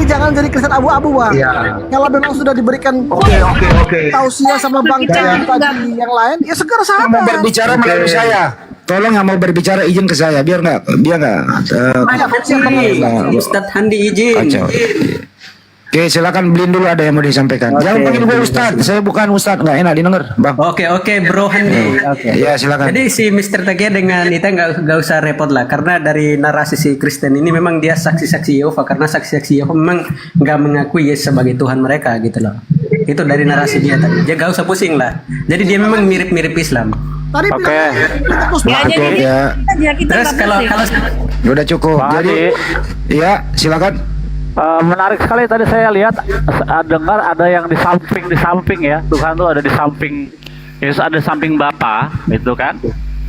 jangan jadi Kristen abu-abu bang. Iya. Kalau memang sudah diberikan Oke. tausiah sama Bang Chan tadi yang lain, ya segera Yang mau sadar. berbicara melalui saya. Tolong yang mau berbicara izin ke saya biar nggak Ustadz Handi izin. kacau. Oke, silakan Blin dulu ada yang mau disampaikan. Jangan panggil gue Ustadz, saya bukan Ustadz, nggak enak didengar, Bang. Oke, Bro Handi. Oke. Ya, silakan. Jadi si Mr. Takia dengan itu nggak usah repot lah, karena dari narasi si Kristen ini memang dia saksi-saksi Yehova, karena saksi-saksi Yehova memang nggak mengakui Yesus sebagai Tuhan mereka gitu loh. Itu dari narasi dia tadi. Dia nggak usah pusing lah. Jadi dia memang mirip-mirip Islam. Tadi Oke. bilang Cukup ya. Terus kalau Udah cukup. Pak Jadi, ya silakan. menarik sekali tadi saya lihat dengar ada yang di samping ya, Tuhan tuh ada di samping, Yesus ada di samping Bapa itu kan.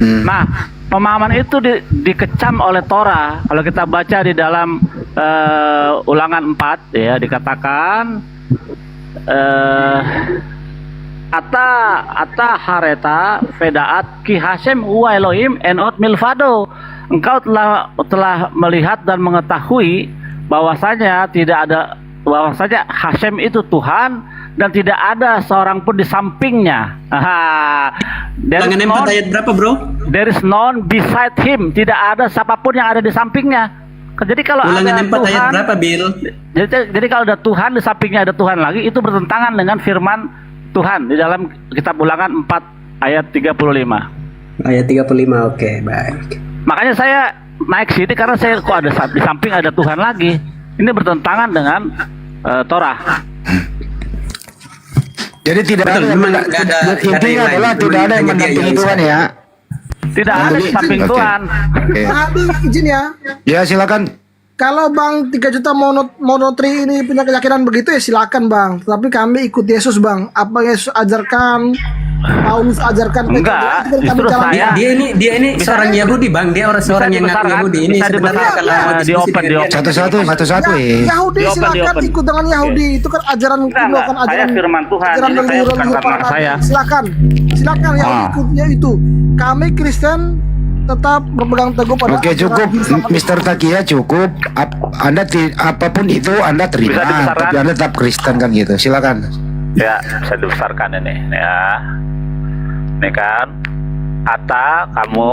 Nah, pemahaman itu dikecam oleh Torah. Kalau kita baca di dalam Ulangan 4 ya, dikatakan Ata hareta vedaat ki Hashem huwa Elohim enot milvado. Engkau telah melihat dan mengetahui bahwasanya bahwasanya Hashem itu Tuhan dan tidak ada seorang pun di sampingnya. Ulangan 4 ayat berapa, Bro? There is none beside him. Tidak ada siapapun yang ada di sampingnya. Jadi kalau Ulangan ada 4 Tuhan, ayat berapa, Bill? jadi kalau ada Tuhan di sampingnya ada Tuhan lagi, itu bertentangan dengan firman Tuhan di dalam kitab Ulangan 4 ayat 35. Ayat 35, oke, baik. Makanya saya naik sini karena saya kok ada di samping ada Tuhan lagi. Ini bertentangan dengan Torah. Jadi tidak Betul, ada, memang nggak ada intinya yang lain. adalah tidak ada yang Hanya dia mendampingi yang Tuhan ya. Tidak ada di samping Oke. Tuhan. Oke. Hadi izin ya. Ya silakan. Kalau Bang 3 juta monotri ini punya keyakinan begitu ya silakan Bang. Tapi kami ikut Yesus Bang. Apa yang Yesus ajarkan, Paulus ajarkan ke Enggak, kita, kami justru jalan. saya- Dia ini seorang Yahudi, Bang. Dia seorang yang ngaku dibesarkan, Yahudi. Ini bisa sebenarnya dibesarkan, kalau mau di diskusi open, dengan dia, Satu-satu Ya, Yahudi Di open, di silakan open. ikut dengan Yahudi. Itu kan ajaran kuno Enggak. kan Saya ajaran firman Tuhan. ajaran Ini saya leluhur bukan leluhur karena para nabi. saya. Silakan Yahudi ikutnya itu. Kami Kristen tetap berpegang teguh pada Oke ajaran cukup Islam. Mr. Takia cukup. Anda apapun itu Anda Bisa terima, dibesarkan. tapi Anda tetap Kristen kan gitu. Silakan. Ya, bisa dibesarkan ini ya. Ini kan Ata kamu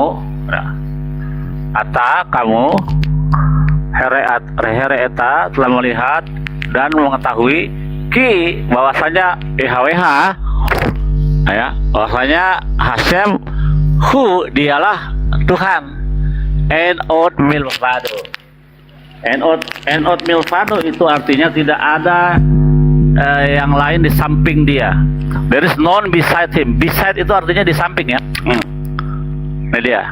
here eta telah melihat dan mengetahui ki bahwasanya IHWH ya, bahwasanya Hashem dialah Tuhan. Enot milvado. Enot milvado itu artinya tidak ada yang lain di samping dia. There is none beside him. Beside itu artinya di samping ya. Ini dia.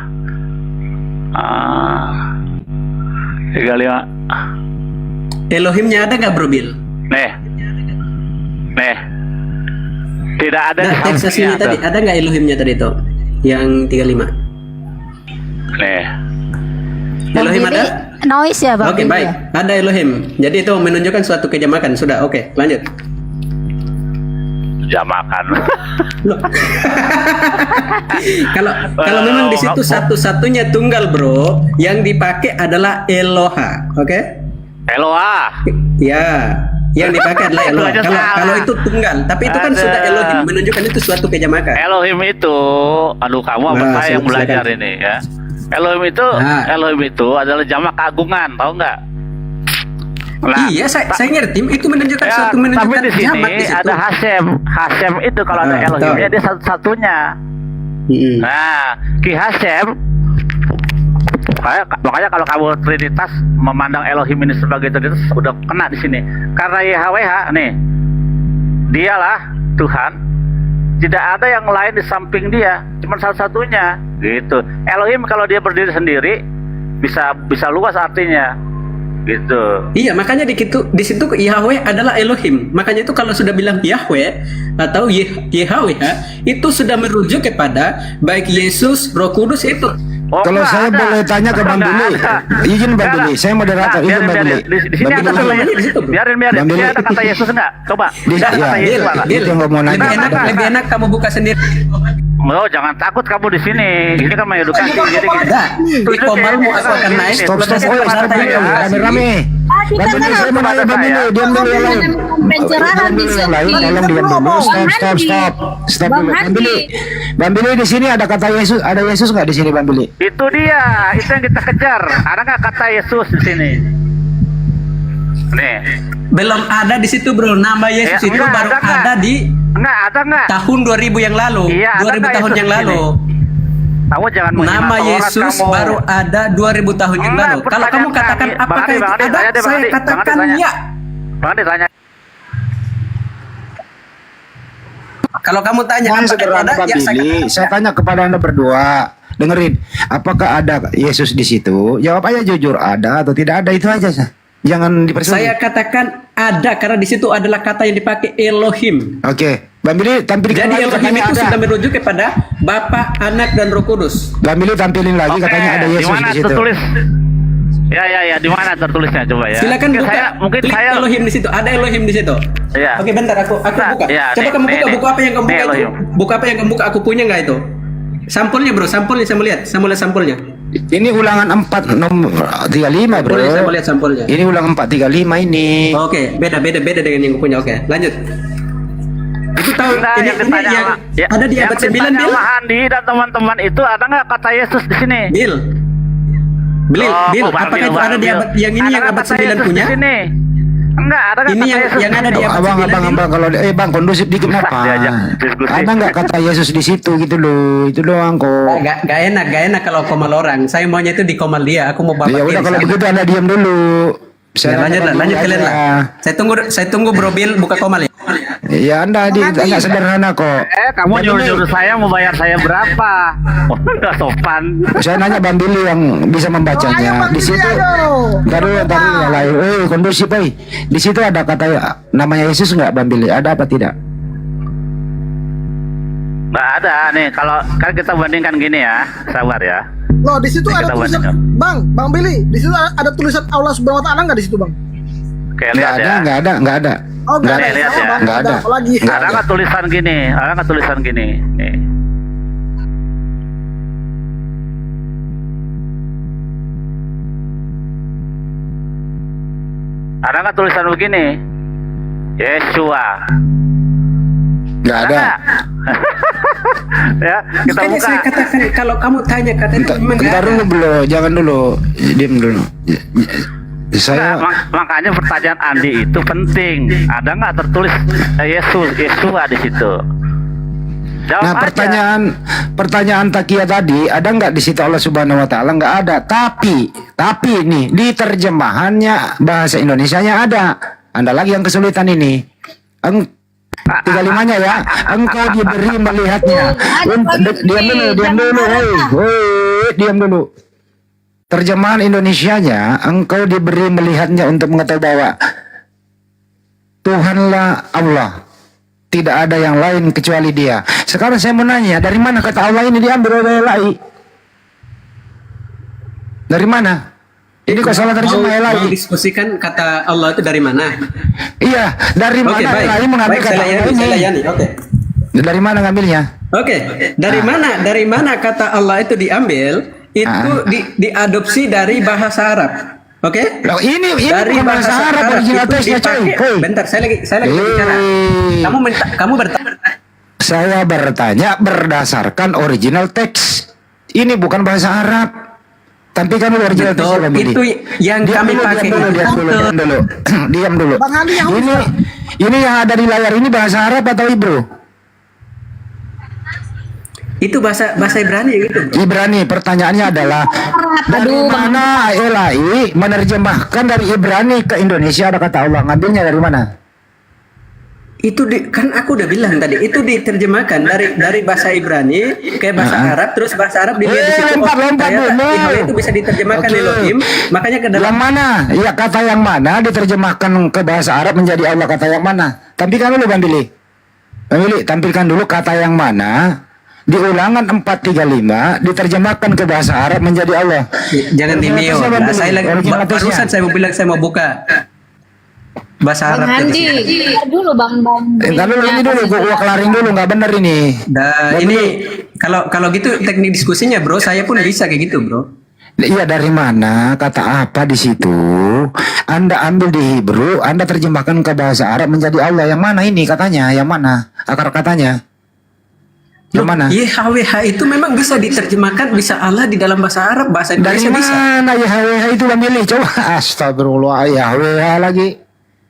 35. Elohimnya ada nggak, Bro Bill? Nih. Tidak ada di Nah, teks sampingnya. aslinya tadi ada nggak Elohimnya tadi itu? Yang 35. Nih. Elohim ada? Noise ya Bang. Oke, baik. Ada Elohim. Jadi itu menunjukkan suatu kejamakan. Sudah, oke, lanjut. Jamakan. Loh. kalau memang di situ satu-satunya tunggal, Bro, yang dipakai adalah Eloha, oke? Eloah. Ya, yang dipakai adalah Eloha. Itu aja Kalau salah. kalau itu tunggal, tapi itu kan Ada. sudah Elohim, menunjukkan itu suatu kejamakan. Elohim itu, aduh kamu apa Nah, saya yang silakan. belajar ini ya. Elohim itu adalah jamak keagungan, tahu nggak? Nah, Iya, saya ngerti. Itu menunjukkan ya, suatu tapi menunjukkan di sini jamak di situ. ada Hashem. Hashem itu kalau ada Ah, Elohimnya betul. dia satu-satunya. Mm-mm. Nah, Ki Hashem, makanya kalau kamu Trinitas memandang Elohim ini sebagai Trinitas udah kena di sini. Karena YHWH nih, dialah Tuhan. Tidak ada yang lain di samping dia, cuma satu-satunya. Gitu. Elohim kalau dia berdiri sendiri bisa luas artinya. Gitu. Iya, makanya di situ Yahweh adalah Elohim. Makanya itu kalau sudah bilang Yahweh atau Yahweh itu sudah merujuk kepada baik Yesus, Roh Kudus itu. Oh, Kalau enggak saya ada. boleh tanya ke Bang Enggak Billy, ada. izin Bang Enggak Billy, ada. saya moderator, izin Bang Billy. Di sini ada Bang kata Billy. di situ, bro. biarin. Bang Di sini Billy. ada kata Yesus enggak? Coba. Bisa, Ada ya. kata Yesus Bil, enggak? Itu yang gua mau nanya. lebih enak kamu buka sendiri. Oh, jangan takut kamu di sini. Ini kan mengedukasi. Jadi gini. Enggak, ikomalmu aku akan naik. Stop, berdasarkan oh, data stop yang dulu, kamu kasih. rame-rame. Kita Bang kan Billy, saya mau nanya Bang Billy, diam dulu yang lain. pencerahan Diam di dulu yang situ. lain, tolong diam dulu. Bang Stop Handi. dulu. Bang Billy, Bang Billy di sini ada kata Yesus, ada Yesus nggak di sini Bang Billy? Itu dia, itu yang kita kejar. Ada nggak kata Yesus di sini? Nih, Belum ada di situ bro, nama Yesus Ya, itu enggak, baru ada nggak? ada di ada nggak? tahun 2000 yang lalu, Iya, ada 2000 nggak tahun Yesus yang di lalu. Kamu jangan menghina Nama orang, Yesus kamu. baru ada 2000 tahun yang Enggak, lalu. Kalau kamu pertanyaan katakan kami. apakah Bang Andi, itu Bang Andi, ada, tanya deh, Bang saya Andi. Bang Andi katakan tanya. ya. Bang ditanya. Kalau kamu tanya Yang apakah sederhana ada, Bang ya saya Billy, katakan saya ya. tanya kepada Anda berdua. Dengerin, apakah ada Yesus di situ? Jawab aja jujur, ada atau tidak ada, itu aja. Jangan dipersulit. Saya katakan ada karena di situ adalah kata yang dipakai Elohim. Oke, Bang Billy tampilkan Jadi lagi Elohim katanya itu ada. sudah merujuk kepada Bapa, Anak dan Roh Kudus. Bang Billy tampilin lagi Oke, katanya ada di Yesus mana di situ. tertulis? Ya, di mana tertulisnya coba ya? Silakan Mungkin buka. mungkin Klik saya Elohim di situ. Ada Elohim di situ. Iya. Oke, bentar aku Nah, buka. iya, Coba nih, kamu buka nih, buku apa yang kamu nih buka itu? Elohim. Buku apa yang kamu buka? Aku punya nggak itu? Sampulnya bro, sampulnya saya mau lihat. Saya mau lihat sampulnya. Ini ulangan 4 nomor 35, Bro. Boleh saya mau lihat sampulnya. Ini ulangan 435 ini. Oke, beda dengan yang aku punya. Oke, lanjut. Itu tahu Enggak, ini yang ditanya yang sama- ya, ada di yang abad 9 ditanya Bil. sama Andi dan teman-teman itu ada nggak kata Yesus di sini? Bil. Bil, Oh, Bil, Bang apakah Bil, itu Bang ada di Bil. abad yang ini Ada yang nggak abad kata 9 Yesus punya? di sini? Enggak, ada nggak Ini kata yang Yesus di ada di situ? abad Abang, 9 Bil. abang, kalau Bang kondusif dikit Susah kenapa? diajak diskusi. Ada nggak kata Yesus di situ gitu loh? Itu doang kok. Gak enak kalau komal orang. Saya maunya itu di komal dia. Aku mau bapak Ya udah kiri kalau sana. begitu Anda diam dulu. Ya, lanjut kalian lah. Saya tunggu Bro Bil buka komal ya. Ya Anda nggak sederhana kok. Kamu nyuruh saya mau bayar saya berapa? Oh, nggak sopan. Saya nanya Bang Billy yang bisa Ayo membacanya. Bang Di Billy, situ ayo. taruh yang lain. Kondusif, di situ ada kata namanya Yesus nggak Bang Billy? Ada apa tidak? Nggak ada nih. Kalau kan kita bandingkan gini ya, sabar ya. Loh, di situ Ini ada kita tulisan bandingkan. Bang Billy, di situ ada tulisan Allah Subhanahu wa taala enggak di situ, Bang? Oke, Nggak lihat ada, ya. nggak ada. Oh, Nggak enggak ada. ada. Lihat Salah, ya. Bang. Nggak ada. Apa lagi? Nggak Ada nggak tulisan gini? Ada nggak tulisan gini? Nih. Ada nggak tulisan begini? Yeshua. Nggak ada. nggak? Ya, kita Makanya buka. saya katakan kalau kamu tanya kata itu memang nggak Bentar ada. dulu bro, jangan dulu. Diam dulu. Nah, Saya makanya pertanyaan Andi itu penting. Ada nggak tertulis Yeshua di situ? Jawab Nah, aja. pertanyaan Takia tadi, ada nggak di situ Allah Subhanahu wa taala? Nggak ada. Tapi nih di terjemahannya bahasa Indonesianya ada. Anda lagi yang kesulitan ini. 35-nya ya. Engkau diberi melihatnya. Diam dulu, diam dulu. Terjemahan Indonesianya, engkau diberi melihatnya untuk mengetahui bahwa Tuhanlah Allah. Tidak ada yang lain kecuali Dia. Sekarang saya mau nanya, dari mana kata Allah ini diambil oleh Elai? Dari mana? Ini kok salah terjemah Mau Elai? diskusikan kata Allah itu dari mana? Iya, dari mana Oke, baik. Elai mengambil Baik, kata Allah saya ini? layani. Oke. Dari mana ngambilnya? Oke, dari mana kata Allah itu diambil? Itu diadopsi dari bahasa Arab. Oke? Loh, ini Dari bukan bahasa Arab original itu teksnya, coy. dipakai. Hey. Bentar, saya lagi bicara. Kamu bertanya. Saya bertanya berdasarkan original teks. Ini bukan bahasa Arab. Tapi kan original Betul, teksnya Bang Billy. itu yang kami pakai. Diam dulu. Diam dulu. Bang Andi yang Ini yang ada di layar ini bahasa Arab atau Hebrew? Itu bahasa Ibrani gitu. Bro. Ibrani. Pertanyaannya adalah dari mana Elai menerjemahkan dari Ibrani ke Indonesia ada kata Allah, ngambilnya dari mana? Itu kan aku udah bilang tadi, itu diterjemahkan dari bahasa Ibrani ke bahasa Arab, terus bahasa Arab dilihat di situ. Lompat Ternyata dulu. Yahweh itu bisa diterjemahkan Oke. Elohim, makanya ke Yang dalam mana? Ya kata yang mana diterjemahkan ke bahasa Arab menjadi Allah, kata yang mana? Tampilkan dulu Bang Billy. Bang Billy, tampilkan dulu kata yang mana di ulangan 435 diterjemahkan ke bahasa Arab menjadi Allah. jangan di mute. Original Nah, teksnya, saya lagi Bang Billy. Original teksnya. barusan saya mau bilang saya mau buka bahasa Arab. Bang tadi. Handi, dulu Bang. Entar dulu ini dulu, gua kelarin dulu, nggak bener ini. Nah, ini kalau gitu teknik diskusinya bro, saya pun bisa kayak gitu bro. Iya, dari mana kata apa di situ Anda ambil di Hebrew, Anda terjemahkan ke bahasa Arab menjadi Allah. Yang mana ini katanya? Yang mana? Akar katanya? Yang mana? YHWH itu memang bisa diterjemahkan, bisa Allah di dalam bahasa Arab, bahasa Dari Indonesia bisa. mana Yahweh itu Bang Billy? Coba astagfirullah, Yahweh lagi.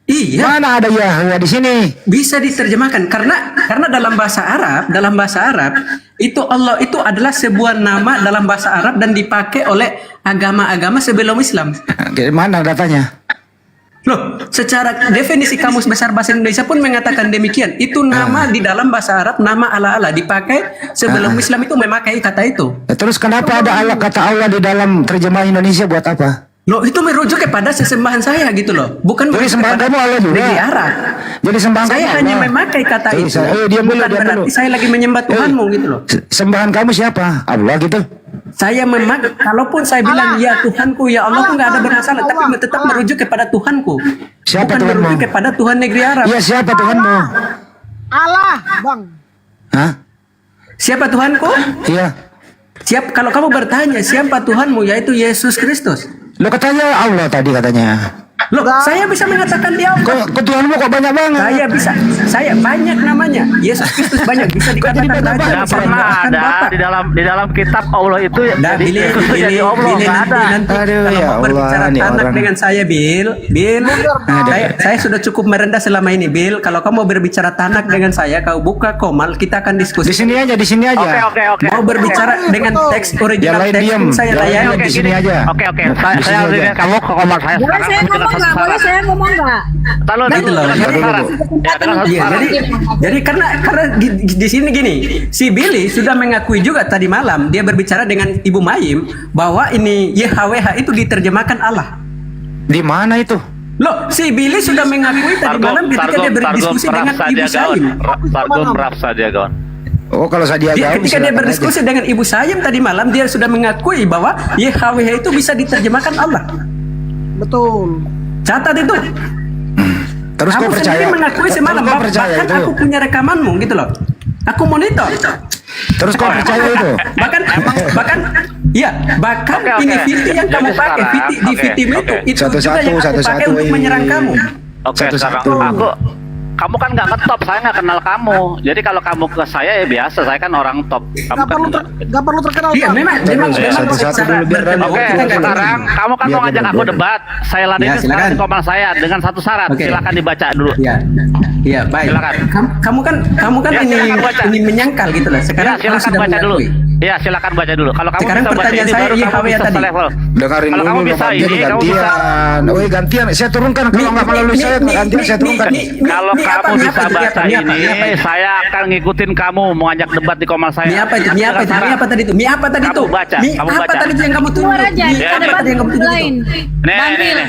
Iya, Mana ada Yahweh di sini? bisa diterjemahkan karena dalam bahasa Arab itu Allah itu adalah sebuah nama dalam bahasa Arab dan dipakai oleh agama-agama sebelum Islam. Mana datanya? Loh, secara definisi Kamus Besar Bahasa Indonesia pun mengatakan demikian. Itu nama di dalam bahasa Arab, nama Allah dipakai sebelum Islam itu memakai kata itu. Terus kenapa ada Allah, kata Allah di dalam terjemahan Indonesia buat apa? Loh, itu merujuk kepada sesembahan saya gitu loh. Bukan Jadi merujuk sembahan kepada kamu Allah juga. negeri Arab. Jadi sembahan Saya kamu hanya Allah. memakai kata Eh, itu. diam dulu, Bukan diam berarti dulu. saya lagi menyembah Tuhanmu gitu loh. Sembahan kamu siapa? Allah gitu. Saya memakai, kalaupun saya bilang ya Tuhanku, ya Allah, nggak ada bermasalah, tapi tetap merujuk kepada Tuhanku. Siapa Bukan Tuhanmu? merujuk kepada Tuhan negeri Arab. Iya, siapa Tuhanmu? Allah, Bang. Hah? Siapa Tuhanku? Iya. Kalau kamu bertanya siapa Tuhanmu, yaitu Yesus Kristus. Lo katanya Allah tadi katanya. Loh, saya bisa mengatakan dia Allah. Kok Tuhanmu kok banyak banget? Saya banyak namanya. Yesus Kristus banyak bisa dikatakan jadi banyak Raja, banget? Nggak bisa pernah dikatakan ada Bapak. di dalam kitab Allah itu Nah, jadi Billy, Yesus jadi Allah, nggak ada. nanti Aduh, kalau ya mau berbicara Allah, nih tanak orang. dengan saya, Bill, saya sudah cukup merendah selama ini, Bill. Kalau kamu mau berbicara tanak dengan saya, kau buka Komal, kita akan Di diskusi. sini aja, di sini aja. Oke. Mau berbicara dengan teks Yang original lain teks diam. pun saya Yang lain layani. di sini aja. Oke. Di Saya sini harus aja. ini kamu ke kamar saya Boleh sekarang. saya Kamu dengan ngomong satu nggak? Boleh syarat. saya ngomong nggak? Tahu Gitu loh. dengan satu Jadi- syarat. Ya, dengan satu Iya, syarat. jadi karena di sini gini, si Billy sudah mengakui juga tadi malam dia berbicara dengan Ibu Mayim bahwa ini YHWH itu diterjemahkan Allah. Di mana itu? Loh, si Billy sudah mengakui tadi malam ketika dia berdiskusi dengan Ibu Sayim. Targum raf saja kawan. Oh, kalau saya Ketika dia silakan berdiskusi aja. dengan Ibu Sayim tadi malam, dia sudah mengakui bahwa YHWH itu bisa diterjemahkan Allah. Betul. Catat itu. Terus kau Kamu percaya? sendiri mengakui Terus semalam, kau percaya bahkan itu? aku punya rekamanmu gitu loh. Aku monitor. Terus kau percaya itu? bahkan Oke, ini oke. VT yang kamu Jadi pakai, sekarang, VT di oke, VT itu oke. itu juga Satu-satu, yang aku pakai satu-satu, untuk menyerang kamu. Oke, sekarang Satu-satu. kamu kan nggak ngetop, saya nggak kenal kamu. Jadi kalau kamu ke saya ya biasa, saya kan orang top. Kamu Gak kan gak perlu terkenal, Iya, Bang. memang Satu-satu secara dulu, biar berkenal Oke, kita nggak sekarang kenal. kamu kan Biar mau ngajak dia aku berdua. debat. Saya ladeni Ya, sekarang silakan. di komal saya dengan satu syarat. Oke. Silakan dibaca dulu. Iya, iya baik. Silakan. Kamu kan Ya, ini silakan baca. menyangkal gitu lah. Ya, Sekarang kamu silakan sudah baca dulu. mengakui. Ya, silakan baca dulu. Kalau kamu Sekarang bisa baca pertanyaan ini saya, baru kamu YHWH bisa tadi. selevel. Dengarin Kalau dulu, kamu bisa Bang. ini, Jadi kamu bisa. gantian. Oh, gantian. Saya turunkan. Kalau nggak melalui saya, gantian saya turunkan. Kalau kamu bisa baca ini, saya akan ngikutin kamu mau ngajak debat di komal saya. Mie apa itu? Mie apa itu? Mie apa tadi itu? Mie apa tadi Kamu itu? baca, Mie kamu apa baca. tadi itu yang kamu tunjuk? Keluar aja, Mie kita apa debat tadi yang kamu di tunjuk? lain. Nih, Bang nih, Bil, nih.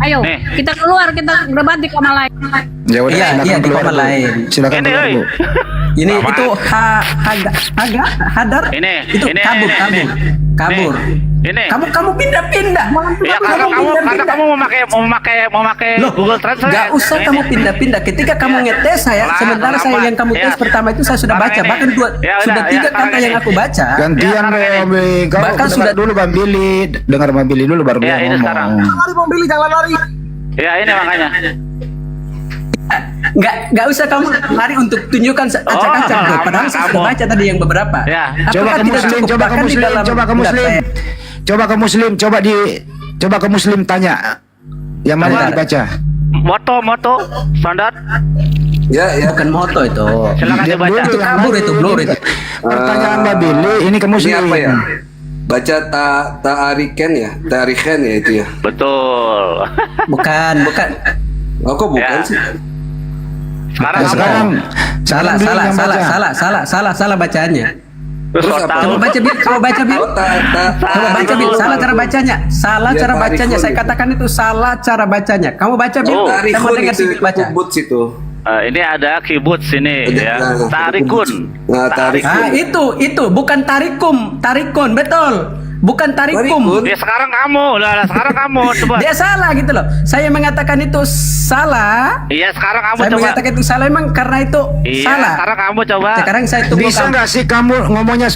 ayo Nih. kita keluar, kita debat di kamar lain. Ya udah, Iya, silakan iya, di keluar. kamar Bu. lain. Silakan Ini, keluar, oi. Bu. Ini Mama. itu hadar. Ini, itu ini, kabur. ini. Ini. Kamu pindah-pindah. Ya karena kamu mau memakai Loh, Google Translate. Gak usah Ini. kamu pindah-pindah. Ketika kamu ngetes saya, Lah, sementara saya kenapa? yang kamu tes Ya. pertama itu saya sudah Sekarang baca. ini. Bahkan Ya sudah udah, 3 ya, kata sekarang yang ini. aku baca. Gantian sekarang ini. dong, Bang. Kau Bahkan dengar sudah- dulu Bang Billy. Dengar Bang Billy dulu baru Ya, dia ini ngomong. sekarang. Jangan lari, Bang Billy, jangan lari. Ya ini makanya. Nggak usah kamu lari untuk tunjukkan acak-acak. Oh, Padahal saya kamu. sudah baca tadi yang beberapa. Ya. Coba Apakah ke tidak muslim, cukup? coba ke Bahkan di muslim, dalam- coba ke muslim. Coba ke muslim, coba ke muslim tanya. Yang mana Bentar. dibaca? Moto standar. Bukan moto itu. Silakan Diam dibaca. dulu, Itu yang kabur lain. itu, blur itu. Pertanyaan Mbak Billy, ini ke Ini muslim. apa ya? Baca ta'ariken ya? Ta'ariken ya itu ya? Betul. Bukan. Oh kok bukan Ya. sih? Sekarang Ya, kamu. sekarang Salah Billy yang baca. bacaannya. Terus Terus kau apa? tahu. Coba baca Bil, coba baca Bil. Oh, Coba baca Bil, salah cara bacanya. Salah Ya, cara bacanya. tarikun Saya itu. katakan itu salah cara bacanya. Kamu baca Bil. Oh. Saya mau Tarikun dengar itu si Bil baca. kubut situ. Ini ada kibbutz sini ya. Nah, Tarikun. Nah, tarikun. Ah, itu bukan tarikun, betul. bukan tarikum. Tarikun. Ya sekarang kamu, lah sekarang kamu coba. Dia salah gitu loh. Saya mengatakan itu salah. Iya sekarang kamu Saya coba. mengatakan itu salah memang karena itu Iya salah. sekarang kamu coba. Sekarang saya tunggu Bisa kamu. nggak sih kamu ngomongnya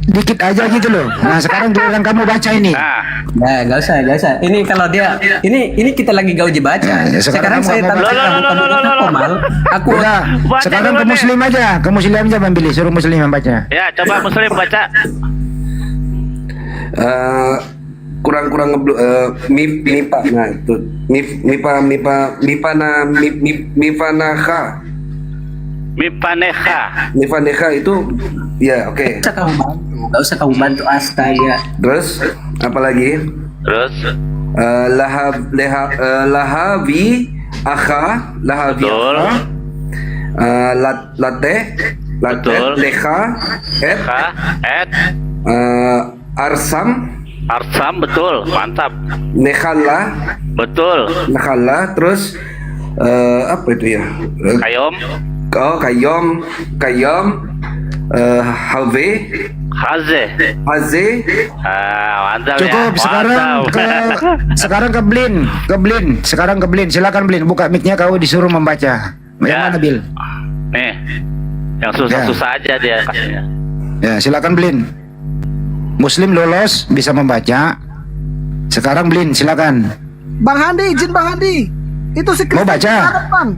dikit aja gitu loh. Nah sekarang giliran kamu baca ini. Nah, Nah, nggak usah. Ini kalau dia, ini kita lagi gauji baca. Nah, sekarang Sekarang saya kamu- taruh kamu Komal. Aku Udah, Baca sekarang dulu ke nih. muslim aja, ke muslim aja Bang Billy, suruh muslim yang baca. ya coba Muslim baca. Kurang-kurang mipa nah itu mipaneha itu ya oke. nggak usah kamu bantu astaga. Terus apa lagi? Terus Lahavi betul. latte Betul. leha Ka, et, arsam arsam betul, mantap. nekhala Betul. terus apa itu ya? Kayom, Kayom have haze. haze Mantap Cukup, ya. sekarang ke Blin, sekarang ke Blin, silakan Blin, buka mic-nya kau disuruh membaca. Yang Ya. mana Bil? Nih, yang susah-susah aja dia kasihnya. Ya, silakan Blin. Muslim lolos bisa membaca. Sekarang Blin, silakan. Bang Handi, izin Bang Handi. Itu si Mau baca? Syahadat, Bang.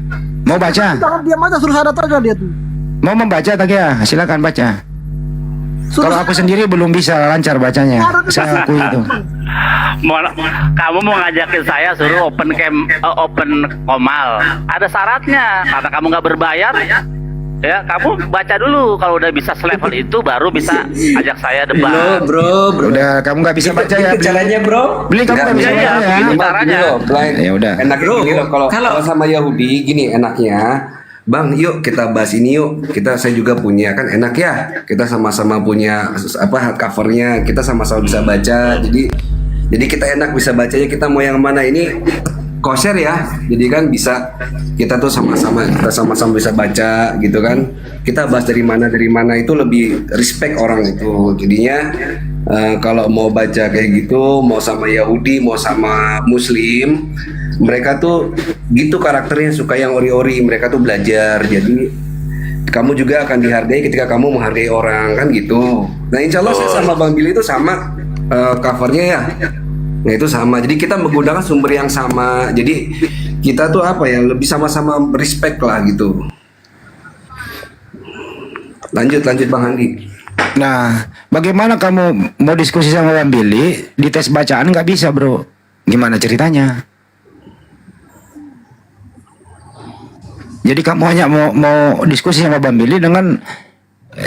Mau baca? Jangan diam aja, suruh syahadat aja dia tuh. Mau membaca tak ya? Silakan baca. Suruh Kalau aku sendiri belum bisa lancar bacanya. Saya akui itu. Kamu mau ngajakin saya suruh open komal. Ada syaratnya. Karena kamu nggak berbayar, ya kamu baca dulu. Kalau udah bisa selevel itu, baru bisa ajak saya debat. Bro. Udah, kamu nggak bisa baca ya? Itu caranya bro. Blin, kamu nggak bisa Iya, baca ya? begini caranya. Ya udah. Enak gini loh kalau sama Yahudi gini enaknya. Bang, yuk kita bahas ini yuk. Saya juga punya kan enak ya. Kita sama-sama punya hardcovernya. Kita sama-sama bisa baca. Jadi kita enak bisa bacanya. Kita mau yang mana ini kosher ya. Jadi kan bisa kita tuh sama-sama bisa baca gitu kan. Kita bahas dari mana itu lebih respect orang itu. Jadinya kalau mau baca kayak gitu, mau sama Yahudi, mau sama Muslim, mereka tuh gitu karakternya, suka yang ori-ori. Mereka tuh belajar. Jadi kamu juga akan dihargai ketika kamu menghargai orang kan gitu. Nah insya Allah saya sama Bang Billy itu sama covernya ya. Nah itu sama. Jadi kita menggunakan sumber yang sama. Jadi kita tuh apa ya, lebih sama-sama respect lah gitu. Lanjut Bang Handi. Nah, bagaimana kamu mau diskusi sama Bang Billy? Di tes bacaan nggak bisa bro. Gimana ceritanya? Jadi kamu hanya mau diskusi sama Bang Billy dengan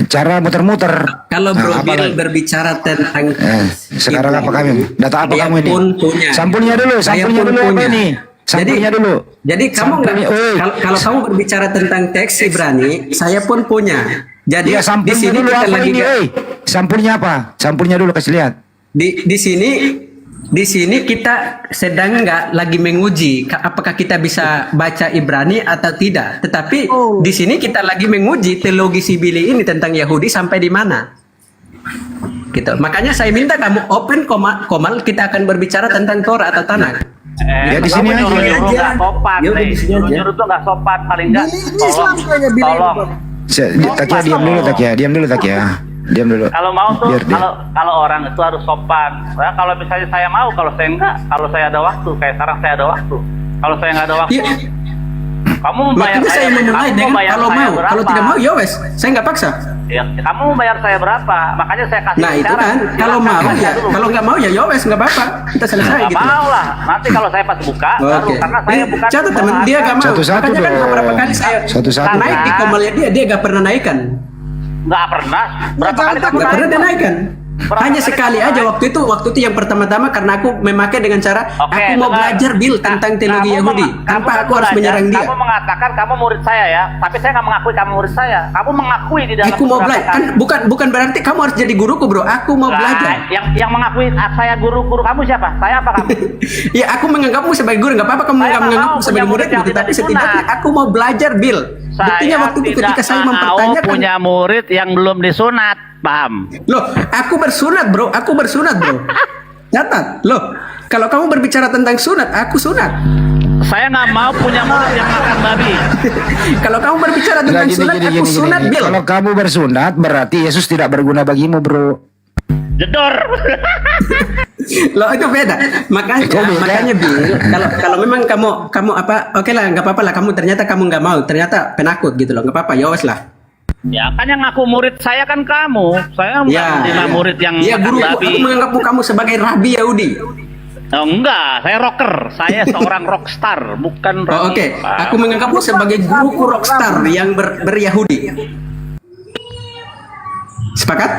cara muter-muter. Kalau Bro apa Bill lagi? berbicara tentang Sekarang apa kamu? Data apa dia kamu ini? pun punya. Sampulnya dulu Saya apa pun ini? punya. Sampulnya dulu. Jadi kamu nggak Sampulnya, oi. kalau kamu berbicara tentang teks Ibrani, saya pun punya. Jadi Ya di sampulnya sini dulu kita apa lagi ini? Sampulnya apa? Sampulnya dulu kasih lihat. di sini kita sedang nggak lagi menguji apakah kita bisa baca Ibrani atau tidak. Tetapi di sini kita lagi menguji teologi si Billy ini tentang Yahudi sampai di mana. Gitu. Makanya saya minta kamu open komal, kita akan berbicara tentang Torah atau Tanakh. Ya, di sini aja. Nyuruh nggak sopan Ya udah, nih. di sini aja. Nyuruh tuh nggak sopan, paling nggak. Ini Islam kayaknya Billy. Tolong. Takia diam dulu Takia. Diam dulu. Kalau mau tuh, Biar dia. kalau orang itu harus sopan. Nah, kalau misalnya saya mau, kalau saya enggak, kalau saya ada waktu, kayak sekarang saya ada waktu. Kalau saya nggak ada waktu, Iya. kamu membayar Makanya saya memulai dengan kalau mau, kalau tidak mau ya wes, saya nggak paksa. Ya, kamu membayar saya berapa? Makanya saya kasih Nah itu cara. kan, kalau Silakan mau baca ya, dulu. kalau nggak mau ya wes nggak apa-apa, kita selesai Nggak gitu. mau lah. Nanti kalau saya pas buka, baru Oke. karena saya bukan. Catat teman, dia nggak mau. Satu-satu Makanya kan dong. beberapa kali saya Satu-satu naik di komalnya dia nggak pernah naikkan, Nggak pernah. Berapa kali kamu nggak pernah dia naik? naikkan. Berapa Hanya kali sekali kamu aja naik? waktu itu yang pertama-tama karena aku memakai dengan cara Oke, aku mau dengar. belajar Bill tentang teologi Kamu Yahudi kamu tanpa kan aku harus belajar, menyerang dia. Kamu mengatakan kamu murid saya ya, tapi saya nggak mengakui kamu murid saya. Kamu mengakui di dalam. Aku mau beberapa belajar, kali. kan bukan berarti kamu harus jadi guruku bro. Aku mau Lah, belajar. Yang mengakui saya guru kamu siapa? Saya apa kamu? Ya aku menganggapmu sebagai guru, nggak apa-apa kamu Saya nggak menganggapku mau sebagai punya murid murid, yang gitu. tidak Tapi disunat. setidaknya aku mau belajar Bill. Buktinya Saya waktu itu ketika tidak saya mau mempertanyakan punya murid yang belum disunat. Paham? Loh, aku bersunat bro, Catat, loh, kalau kamu berbicara tentang sunat, aku sunat. Saya nggak mau punya murid yang makan babi. Kalau kamu berbicara tentang sunat, aku sunat, Bil. Kalau kamu bersunat berarti Yesus tidak berguna bagimu, bro. Jedor. Loh itu beda. Makanya Bil, kalau memang kamu apa, oke lah, nggak apa-apa lah. Ternyata kamu nggak mau, ternyata penakut gitu loh, nggak apa-apa, ya wes lah. Ya kan yang ngaku murid saya kan kamu. Saya menerima murid yang ya, makan guru, babi. aku menganggapmu kamu sebagai Rabi Yahudi. Oh, enggak, saya rocker. Saya seorang rockstar, bukan Oh, oke. Aku menganggapmu sebagai guruku rockstar yang beryahudi. Sepakat?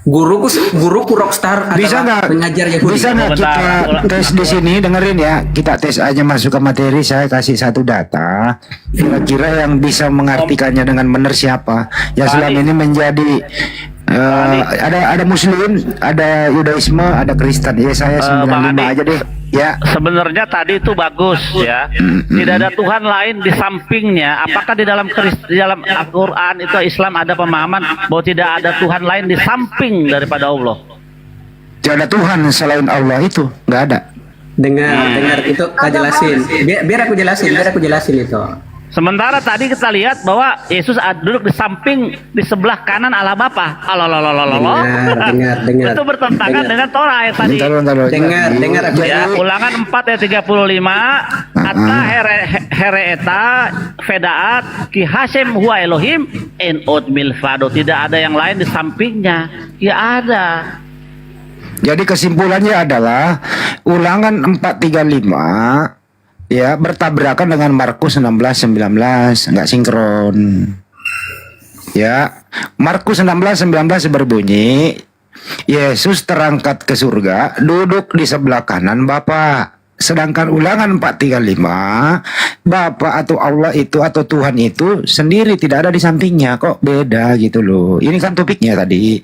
Guruku rockstar Bisa adalah nggak pengajar Yahudi. Bisa nggak kita Bentar. tes di sini, dengerin ya, kita tes aja masuk ke materi. Saya kasih satu data, kira-kira yang bisa mengartikannya dengan benar siapa yang selama ini menjadi ada Muslim, ada Yudaisme, ada Kristen. Ya saya 95 Bang Andi. aja deh. Ya, Sebenarnya tadi itu bagus ya. Tidak ada Tuhan lain di sampingnya. Apakah di dalam Al-Quran itu Islam ada pemahaman bahwa tidak ada Tuhan lain di samping daripada Allah? tidak ada Tuhan selain Allah, itu nggak ada. Dengar itu kau jelasin. Biar aku jelasin itu. Sementara tadi kita lihat bahwa Yesus duduk di samping, di sebelah kanan Allah Bapa. Dengar. Itu bertentangan Dengar. dengan Torah yang tadi. Dengar aku. Ya, Ulangan 4 ayat 35. Ata hereeta fedaat ki Hasem huwa Elohim en od milfado. Tidak ada yang lain di sampingnya. Ya ada. Jadi kesimpulannya adalah Ulangan 4:35 ya bertabrakan dengan Markus 16:19, nggak sinkron. Ya, Markus 16:19 berbunyi, Yesus terangkat ke surga, duduk di sebelah kanan Bapa. Sedangkan Ulangan 4:35, Bapa atau Allah itu atau Tuhan itu sendiri tidak ada di sampingnya, kok beda gitu loh. Ini kan topiknya tadi.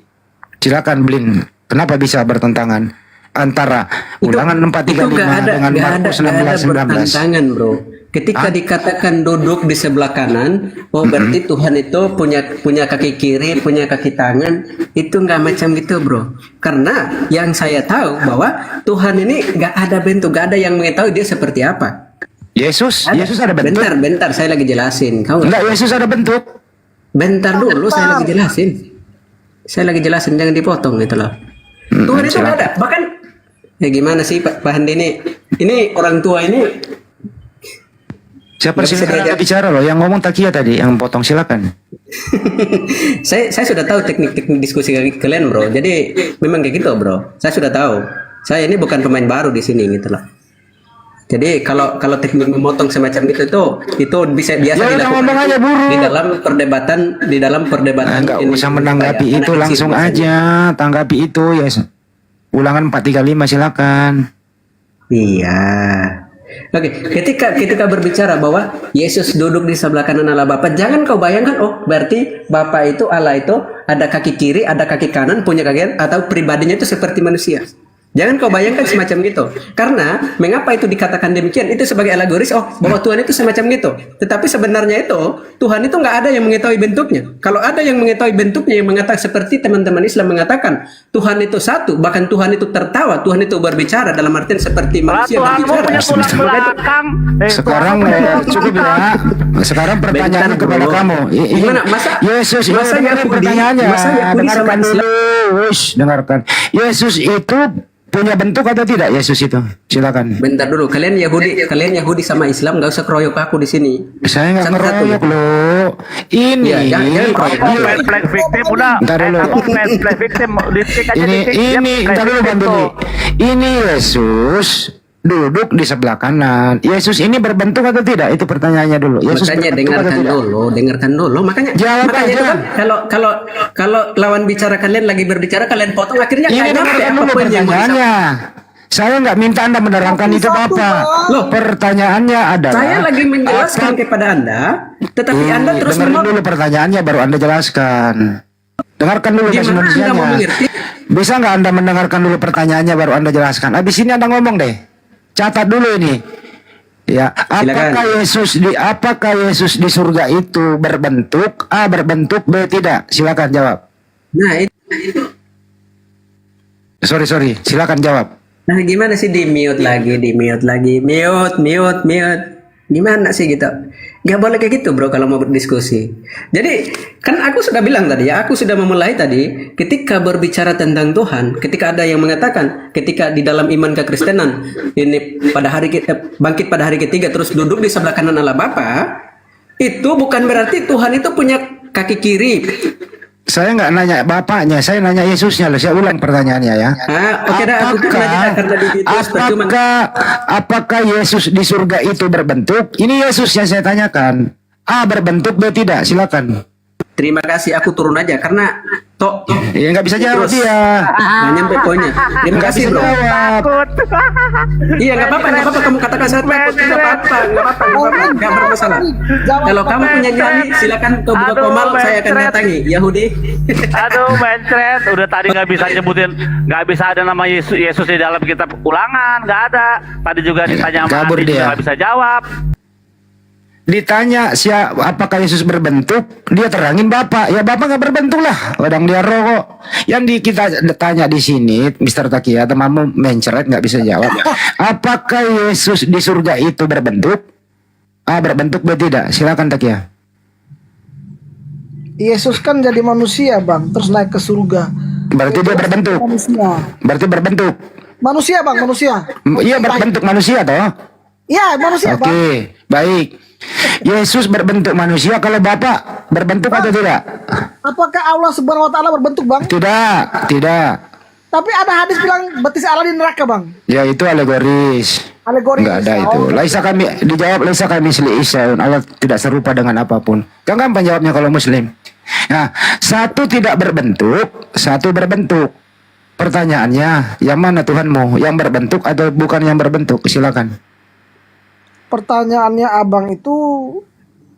Silakan Blin, kenapa bisa bertentangan antara Ulangan 4:35 dengan Markus 16:19? Bertentangan, bro. Ketika dikatakan duduk di sebelah kanan, berarti Tuhan itu punya kaki kiri, punya kaki tangan. Itu nggak macam gitu, bro. Karena yang saya tahu bahwa Tuhan ini nggak ada bentuk, nggak ada yang mengetahui dia seperti apa. Yesus ada bentuk. Bentar, saya lagi jelasin. Enggak, Yesus ada bentuk. Bentar dulu, saya lagi jelasin. Jangan dipotong gitu loh. Tuhan itu nggak ada. Bahkan ya gimana sih Pak Handi ini orang tua ini. Siapa sih yang bicara loh? Yang ngomong Takia tadi, yang potong, silakan. saya sudah tahu teknik diskusi kalian, bro. Jadi memang kayak gitu, bro. Saya sudah tahu. Saya ini bukan pemain baru di sini gitu loh. Jadi kalau teknik memotong semacam itu bisa biasa ngomong aja, buru. di dalam perdebatan. Enggak usah menanggapi itu, langsung aja tanggapi itu ya. Ulangan 4:35 silakan. Iya. Oke, ketika berbicara bahwa Yesus duduk di sebelah kanan Allah Bapa, jangan kau bayangkan berarti Bapa itu, Allah itu ada kaki kiri, ada kaki kanan, punya kaki atau pribadinya itu seperti manusia. Jangan kau bayangkan semacam gitu. Karena mengapa itu dikatakan demikian? Itu sebagai alegoris, bahwa Tuhan itu semacam gitu. Tetapi sebenarnya itu Tuhan itu nggak ada yang mengetahui bentuknya. Kalau ada yang mengetahui bentuknya, yang mengatakan seperti teman-teman Islam mengatakan Tuhan itu satu, bahkan Tuhan itu tertawa, Tuhan itu berbicara dalam artian seperti manusia berbicara. Sekarang cukup ya. Sekarang pertanyaan kepada kamu. Gimana? Masa pertanyaannya. Dengarkan dulu. Dengarkan. Yesus itu punya bentuk atau tidak Yesus itu? Silakan. Bentar dulu, kalian Yahudi sama Islam nggak usah keroyok aku di sini. Saya nggak ngeroyok loh. Ini. Flag victim udah. Bentar dulu. Flag victim Ini. Bentar dulu Bang Billy. Ini Yesus duduk di sebelah kanan. Yesus ini berbentuk atau tidak? Itu pertanyaannya dulu. Yesus Makanya dengarkan dulu. Makanya itu kan kalau lawan bicara kalian lagi berbicara kalian potong akhirnya ini dulu pertanyaannya. Saya nggak minta Anda menerangkan itu Bapak. Loh, pertanyaannya adalah saya lagi menjelaskan kepada Anda, tetapi Anda terus dengerin dulu pertanyaannya baru Anda jelaskan. Dengarkan dulu bahasa Indonesianya. Bisa nggak Anda mendengarkan dulu pertanyaannya baru Anda jelaskan? Habis ini Anda ngomong deh. Catat dulu ini. Ya, apakah Yesus di surga itu berbentuk A, berbentuk B, tidak? Silakan jawab. Nah, Sorry, silakan jawab. Nah gimana sih di mute lagi, mute. Gimana sih gitu? Gak boleh kayak gitu bro kalau mau berdiskusi. Jadi kan aku sudah bilang tadi ya, aku sudah memulai tadi ketika berbicara tentang Tuhan, ketika ada yang mengatakan ketika di dalam iman kekristenan ini pada hari kita bangkit pada hari ketiga terus duduk di sebelah kanan Allah Bapa, itu bukan berarti Tuhan itu punya kaki kiri. Saya nggak nanya bapaknya, saya nanya Yesusnya loh. Saya ulang pertanyaannya ya. Oke dah, aku nanya karena di itu percuma. Apakah Yesus di surga itu berbentuk? Ini Yesus yang saya tanyakan. A berbentuk, B tidak. Silakan. Terima kasih, aku turun aja karena toh Ya nggak bisa jawab terus. dia. Nggak nyampe poinnya. Terima Nggak kasih bisa bro. jawab. Iya nggak apa-apa kamu katakan saya takut nggak apa-apa nggak bermasalah. Kalau kamu punya nyali silakan kau buka komal saya akan datangi Yahudi. Aduh, mencret. Udah tadi nggak bisa nyebutin, nggak bisa ada nama Yesus di dalam kitab Ulangan, nggak ada. Tadi juga ditanya sama Kabur Andi juga dia. nggak bisa jawab. Ditanya apakah Yesus berbentuk, dia terangin Bapak. Ya Bapak nggak berbentuk lah, orang dia roh kok. Kita tanya di sini, Mister Takia, temanmu mencret nggak bisa jawab. Apakah Yesus di surga itu berbentuk? A berbentuk, B tidak. Silakan Takia. Yesus kan jadi manusia bang, terus naik ke surga. Berarti dia berbentuk. Manusia. Berarti berbentuk. Manusia bang, manusia. Iya berbentuk manusia toh. Iya manusia bang. Oke, baik. Yesus berbentuk manusia, kalau Bapak berbentuk atau tidak? Apakah Allah Subhanahu Wa Taala berbentuk bang? Tidak. Tapi ada hadis bilang betis Allah di neraka bang. Ya itu alegoris. Alegoris. Enggak ada itu. Laisa kami dijawab laisa kami misli Isa. Allah tidak serupa dengan apapun. Kan gampang jawabnya kalau muslim. Nah, satu tidak berbentuk, satu berbentuk. Pertanyaannya, yang mana Tuhanmu? Yang berbentuk atau bukan yang berbentuk? Silakan. Pertanyaannya abang itu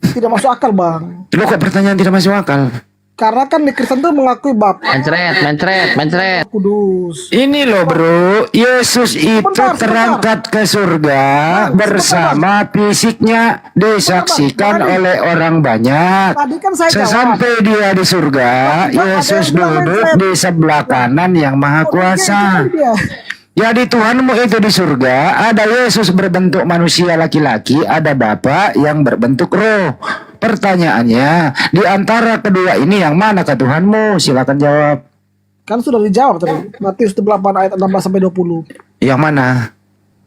tidak masuk akal bang. Loh kok pertanyaan tidak masuk akal? Karena kan di Kristen tuh mengakui Bapa Mencret. Kudus. Ini loh bro, Yesus itu Sebentar. terangkat ke surga bersama fisiknya disaksikan oleh orang banyak. Tadi kan saya jawab. Sesampai dia di surga, Yesus duduk di sebelah kanan yang maha kuasa. Dia. Jadi Tuhanmu itu di surga, ada Yesus berbentuk manusia laki-laki, ada Bapa yang berbentuk roh. Pertanyaannya, di antara kedua ini yang mana ke Tuhanmu? Silakan jawab. Kan sudah dijawab tadi. Matius 8 ayat 16 sampai 20. Yang mana?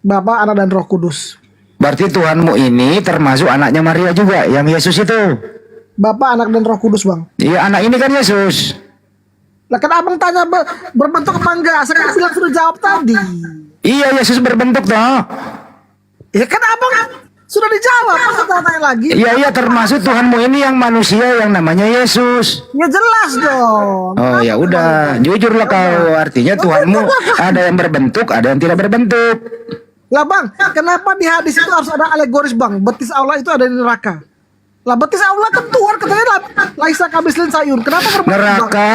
Bapa, Anak dan Roh Kudus. Berarti Tuhanmu ini termasuk anaknya Maria juga, yang Yesus itu. Bapa, Anak dan Roh Kudus, Bang. Iya, anak ini kan Yesus. Lah kan abang tanya berbentuk apa enggak? Saya bilang sudah jawab tadi. Iya, Yesus berbentuk toh. Ya kan abang sudah dijawab. Masa tanya lagi? Iya, termasuk Tuhanmu ini yang manusia yang namanya Yesus. Ya jelas dong. Oh ya udah, jujurlah kau. Artinya Tuhanmu ada yang berbentuk, ada yang tidak berbentuk. Lah bang, kenapa di hadis itu harus ada alegoris bang? Betis Allah itu ada di neraka. Lah betis Allah kan Tuhan katanya laisa kamislin sayun. Kenapa berbentuk bang? Neraka.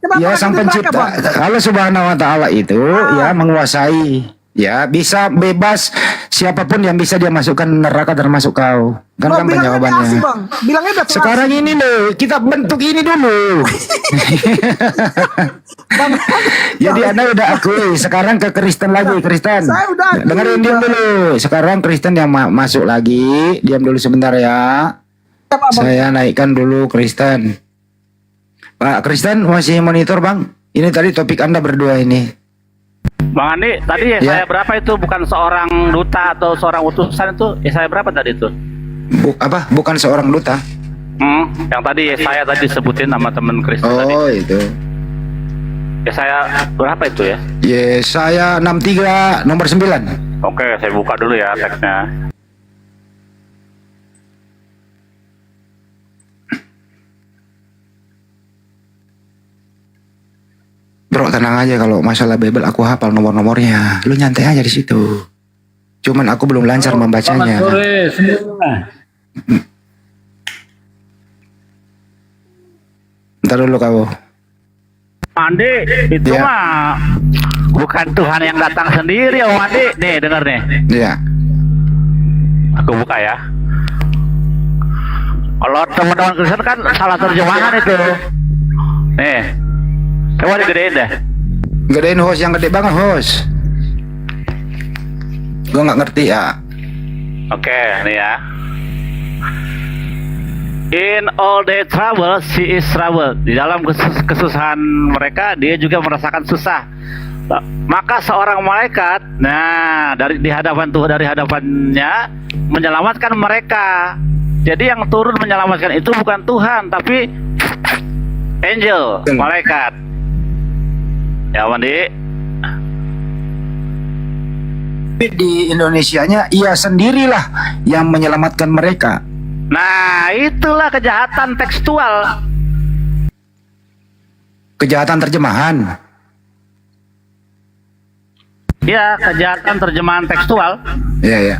Kenapa Ya ada sang di neraka, pencipta Bang? Allah Subhanahu wa taala itu ya menguasai. Ya bisa bebas siapapun yang bisa dia masukkan neraka termasuk kau. Kan Bang, gampang bilangnya jawabannya. kasih, bang. Bilangnya udah Sekarang ini loh, kita bentuk ini dulu. Bang, Jadi Anda udah akui, sekarang ke Kristen lagi, Kristen. Saya udah akui, Dengerin diam Bang. dulu. Sekarang Kristen yang masuk lagi, diam dulu sebentar ya. Siap, abang. Saya naikkan dulu Kristen. Pak Kristen masih monitor bang. Ini tadi topik Anda berdua ini. Bang Andi, tadi Ya. saya berapa itu bukan seorang duta atau seorang utusan itu? Saya berapa tadi itu? Bukan seorang duta. Yang tadi saya tadi sebutin nama teman Kristen tadi. Oh itu. Saya berapa itu ya? Saya 63 nomor 9. Oke, saya buka dulu ya teksnya. Bro tenang aja, kalau masalah Bible aku hafal nomor-nomornya. Lu nyantai aja di situ. Cuman aku belum lancar membacanya. Selamat sore semua. Ntar dulu kau. Andi, itu Ya. mah bukan Tuhan yang datang sendiri, Om Andi. Nih, dengar nih. Iya. Aku buka ya. Kalau teman-teman Kristen kan salah terjemahan itu. Nih, Coba digedein deh. Gedein host yang gede banget host. Gue nggak ngerti ya. Oke, nih ya. In all their trouble, she is trouble. Di dalam kesusahan mereka, dia juga merasakan susah. Maka seorang malaikat, nah dari hadapannya menyelamatkan mereka. Jadi yang turun menyelamatkan itu bukan Tuhan, tapi angel, malaikat. Ya, Mandi. Di Indonesianya ia sendirilah yang menyelamatkan mereka. Nah, itulah kejahatan tekstual. Kejahatan terjemahan. Ya, kejahatan terjemahan tekstual. Iya, ya.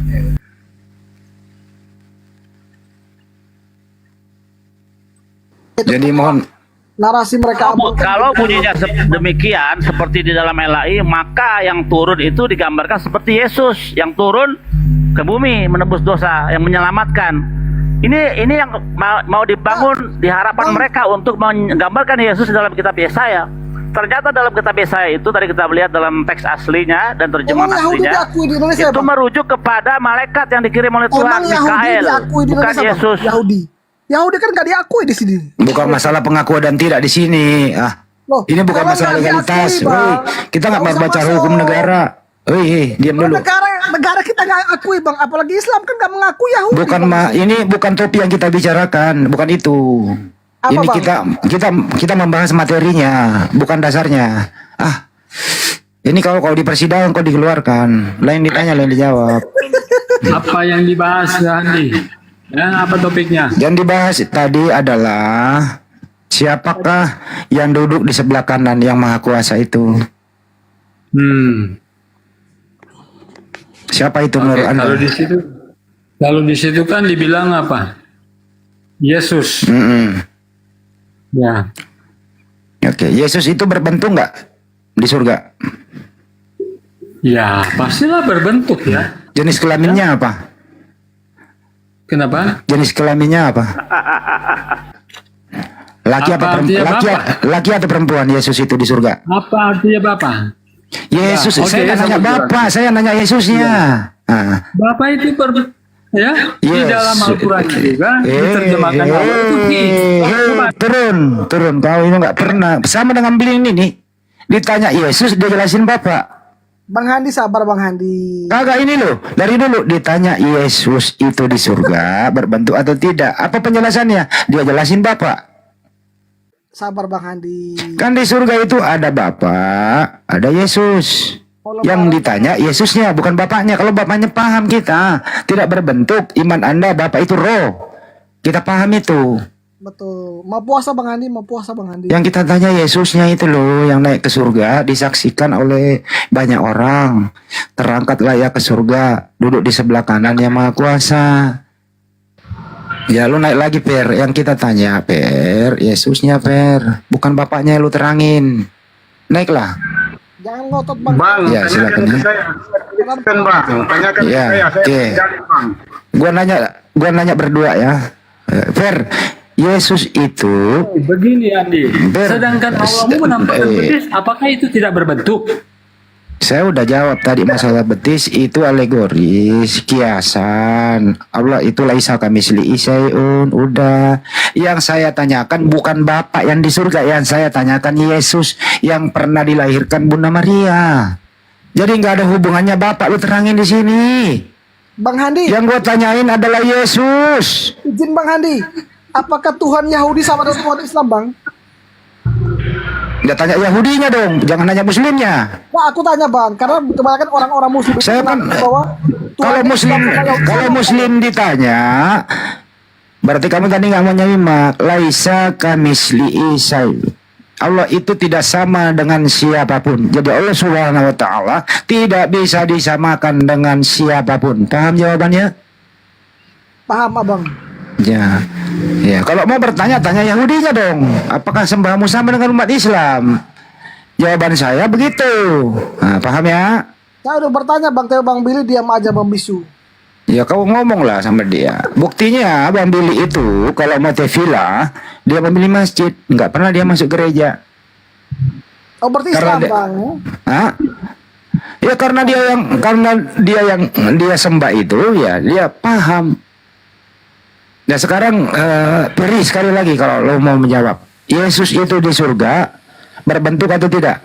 Jadi mohon Narasi mereka Kalau bunyinya demikian seperti di dalam LAI, maka yang turun itu digambarkan seperti Yesus yang turun ke bumi menebus dosa, yang menyelamatkan. Ini yang mau dibangun di harapan mereka untuk menggambarkan Yesus dalam kitab Yesaya. Ternyata dalam kitab Yesaya itu tadi kita lihat dalam teks aslinya dan terjemahan Yahudi aslinya diakui di Indonesia, itu Bang? merujuk kepada malaikat yang dikirim oleh Tuhan, Emang Yahudi Mikael, diakui di bukan Indonesia, Bang? Yesus. Yahudi kan nggak diakui di sini. bukan masalah pengakuan dan tidak di sini. Loh, Ini bukan orang masalah nggak legalitas. diakui, Bang. Woi, kita nggak Nggak usah baca masuk. hukum negara. Woi, diam dulu. Negara kita nggak akui, Bang. Apalagi Islam kan nggak mengakui Yahudi. Bukan Bang. ini bukan topik yang kita bicarakan, bukan itu. Apa, Ini Bang? kita membahas materinya, bukan dasarnya. Ini kalau di persidangan kau dikeluarkan, lain ditanya, lain dijawab. Apa yang dibahas Andi? Ya, apa topiknya? Yang dibahas tadi adalah siapakah yang duduk di sebelah kanan yang maha kuasa itu? Siapa itu menurut Anda? Kalau di situ kan dibilang apa? Yesus. Ya. Oke, Yesus itu berbentuk nggak di surga? Ya, pastilah berbentuk ya. Jenis kelaminnya apa? Kenapa? Jenis kelaminnya apa? Laki Apa artinya laki atau perempuan Yesus itu di surga? Apa artinya Bapak? Yesus, Ya, oke, saya nggak nanya sama Bapak, saya nanya Yesusnya. Bapak itu ya di Yes. dalam Al-Quran juga diterjemahkan Allah itu He. Turun. Kau itu nggak pernah sama dengan beli ini nih. Ditanya Yesus, dia jelasin Bapak. Bang Handi sabar, Bang Handi. Kagak ini loh, dari dulu ditanya Yesus itu di surga berbentuk atau tidak. Apa penjelasannya? Dia jelasin Bapak. Sabar, Bang Handi. Kan di surga itu ada Bapak, ada Yesus. Yang ditanya Yesusnya, bukan Bapaknya. Kalau Bapaknya paham kita, tidak berbentuk. Iman Anda Bapak itu roh. Kita paham itu. Betul. Mau puasa, Bang Handi, mau puasa, Bang Handi. Yang kita tanya Yesusnya itu loh, yang naik ke surga, disaksikan oleh banyak orang. Terangkatlah ya ke surga, duduk di sebelah kanan yang maha kuasa. Ya lu naik lagi Per, yang kita tanya Per, Yesusnya Per, bukan Bapaknya, lu terangin. Naiklah. Jangan ngotot, Bang. Bang, Ya, silakan ya. Kan Bang, tanyakan Ya, saya oke. jadi, Bang. Gua nanya berdua ya. Per, Yesus itu Begini Andi, sedangkan Allahmu menampakkan Eh. betis, apakah itu tidak berbentuk? saya udah jawab tadi, masalah betis itu alegoris, kiasan. Allah itu laisa kamisli isaiun. Udah. Yang saya tanyakan bukan Bapak yang di surga, yang saya tanyakan Yesus yang pernah dilahirkan Bunda Maria. Jadi nggak ada hubungannya Bapak, lu terangin di sini. Bang Handi, Yang gua tanyain adalah Yesus. izin Bang Handi. Apakah Tuhan Yahudi sama dengan Tuhan Islam, Bang? Nggak tanya Yahudinya dong, jangan nanya Muslimnya. Nah, aku tanya, Bang, karena kebanyakan orang-orang Muslim itu Saya kan mengaku bahwa kalau Tuhan Muslim Islam sama Yahudi kalau sama. Muslim ditanya, berarti kamu tadi nggak mau nyimak. Laisa kamisli isai. Allah itu tidak sama dengan siapapun. Jadi Allah Subhanahu wa taala tidak bisa disamakan dengan siapapun. Paham jawabannya? Paham, Abang? Ya. Ya, kalau mau bertanya tanya Yahudinya dong. Apakah sembahmu sama dengan umat Islam? Jawaban saya begitu. Nah, paham ya? Saya udah bertanya, Bang Teo, Bang Billy diam aja membisu. Ya kau ngomong lah sama dia. Buktinya Bang Billy itu kalau mau tefila dia memilih masjid, nggak pernah dia masuk gereja. Oh berarti Karena Islam dia- bang. Hah? Ya karena dia sembah itu ya dia paham. Nah sekarang Peri sekali lagi kalau lo mau menjawab, Yesus itu di surga berbentuk atau tidak?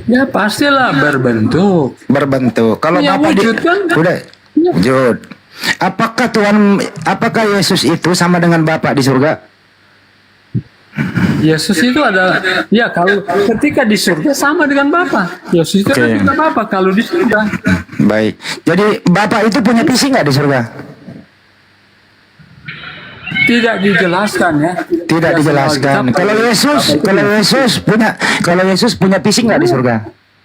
Ya pastilah berbentuk. Berbentuk. Kalau Ya, Bapak wujud kan? udah wujud. Apakah Yesus itu sama dengan Bapak di surga? Yesus itu adalah, ya kalau ketika di surga sama dengan Bapa. Yesus itu Oke. adalah juga Bapa kalau di surga. Baik. Jadi Bapak itu punya fisik nggak di surga? Tidak dijelaskan ya. Tidak dijelaskan. Kalau Yesus punya fisik nggak di surga?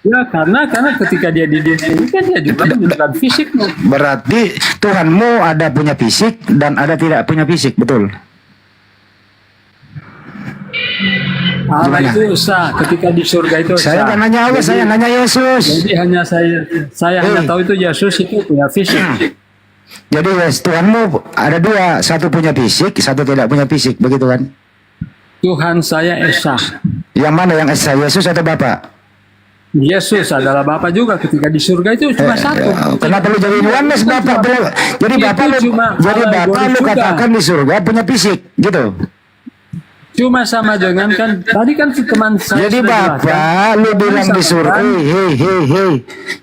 Ya karena ketika dia di dunia ini kan dia juga menunjukkan fisiknya. Berarti Tuhanmu ada punya fisik dan ada tidak punya fisik, betul? Allah Gimana? itu esa, ketika di surga itu esa. Saya nggak nanya Allah, saya nanya Yesus. Jadi hanya saya hanya tahu itu Yesus itu punya fisik. Jadi Tuhanmu ada dua, satu punya fisik, satu tidak punya fisik, begitu kan? Tuhan saya esa. Yang mana yang esa, Yesus atau Bapak? Yesus adalah Bapa juga ketika di surga itu cuma satu. Kenapa lu jadi oneness Bapak? Jadi Bapak lu, cuma jadi Allah Bapak egois lu juga. katakan di surga punya fisik, gitu. Cuma sama dengan kan tadi kan si teman saya Jadi sudah Bapak jelaskan. lu bilang di surga, Kan? hei.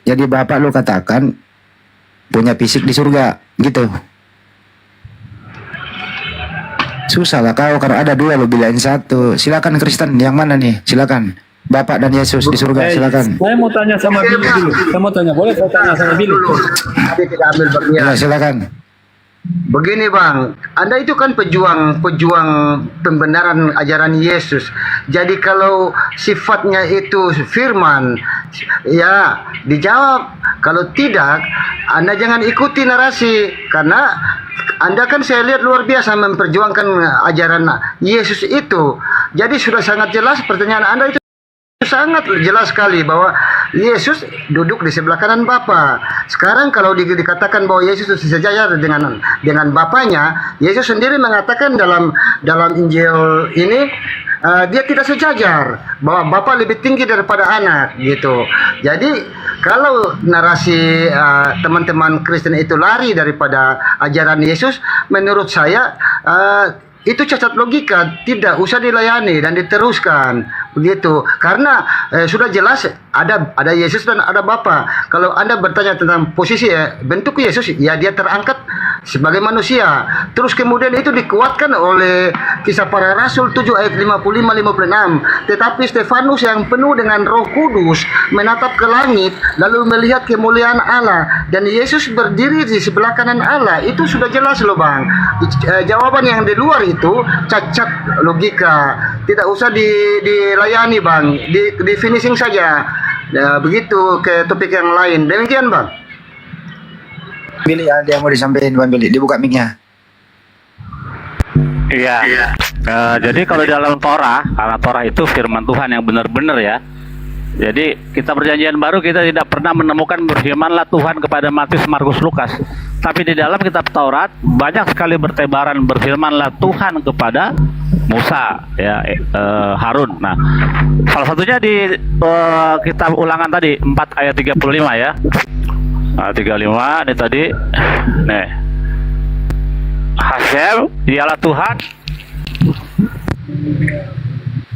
Jadi Bapak lu katakan punya fisik di surga, gitu. Susah lah kau kalau ada dua lu bilain satu. Silakan Kristen, yang mana nih? Silakan. Bapak dan Yesus di surga, silakan. Saya mau tanya sama Billy dulu. Saya mau tanya, boleh saya tanya sama Billy? Tapi tidak ambil bagian. Ya, silakan. Begini bang, Anda itu kan pejuang pembenaran ajaran Yesus. Jadi kalau sifatnya itu firman, ya dijawab. Kalau tidak, Anda jangan ikuti narasi. Karena Anda kan saya lihat luar biasa memperjuangkan ajaran Yesus itu. Jadi sudah sangat jelas pertanyaan Anda itu sangat jelas sekali bahwa Yesus duduk di sebelah kanan Bapa. Sekarang kalau dikatakan bahwa Yesus itu sejajar dengan Bapanya, Yesus sendiri mengatakan dalam Injil ini dia tidak sejajar, bahwa Bapa lebih tinggi daripada anak gitu. Jadi kalau narasi teman-teman Kristen itu lari daripada ajaran Yesus, menurut saya itu cacat logika, tidak usah dilayani dan diteruskan begitu. Karena sudah jelas ada Yesus dan ada Bapa. Kalau Anda bertanya tentang posisi bentuk Yesus, ya dia terangkat sebagai manusia. Terus kemudian itu dikuatkan oleh Kisah Para Rasul 7 ayat 55-56. Tetapi Stefanus yang penuh dengan Roh Kudus menatap ke langit lalu melihat kemuliaan Allah dan Yesus berdiri di sebelah kanan Allah. Itu sudah jelas loh Bang. Jawaban yang di luar itu cacat logika. Tidak usah dilayani Bang. Di finishing saja. Ya, begitu ke topik yang lain. Demikian Bang. Billy, ada yang mau disampaikan Bang Billy, dibuka mic-nya. Iya. Jadi kalau dalam Torah, karena Torah itu firman Tuhan yang benar-benar ya. Jadi kita perjanjian baru kita tidak pernah menemukan berfirmanlah Tuhan kepada Matius, Markus, Lukas. Tapi di dalam kitab Taurat banyak sekali bertebaran berfirmanlah Tuhan kepada Musa, ya, Harun. Nah, salah satunya di kitab Ulangan tadi 4 ayat 35 ya. Nah, 35 ini tadi. Nih. Hashem, dialah Tuhan.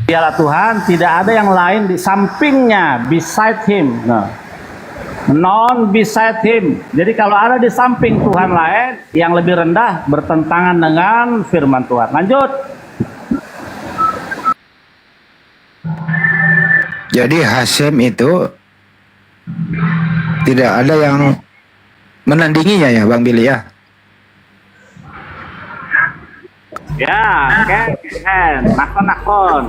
Dialah Tuhan, tidak ada yang lain di sampingnya, beside him. Nah, non beside him. Jadi kalau ada di samping Tuhan lain yang lebih rendah bertentangan dengan firman Tuhan. Lanjut. Jadi Hashem itu tidak ada yang menandinginya ya Bang Billy ya. Ya, Ken, nakon.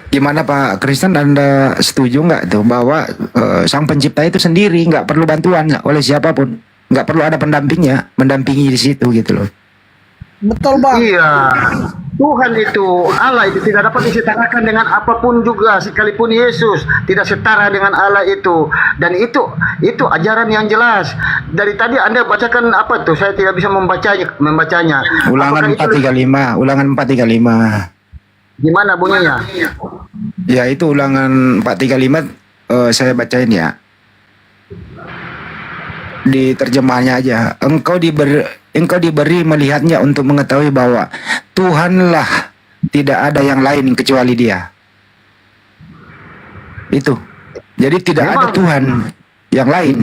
Gimana Pak Kristen, Anda setuju nggak tuh bahwa Sang Pencipta itu sendiri nggak perlu bantuan oleh siapapun, nggak perlu ada pendampingnya, mendampingi di situ gitu loh. Betul bang. Iya. Tuhan itu, Allah itu tidak dapat disetarakan dengan apapun juga, sekalipun Yesus tidak setara dengan Allah itu. Dan itu ajaran yang jelas. dari tadi Anda bacakan apa tuh? Saya tidak bisa membacanya. Ulangan Apakah itu 435, ulangan 435. gimana bunyinya? Ya itu ulangan 435 saya bacain ya. Di terjemahannya aja. Engkau diberi melihatnya untuk mengetahui bahwa Tuhanlah, tidak ada yang lain kecuali Dia. Itu. Jadi tidak ada Tuhan yang lain.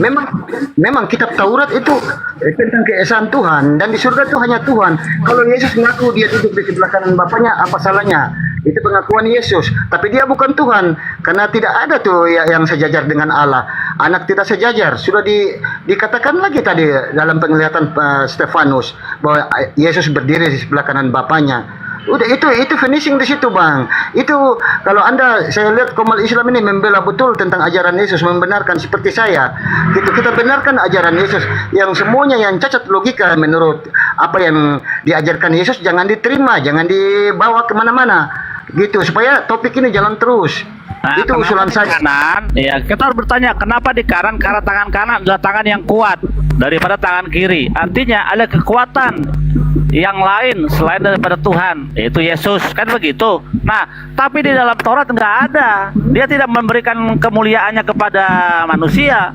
Memang kitab Taurat itu tentang keesaan Tuhan, dan di surga itu hanya Tuhan. Kalau Yesus mengaku dia duduk di sebelah kanan Bapaknya, apa salahnya? Itu pengakuan Yesus, tapi dia bukan Tuhan, karena tidak ada tuh yang sejajar dengan Allah. Anak tidak sejajar. Sudah dikatakan lagi tadi dalam penglihatan Stefanus bahwa Yesus berdiri di sebelah kanan Bapaknya. Udah itu finishing di situ, Bang. Itu kalau saya lihat Komal Islam ini membela betul tentang ajaran Yesus, membenarkan seperti saya. Kita benarkan ajaran Yesus yang semuanya yang cacat logika menurut apa yang diajarkan Yesus jangan diterima, jangan dibawa kemana-mana. Gitu supaya topik ini jalan terus. Nah, Itu usulan saya. Kanan, ya kita harus bertanya kenapa di kanan, karena tangan kanan adalah tangan yang kuat daripada tangan kiri. Artinya ada kekuatan yang lain selain daripada Tuhan, yaitu Yesus, kan begitu. Nah, tapi di dalam Taurat nggak ada. Dia tidak memberikan kemuliaannya kepada manusia,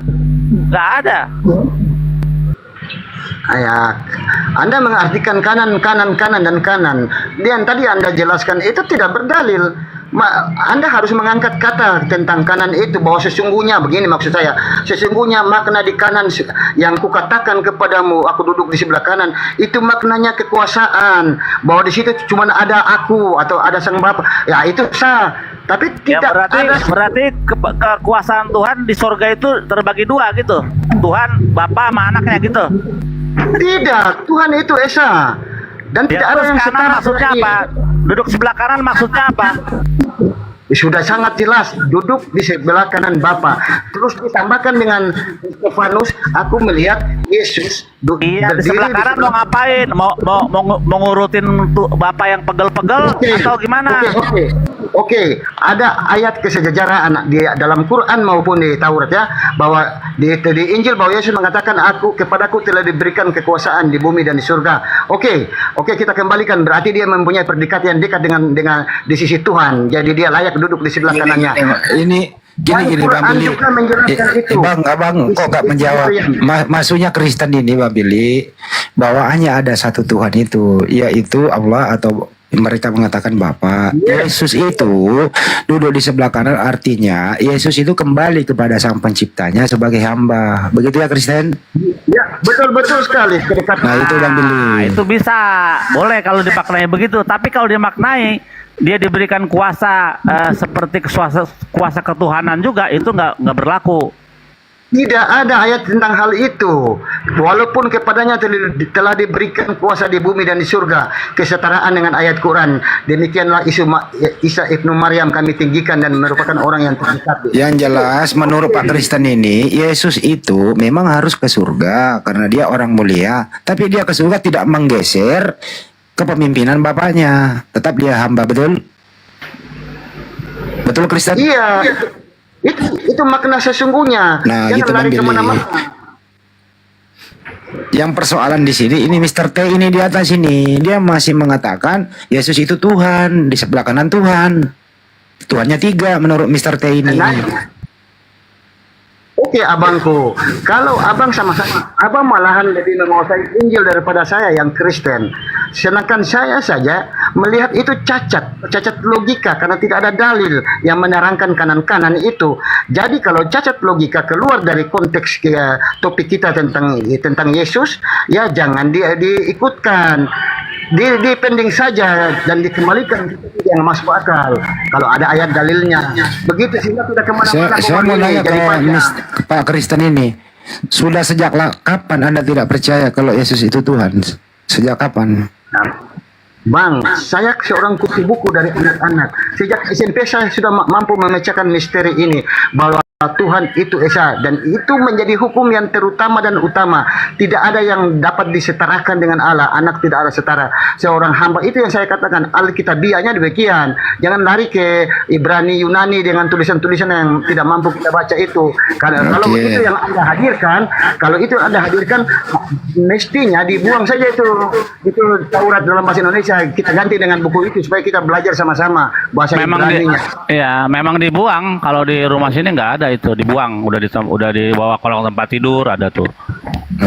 nggak ada. Ya, Anda mengartikan kanan. Dan tadi Anda jelaskan itu tidak berdalil. Anda harus mengangkat kata tentang kanan itu, bahwa sesungguhnya begini maksud saya. Sesungguhnya makna di kanan yang kukatakan kepadamu, aku duduk di sebelah kanan, itu maknanya kekuasaan. Bahwa di situ cuma ada aku atau ada sang Bapa. Ya itu sah. Tapi Ya, tidak berarti kekuasaan Tuhan di sorga itu terbagi dua gitu. Tuhan, Bapa sama anaknya gitu. Tidak, Tuhan itu esa. Dan Ya, tidak ada terus yang kanan setara. maksudnya apa? Duduk sebelah kanan maksudnya apa? Sudah sangat jelas, duduk di sebelah kanan Bapa. Terus ditambahkan dengan Stefanus, aku melihat Yesus Iya, di sebelah kanan mau ngapain? Mau ngurutin tuh Bapak yang pegel-pegel atau gimana? Oke. Ada ayat kesejajaraan di dalam Quran maupun di Taurat ya, bahwa di Injil bahwa Yesus mengatakan kepadaku telah diberikan kekuasaan di bumi dan di surga. Oke, kita kembalikan, berarti dia mempunyai predikat yang dekat dengan di sisi Tuhan. Jadi dia layak duduk di sebelah kanannya. Ini gini Bang Billy. Abang kok gak menjawab? Maksudnya Kristen ini Bang Billy, bahwa hanya ada satu Tuhan itu, yaitu Allah, atau mereka mengatakan Bapa. Yesus itu duduk di sebelah kanan, artinya Yesus itu kembali kepada Sang Penciptanya sebagai hamba. Begitu ya Kristen? Ya, betul sekali. Nah itu Bang Billy. Itu bisa, boleh kalau dimaknai begitu. Tapi kalau dimaknai dia diberikan kuasa seperti kuasa ketuhanan juga, itu nggak berlaku. Tidak ada ayat tentang hal itu. Walaupun kepadanya telah diberikan kuasa di bumi dan di surga, kesetaraan dengan ayat Quran. Demikianlah Isa ibnu Maryam kami tinggikan dan merupakan orang yang terdekat. Yang jelas menurut Pak Kristen ini, Yesus itu memang harus ke surga karena dia orang mulia. Tapi dia ke surga tidak menggeser kepemimpinan Bapaknya. Tetap dia hamba, betul? Betul Kristen? Iya. Itu makna sesungguhnya. Nah, jangan gitu lari Bang Billy. kemana-mana. Yang persoalan di sini, ini Mr. T ini di atas ini, dia masih mengatakan Yesus itu Tuhan, di sebelah kanan Tuhan. Tuhannya 3 menurut Mr. T ini. Oke abangku, kalau abang sama-sama, abang malahan lebih menguasai Injil daripada saya yang Kristen. Sedangkan saya saja melihat itu cacat logika karena tidak ada dalil yang menerangkan kanan-kanan itu. Jadi kalau cacat logika keluar dari konteks topik kita tentang Yesus, ya jangan diikutkan. Dipending saja dan dikembalikan yang masuk akal. Kalau ada ayat dalilnya, begitu sehingga tidak kemana-mana. Saya mau nanya ke Pak Kristen ini, sudah sejak kapan Anda tidak percaya kalau Yesus itu Tuhan? Sejak kapan? Bang, saya seorang kutip buku dari anak-anak. Sejak SMP saya sudah mampu memecahkan misteri ini, bahwa Tuhan itu Esa, dan itu menjadi hukum yang terutama dan utama. Tidak ada yang dapat disetarakan dengan Allah. Anak tidak ada setara seorang hamba. Itu yang saya katakan, Alkitabiahnya demikian. Jangan lari ke Ibrani Yunani dengan tulisan-tulisan yang tidak mampu kita baca itu. Kalau itu yang Anda hadirkan, kalau itu Anda hadirkan, mestinya dibuang saja itu Taurat dalam bahasa Indonesia. Kita ganti dengan buku itu supaya kita belajar sama-sama bahasa Ibraninya. Memang dibuang. Kalau di rumah sini nggak ada itu, dibuang, udah dibawa kolong tempat tidur ada tuh.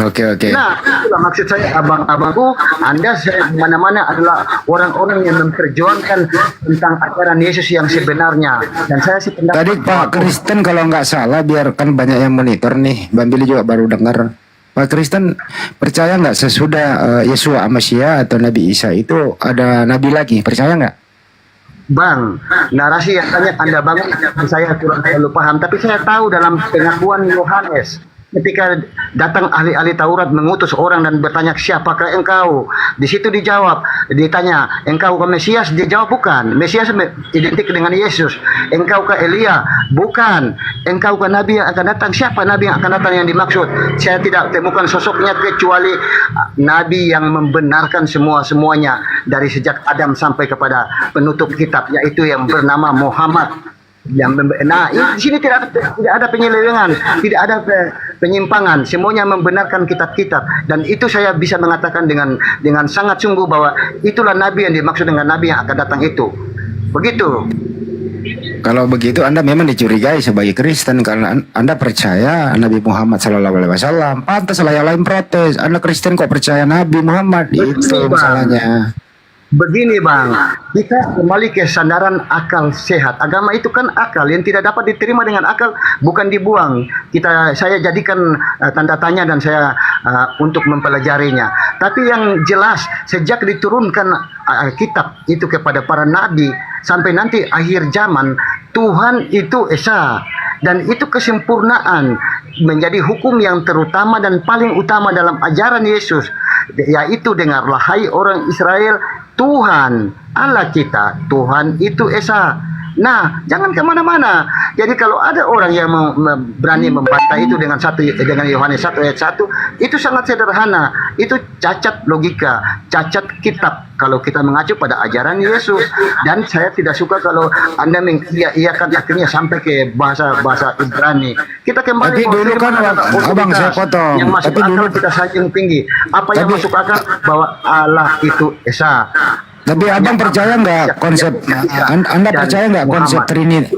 Oke. Nah, itulah maksud saya, abang-abangku, Anda mana-mana adalah orang-orang yang memperjuangkan tentang ajaran Yesus yang sebenarnya. Dan saya sih pendapat Tadi Pak Kristen kalau nggak salah, biarkan banyak yang monitor nih, Bang Billy juga baru dengar. Pak Kristen percaya nggak sesudah Yesua Amasya atau Nabi Isa itu ada nabi lagi? Percaya nggak? Bang, narasi yang banyak Anda bangun saya kurang terlalu paham, tapi saya tahu dalam pengakuan Yohanes ketika datang ahli-ahli Taurat mengutus orang dan bertanya, siapakah engkau? Di situ dijawab, ditanya, engkau ke Mesias? Dia jawab, bukan. Mesias identik dengan Yesus. Engkau ke Elia? Bukan. Engkau ke Nabi yang akan datang? Siapa Nabi yang akan datang yang dimaksud? Saya tidak temukan sosoknya kecuali Nabi yang membenarkan semuanya dari sejak Adam sampai kepada penutup kitab, yaitu yang bernama Muhammad. Nah, di sini tidak ada penyelewengan, tidak ada penyimpangan, semuanya membenarkan kitab-kitab, dan itu saya bisa mengatakan dengan sangat sungguh bahwa itulah Nabi yang dimaksud dengan Nabi yang akan datang itu. Begitu. Kalau begitu Anda memang dicurigai sebagai Kristen karena Anda percaya Nabi Muhammad SAW. Pantaslah yang lain protes. Anda Kristen kok percaya Nabi Muhammad? Itu masalahnya. Begini Bang, kita kembali ke sandaran akal sehat. Agama itu kan akal yang tidak dapat diterima dengan akal, bukan dibuang. Saya jadikan tanda tanya dan saya untuk mempelajarinya. Tapi yang jelas sejak diturunkan kitab itu kepada para nabi sampai nanti akhir zaman, Tuhan itu Esa, dan itu kesempurnaan menjadi hukum yang terutama dan paling utama dalam ajaran Yesus, yaitu dengarlah hai orang Israel, Tuhan Allah kita, Tuhan itu Esa. Nah, jangan kemana-mana. Jadi kalau ada orang yang berani membantah itu dengan Yohanes 1 ayat 1, itu sangat sederhana. Itu cacat logika, cacat kitab kalau kita mengacu pada ajaran Yesus. Dan saya tidak suka kalau Anda mengiyakan akhirnya sampai ke bahasa Ibrani. Kita kembali. Tapi dulu kan Abang saya potong. Yang masuk Tapi akal dulu kita saking tinggi. Apa yang masuk akal bahwa Allah itu Esa. Tapi Abang percaya nggak konsep? Anda percaya nggak konsep Trinity?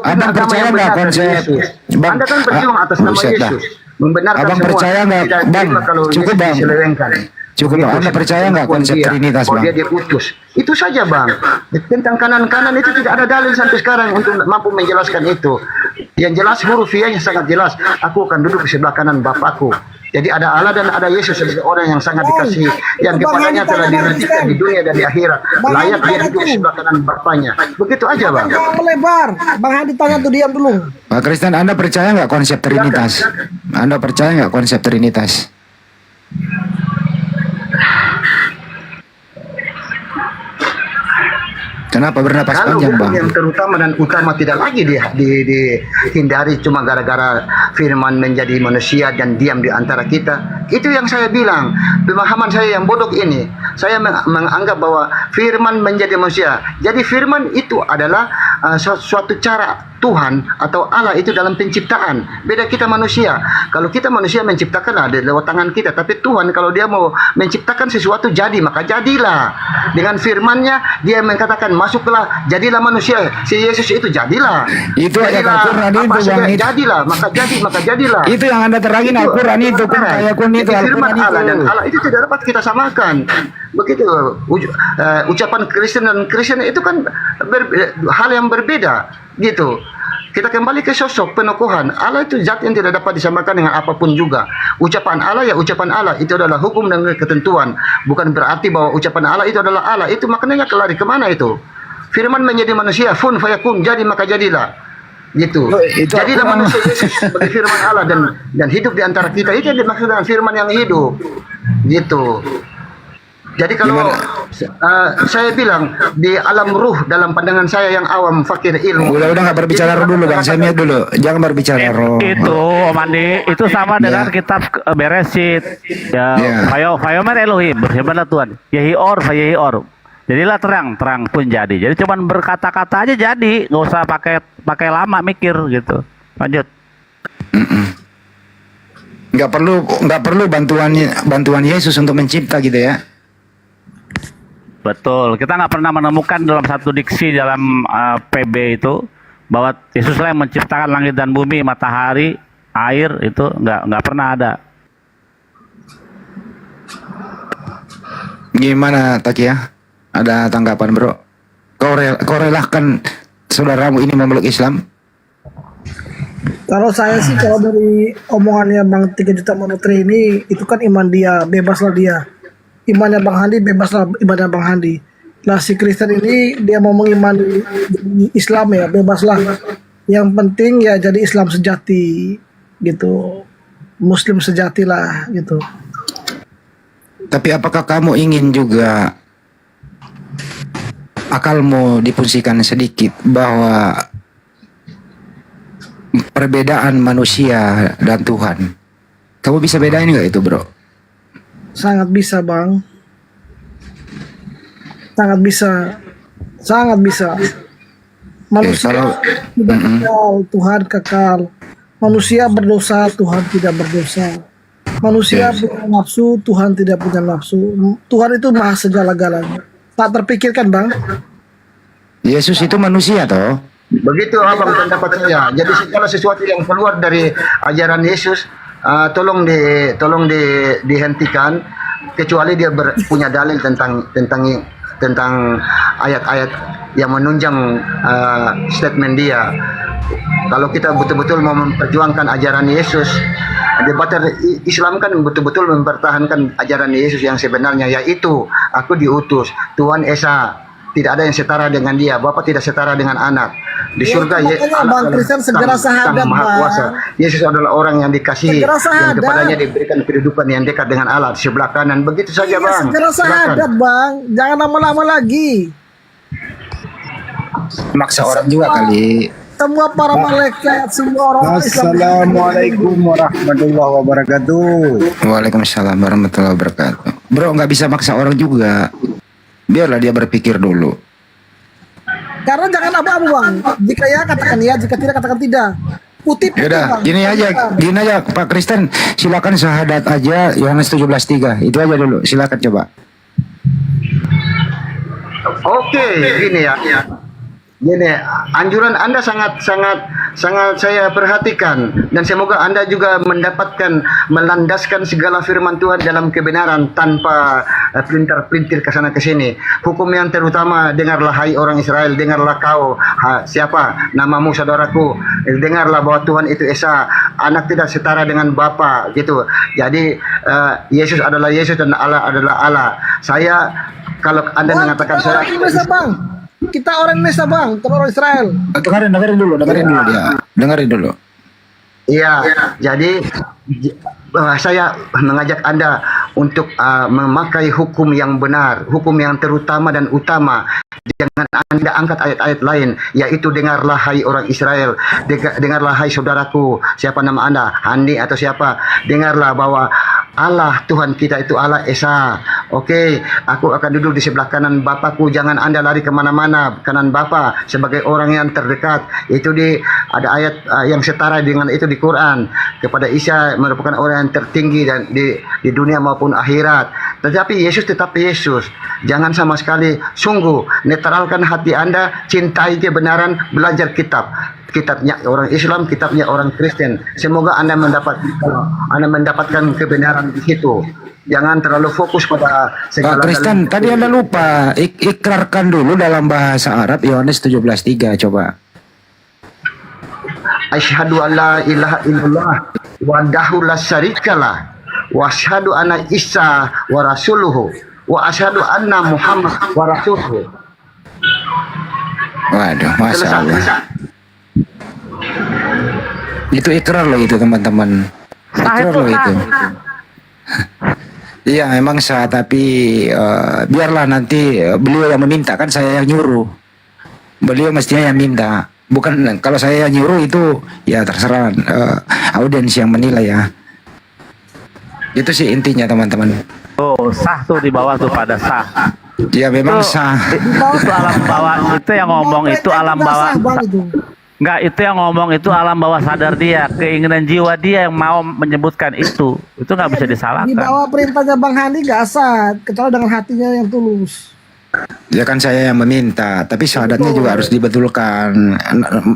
Abang percaya nggak konsep? Anda kan berjuang atas nama Yesus, membenarkan Abang semua. percaya nggak, Bang? Cukup Bang. Cukup Bang. Anda percaya nggak konsep Trinitas, Bang? Dia diutus. Itu saja Bang. Tentang kanan-kanan itu tidak ada dalil sampai sekarang untuk mampu menjelaskan itu. Yang jelas hurufiahnya sangat jelas. Aku akan duduk di sebelah kanan Bapakku. Jadi ada Allah dan ada Yesus sebagai orang yang sangat dikasihi, yang kepadanya telah dinantikan di dunia dan di akhirat. Layak dia duduk di sebelah kanan Bapaknya. Begitu aja Bang. Jangan melebar. Bang Hadi tanya tuh, diam dulu. Pak Kristen, Anda percaya nggak konsep Trinitas? Anda percaya nggak konsep Trinitas? Kenapa bernapas Kalau panjang, Bang? yang terutama dan utama tidak lagi dihindari cuma gara-gara firman menjadi manusia dan diam di antara kita. Itu yang saya bilang. Pemahaman saya yang bodoh ini. Saya menganggap bahwa firman menjadi manusia. Jadi firman itu adalah suatu cara Tuhan atau Allah itu dalam penciptaan. Beda kita manusia. Kalau kita manusia menciptakan ada lewat tangan kita, tapi Tuhan kalau dia mau menciptakan sesuatu jadi, maka jadilah. Dengan firman-Nya dia mengatakan masuklah, jadilah manusia. Si Yesus itu jadilah. Itu ayat Al-Quran itu, Bang. Jadilah, maka jadilah. Itu yang Anda terangin Al-Quran itu, kun ayakun itu firman Al-Quran Allah, dan itu. Allah itu tidak dapat kita samakan. Begitu ucapan Kristen dan Kristen itu kan hal yang berbeda gitu. Kita kembali ke sosok penokohan. Allah itu zat yang tidak dapat disamakan dengan apapun juga. Ucapan Allah ya ucapan Allah, itu adalah hukum dan ketentuan. Bukan berarti bahwa ucapan Allah itu adalah Allah. Itu maknanya kelari kemana itu? Firman menjadi manusia, fun fayakun, jadi maka jadilah. Gitu. Jadilah manusia Yesus sebagai firman Allah dan hidup di antara kita. Itu yang dimaksud dengan firman yang hidup. Gitu. Jadi kalau saya bilang di alam ruh dalam pandangan saya yang awam fakir ilmu. Udah nggak berbicara roh dulu bang, saya mute dulu, jangan berbicara roh. Itu Om Andi, itu sama dengan kitab Beresit. Ya, Fayomer Elohim, berfirmanlah Tuhan. Yehior, Fayehior. Jadilah terang pun jadi. Jadi cuman berkata-kata aja jadi, nggak usah pakai lama mikir gitu. Lanjut. Nggak perlu bantuan Yesus untuk mencipta gitu ya. Betul. Kita nggak pernah menemukan dalam satu diksi dalam PB itu bahwa Yesuslah yang menciptakan langit dan bumi, matahari, air, itu nggak pernah ada. Gimana Takia? Ada tanggapan bro? Kau relahkan saudaramu ini memeluk Islam? Kalau saya sih, kalau dari omongannya Bang 3 juta monotri ini, itu kan iman dia, bebaslah dia. Imannya Bang Handi, bebaslah imannya Bang Handi. Nah si Kristen ini dia mau mengimani Islam ya, bebaslah. Yang penting ya jadi Islam sejati gitu, Muslim sejati lah gitu. Tapi apakah kamu ingin juga akalmu dipungsikan sedikit bahwa perbedaan manusia dan Tuhan, kamu bisa bedain nggak itu bro? Sangat bisa Bang, sangat bisa. Manusia tidak kekal, Tuhan kekal. Manusia berdosa, Tuhan tidak berdosa. Manusia punya nafsu, Tuhan tidak punya nafsu. Tuhan itu maha segala-galanya. Tak terpikirkan Bang. Yesus itu manusia toh? Begitu abang pendapat saya. Jadi segala sesuatu yang keluar dari ajaran Yesus tolong dihentikan, kecuali dia punya dalil tentang ayat-ayat yang menunjang statement dia. Kalau kita betul-betul mau memperjuangkan ajaran Yesus, debater Islam kan betul-betul mempertahankan ajaran Yesus yang sebenarnya, yaitu aku diutus, Tuhan Esa, tidak ada yang setara dengan dia, Bapa tidak setara dengan anak. Di surga Bang Kristen segera sahadat Maha Kuasa. Yesus adalah orang yang dikasihi, yang kepadanya diberikan kehidupan yang dekat dengan Allah di sebelah kanan. Begitu saja Bang. Segera sahadat Bang, jangan lama-lama lagi. Maksa orang juga kali. Semua para malaikat, semua orang Islam. Assalamualaikum warahmatullahi wabarakatuh. Waalaikumsalam warahmatullahi wabarakatuh. Bro, nggak bisa maksa orang juga. Biarlah dia berpikir dulu. Karena jangan abu-abu Bang. Jika ya katakan ya, jika tidak katakan tidak. Kutip itu, Yaudah, Bang. gini aja Pak Kristen, silakan syahadat aja Yohanes 17:3. Itu aja dulu, silakan coba. Oke, gini ya. Gini, anjuran Anda sangat saya perhatikan, dan semoga Anda juga melandaskan segala firman Tuhan dalam kebenaran tanpa pelintir-pelintir ke sana ke sini. Hukum yang terutama, dengarlah hai orang Israel, dengarlah kau siapa namamu saudaraku, dengarlah bahwa Tuhan itu Esa, anak tidak setara dengan Bapa gitu. Jadi Yesus adalah Yesus dan Allah adalah Allah. Saya, kalau Anda mengatakan saya Bang. Kita orang Indonesia Bang, bukan orang Israel. Dengerin dulu dia. Dengerin dulu. Iya, jadi saya mengajak Anda untuk memakai hukum yang benar, hukum yang terutama dan utama. Jangan Anda angkat ayat-ayat lain, yaitu dengarlah hai orang Israel, dengarlah hai saudaraku, siapa nama Anda, Handi atau siapa, dengarlah bahwa Allah Tuhan kita itu Allah Esa. Oke, aku akan duduk di sebelah kanan Bapakku. Jangan Anda lari kemana-mana. Kanan Bapa sebagai orang yang terdekat. Itu ada ayat yang setara dengan itu di Quran. Kepada Isa merupakan orang yang tertinggi dan di dunia maupun akhirat. Tetapi Yesus tetap Yesus. Jangan sama sekali, sungguh netralkan hati Anda, cintai kebenaran, belajar kitabnya orang Islam, kitabnya orang Kristen. Semoga Anda mendapatkan kebenaran di situ. Jangan terlalu fokus pada segala Pak Kristen, tadi Anda lupa ikrarkan dulu dalam bahasa Arab Yohanes 17:3, coba. Asyhadu an la ilaha illallah wahdahu la syarikalah wa asyhadu anna Isa wa rasuluhu wa asyhadu anna Muhammad wa rasuluhu. Waduh, Masya Allah. Itu ikrar loh itu teman-teman. Ikrar loh itu. Iya memang sah, tapi biarlah nanti beliau yang meminta, kan saya yang nyuruh. Beliau mestinya yang minta, bukan kalau saya yang nyuruh itu ya terserah audiens yang menilai ya. Itu sih intinya teman-teman. Tuh, sah tuh di bawah tuh pada sah. Ya memang sah. Itu alam bawah, itu yang ngomong itu alam bawah. Sah, Bang, itu. Enggak, itu yang ngomong itu alam bawah sadar dia, keinginan jiwa dia yang mau menyebutkan itu nggak bisa Di disalahkan. bawah perintahnya Bang Handi gak sah, kecuali dengan hatinya yang tulus. Ya kan saya yang meminta, tapi syahadatnya juga harus dibetulkan.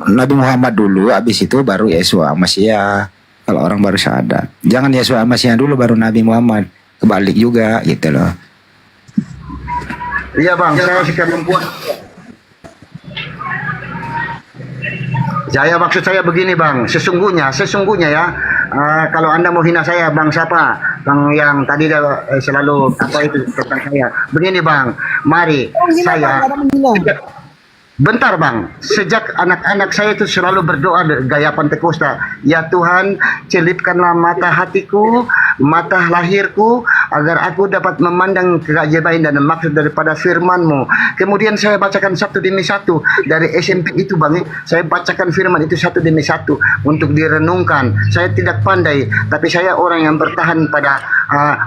Nabi Muhammad dulu, habis itu baru Yesua Masya. Kalau orang baru syahadat, jangan Yesua Masya dulu baru Nabi Muhammad. Kebalik juga gitu loh. Iya bang, saya suka membuat. Saya maksud saya begini bang, sesungguhnya ya, kalau anda mau hina saya bang siapa, bang yang tadi selalu apa itu tentang saya. Begini bang, mari saya. Bentar bang, sejak anak-anak saya itu selalu berdoa gaya Pentakosta. Ya Tuhan, celipkanlah mata hatiku, mata lahirku, agar aku dapat memandang keajaiban dan maksud daripada firman-Mu. Kemudian saya bacakan satu demi satu dari SMP itu bang, saya bacakan firman itu satu demi satu untuk direnungkan. Saya tidak pandai, tapi saya orang yang bertahan pada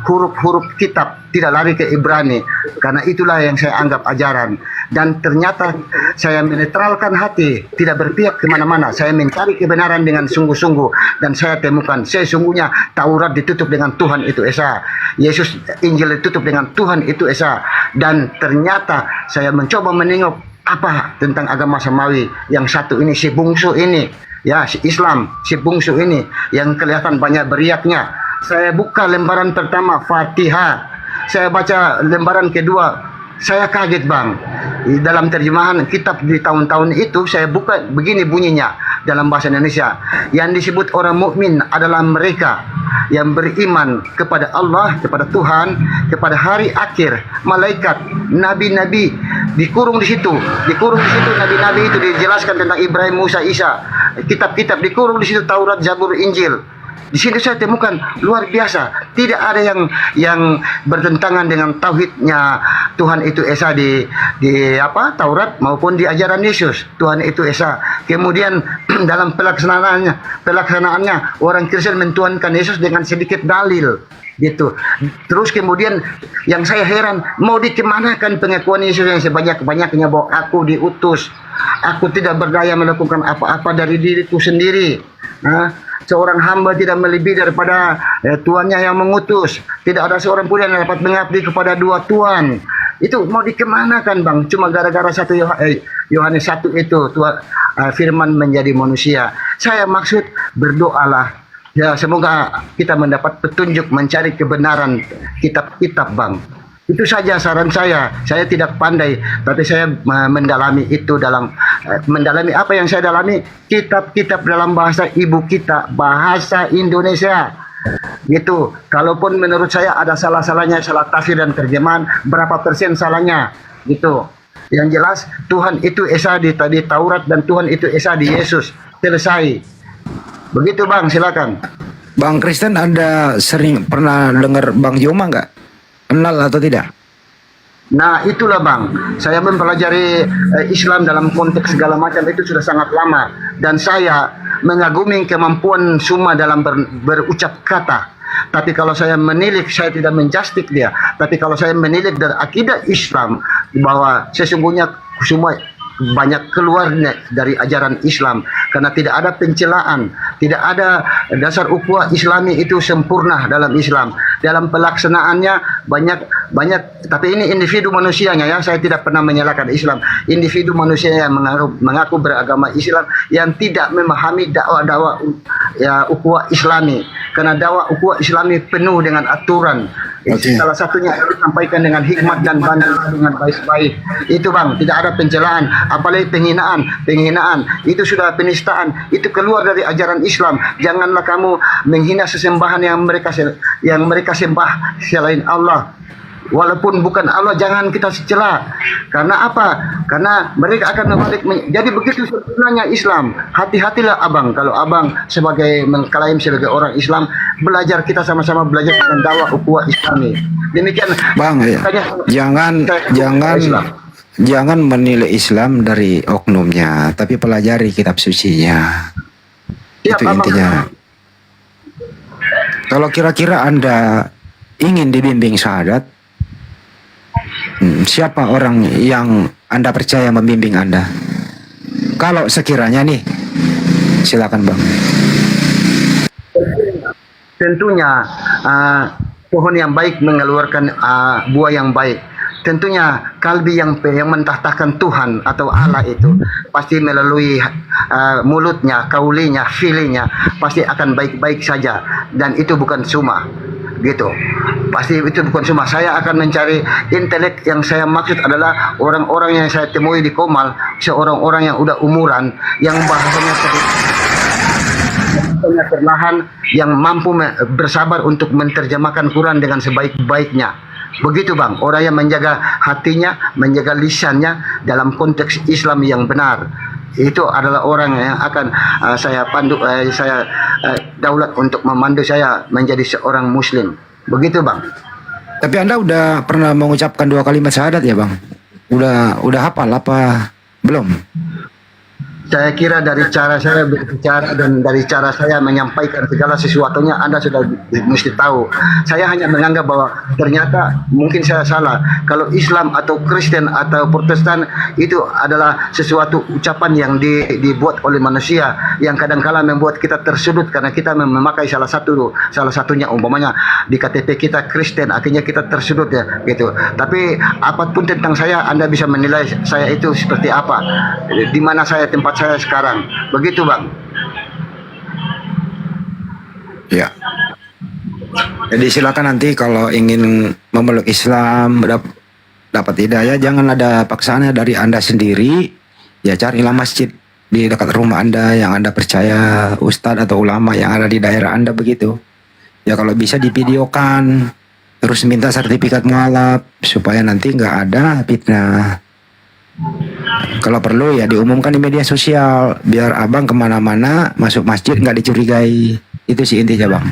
huruf-huruf kitab, tidak lari ke Ibrani, karena itulah yang saya anggap ajaran. Dan ternyata saya menetralkan hati, tidak berpihak kemana-mana. Saya mencari kebenaran dengan sungguh-sungguh, dan saya temukan sesungguhnya Taurat ditutup dengan Tuhan itu Esa, Yesus Injil ditutup dengan Tuhan itu Esa. Dan ternyata saya mencoba menengok apa tentang agama samawi yang satu ini, si bungsu ini, ya si Islam, si bungsu ini yang kelihatan banyak beriaknya. Saya buka lembaran pertama Fatihah, saya baca lembaran kedua, saya kaget bang. Dalam terjemahan kitab di tahun-tahun itu saya buka begini bunyinya dalam bahasa Indonesia. Yang disebut orang mukmin adalah mereka yang beriman kepada Allah, kepada Tuhan, kepada hari akhir, malaikat, nabi-nabi. Dikurung di situ nabi-nabi itu dijelaskan tentang Ibrahim, Musa, Isa. Kitab-kitab dikurung di situ, Taurat, Zabur, Injil. Di sini saya temukan luar biasa, tidak ada yang bertentangan dengan tauhidnya Tuhan itu Esa di Taurat maupun di ajaran Yesus. Tuhan itu Esa. Kemudian dalam pelaksanaannya orang Kristen mentuhankan Yesus dengan sedikit dalil gitu. Terus kemudian yang saya heran, mau dikemanakan pengakuan Yesus yang sebanyak-banyaknya bahwa aku diutus, aku tidak berdaya melakukan apa-apa dari diriku sendiri. Seorang hamba tidak melebihi daripada tuannya yang mengutus. Tidak ada seorang pun yang dapat mengabdi kepada dua tuan. Itu mau dikemanakan bang? Cuma gara-gara Yohanes 1 itu firman menjadi manusia. Saya maksud berdoalah. Ya semoga kita mendapat petunjuk mencari kebenaran kitab-kitab bang. Itu saja saran saya. Saya tidak pandai, tapi saya mendalami itu mendalami apa yang saya dalami, kitab-kitab dalam bahasa ibu kita, bahasa Indonesia. Gitu. Kalaupun menurut saya ada salah-salahnya, salah tafsir dan terjemahan, berapa persen salahnya? Gitu. Yang jelas Tuhan itu Esa di Taurat dan Tuhan itu Esa di Yesus. Selesai. Begitu bang, silakan. Bang Kristen, Anda pernah dengar Bang Yoma nggak? Kenal atau tidak? Nah itulah bang, saya mempelajari Islam dalam konteks segala macam itu sudah sangat lama. Dan saya mengagumi kemampuan Suma dalam berucap kata. Tapi kalau saya menilik, saya tidak menjustik dia. Tapi kalau saya menilik dari akidah Islam, bahwa sesungguhnya Suma banyak keluarnya dari ajaran Islam, karena tidak ada pencelaan, tidak ada dasar ukhuwah Islami itu sempurna dalam Islam. Dalam pelaksanaannya banyak, tapi ini individu manusianya ya, saya tidak pernah menyalahkan Islam. Individu manusia yang mengaku beragama Islam yang tidak memahami dakwah ya ukhuwah Islami, karena dakwah ukhuwah Islami penuh dengan aturan. Salah satunya harus disampaikan dengan hikmat dan dengan baik-baik. Itu bang, tidak ada pencelaan, apalagi penghinaan. Itu sudah penistaan. Itu keluar dari ajaran Islam. Janganlah kamu menghina sesembahan yang mereka sembah selain Allah. Walaupun bukan Allah, jangan kita cela. Karena apa? Karena mereka akan berbalik. Jadi begitu sebenarnya Islam. Hati-hatilah abang. Kalau abang sebagai mengklaim sebagai orang Islam, belajar, kita sama-sama belajar tentang dakwah ukhuwah Islami. Demikian Bang, ya. Jangan menilai Islam dari oknumnya, tapi pelajari kitab sucinya. Siap, Itu abang. intinya. Kalau kira-kira Anda ingin dibimbing syahadat, siapa orang yang Anda percaya membimbing Anda? Kalau sekiranya nih, silakan Bang. Tentunya pohon yang baik mengeluarkan buah yang baik. Tentunya kalbi yang mentahtakan Tuhan atau Allah itu pasti melalui mulutnya, kaulinya, feelingnya pasti akan baik-baik saja, dan itu bukan cuma gitu. Pasti itu bukan cuma. Saya akan mencari intelek. Yang saya maksud adalah orang-orang yang saya temui di Komal, seorang-orang yang udah umuran, yang bahasanya perlahan, yang mampu bersabar untuk menerjemahkan Quran dengan sebaik-baiknya. Begitu bang, orang yang menjaga hatinya, menjaga lisannya dalam konteks Islam yang benar. Itu adalah orang yang akan saya pandu, saya daulat untuk memandu saya menjadi seorang Muslim. Begitu bang. Tapi Anda udah pernah mengucapkan 2 kalimat syahadat ya Bang? Udah hafal apa belum? Saya kira dari cara saya berbicara dan dari cara saya menyampaikan segala sesuatunya, Anda sudah mesti tahu. Saya hanya menganggap bahwa ternyata mungkin saya salah. Kalau Islam atau Kristen atau Protestan itu adalah sesuatu ucapan yang dibuat oleh manusia, yang kadang-kala membuat kita tersudut karena kita memakai salah satunya, umpamanya di KTP kita Kristen, akhirnya kita tersudut ya gitu. Tapi apapun tentang saya, Anda bisa menilai saya itu seperti apa, di mana saya, tempat saya sekarang. Begitu bang. Ya. Jadi silakan nanti kalau ingin memeluk Islam, dapat hidayah, jangan ada paksaan dari Anda sendiri. Ya carilah masjid di dekat rumah Anda yang Anda percaya, ustadz atau ulama yang ada di daerah Anda begitu. Ya kalau bisa divideokan, terus minta sertifikat mualaf supaya nanti nggak ada fitnah. Kalau perlu ya diumumkan di media sosial biar abang kemana-mana masuk masjid nggak dicurigai. Itu sih intinya bang.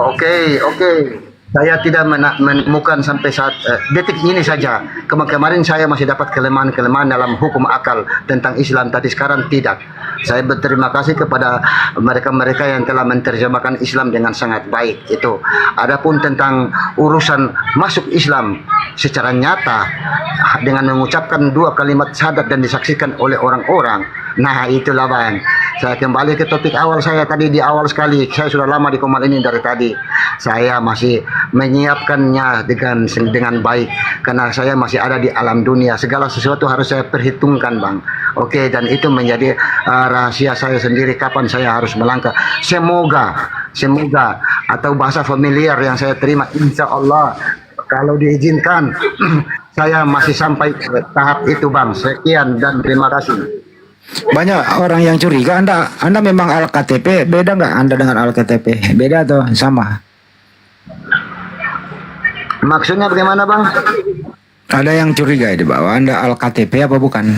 Oke. Saya tidak menemukan sampai saat detik ini saja. Kemarin saya masih dapat kelemahan-kelemahan dalam hukum akal tentang Islam, tapi sekarang tidak. Saya berterima kasih kepada mereka-mereka yang telah menerjemahkan Islam dengan sangat baik itu. Adapun tentang urusan masuk Islam secara nyata dengan mengucapkan 2 kalimat syahadat dan disaksikan oleh orang-orang, nah itulah bang. Saya kembali ke topik awal saya tadi, di awal sekali. Saya sudah lama di Komal ini dari tadi. Saya masih menyiapkannya dengan baik karena saya masih ada di alam dunia. Segala sesuatu harus saya perhitungkan bang. Oke, dan itu menjadi rahasia saya sendiri kapan saya harus melangkah. Semoga atau bahasa familiar yang saya terima, insya Allah kalau diizinkan saya masih sampai ke tahap itu bang. Sekian dan terima kasih. Banyak orang yang curiga Anda memang Al-KTP, beda nggak Anda dengan Al-KTP? Beda atau sama? Maksudnya bagaimana bang? Ada yang curiga di bawah Anda Al-KTP apa bukan?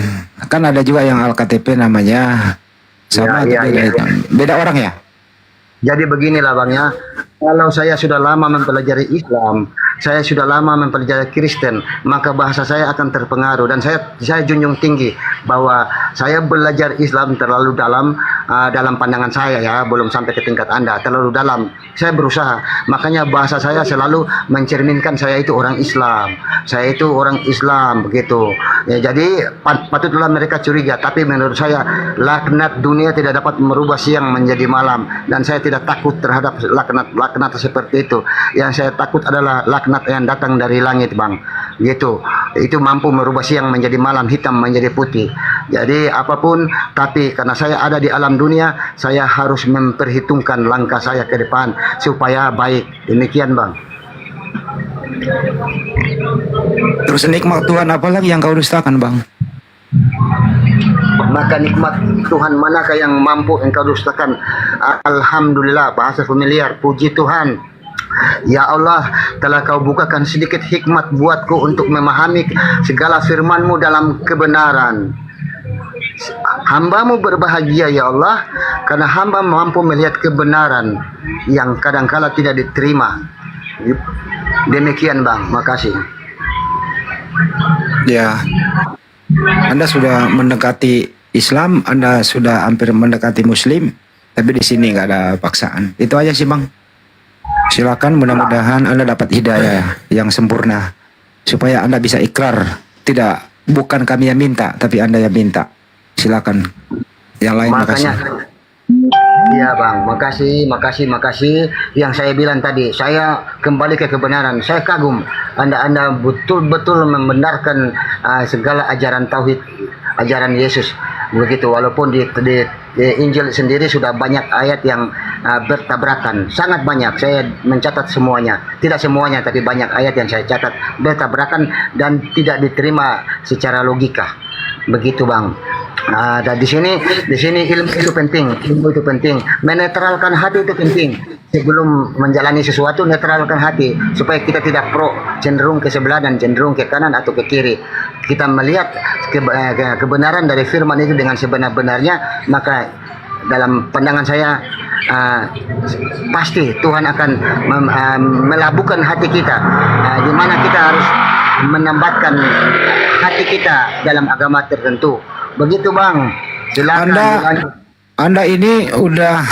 Kan ada juga yang Al-KTP namanya sama Ya, atau beda ya. itu? Beda orang ya? Jadi beginilah bang ya, kalau saya sudah lama mempelajari Islam, saya sudah lama mempelajari Kristen, maka bahasa saya akan terpengaruh. Dan saya junjung tinggi bahwa saya belajar Islam terlalu dalam, dalam pandangan saya ya, belum sampai ke tingkat Anda, terlalu dalam. Saya berusaha, makanya bahasa saya selalu mencerminkan saya itu orang Islam, saya itu orang Islam begitu. Ya, jadi patutlah mereka curiga, tapi menurut saya laknat dunia tidak dapat merubah siang menjadi malam, dan saya tidak takut terhadap laknat seperti itu. Yang saya takut adalah laknat yang datang dari langit bang, gitu. Itu mampu merubah siang menjadi malam, hitam menjadi putih. Jadi apapun, tapi karena saya ada di alam dunia, saya harus memperhitungkan langkah saya ke depan supaya baik. Demikian bang. Terus nikmat Tuhan apa lagi yang kau dustakan bang? Maka nikmat Tuhan manakah yang mampu engkau dustakan? Alhamdulillah, bahasa familiar, puji Tuhan. Ya Allah, telah kau bukakan sedikit hikmat buatku untuk memahami segala firman-Mu dalam kebenaran. Hamba-Mu berbahagia ya Allah, karena hamba mampu melihat kebenaran yang kadangkala tidak diterima. Demikian Bang, makasih. Ya, Anda sudah mendekati Islam, Anda sudah hampir mendekati Muslim, tapi di sini nggak ada paksaan. Itu aja sih Bang. Silakan, mudah-mudahan Anda dapat hidayah yang sempurna supaya Anda bisa ikrar. Tidak, bukan kami yang minta, tapi Anda yang minta. Silakan. Yang lain makasih. Iya Bang, makasih. Yang saya bilang tadi, saya kembali ke kebenaran. Saya kagum. Anda betul-betul membenarkan segala ajaran tauhid, ajaran Yesus. Begitu, walaupun di Injil sendiri sudah banyak ayat yang bertabrakan, sangat banyak. Saya mencatat semuanya, tidak semuanya, tapi banyak ayat yang saya catat bertabrakan dan tidak diterima secara logika. Begitu Bang. Dan di sini ilmu itu penting, menetralkan hati itu penting. Sebelum menjalani sesuatu, netralkan hati supaya kita tidak pro cenderung ke sebelah dan cenderung ke kanan atau ke kiri. Kita melihat kebenaran dari firman itu dengan sebenar-benarnya, maka dalam pandangan saya pasti Tuhan akan melabuhkan hati kita, di mana kita harus menambatkan hati kita dalam agama tertentu. Begitu Bang. Silakan. Anda ini udah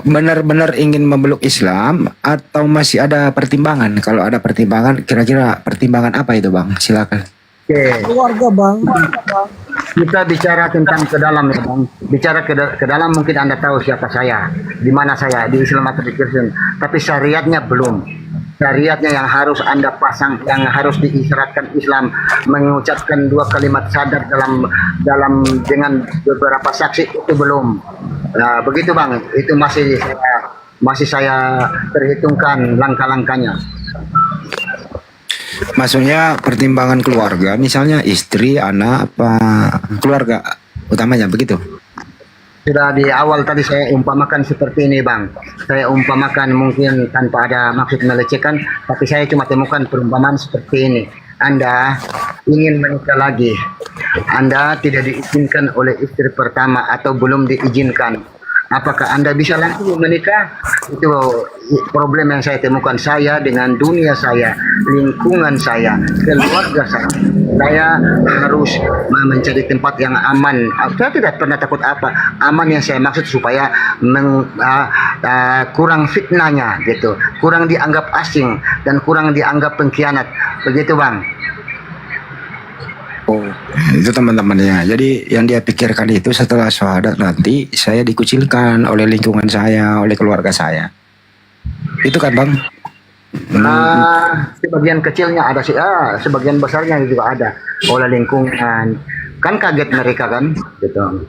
benar-benar ingin memeluk Islam atau masih ada pertimbangan? Kalau ada pertimbangan, kira-kira pertimbangan apa itu Bang? Silakan. Oke. Keluarga Bang. Kita bicara tentang ke dalam ya Bang. Bicara ke dalam mungkin Anda tahu siapa saya, di mana saya, di Islam atau di Kristen. Tapi syariatnya belum. Syariatnya yang harus Anda pasang, yang harus diisyaratkan Islam, mengucapkan 2 kalimat sadar dalam dengan beberapa saksi itu belum. Nah, begitu Bang. Itu masih saya perhitungkan langkah-langkahnya. Maksudnya pertimbangan keluarga, misalnya istri, anak, apa keluarga utamanya begitu? Sudah di awal tadi saya umpamakan seperti ini Bang. Saya umpamakan mungkin tanpa ada maksud melecehkan, tapi saya cuma temukan perumpamaan seperti ini. Anda ingin menikah lagi, Anda tidak diizinkan oleh istri pertama atau belum diizinkan. Apakah Anda bisa langsung menikah? Itu problem yang saya temukan, saya dengan dunia saya, lingkungan saya, keluarga saya. Saya harus mencari tempat yang aman. Saya tidak pernah takut apa. Aman yang saya maksud supaya kurang fitnahnya gitu, kurang dianggap asing dan kurang dianggap pengkhianat. Begitu Bang. Oh, itu teman-temannya. Jadi yang dia pikirkan itu setelah syahadat nanti saya dikucilkan oleh lingkungan saya, oleh keluarga saya. Itu kan Bang? Sebagian kecilnya ada sih, sebagian besarnya juga ada oleh lingkungan. Kan kaget mereka kan, gitu.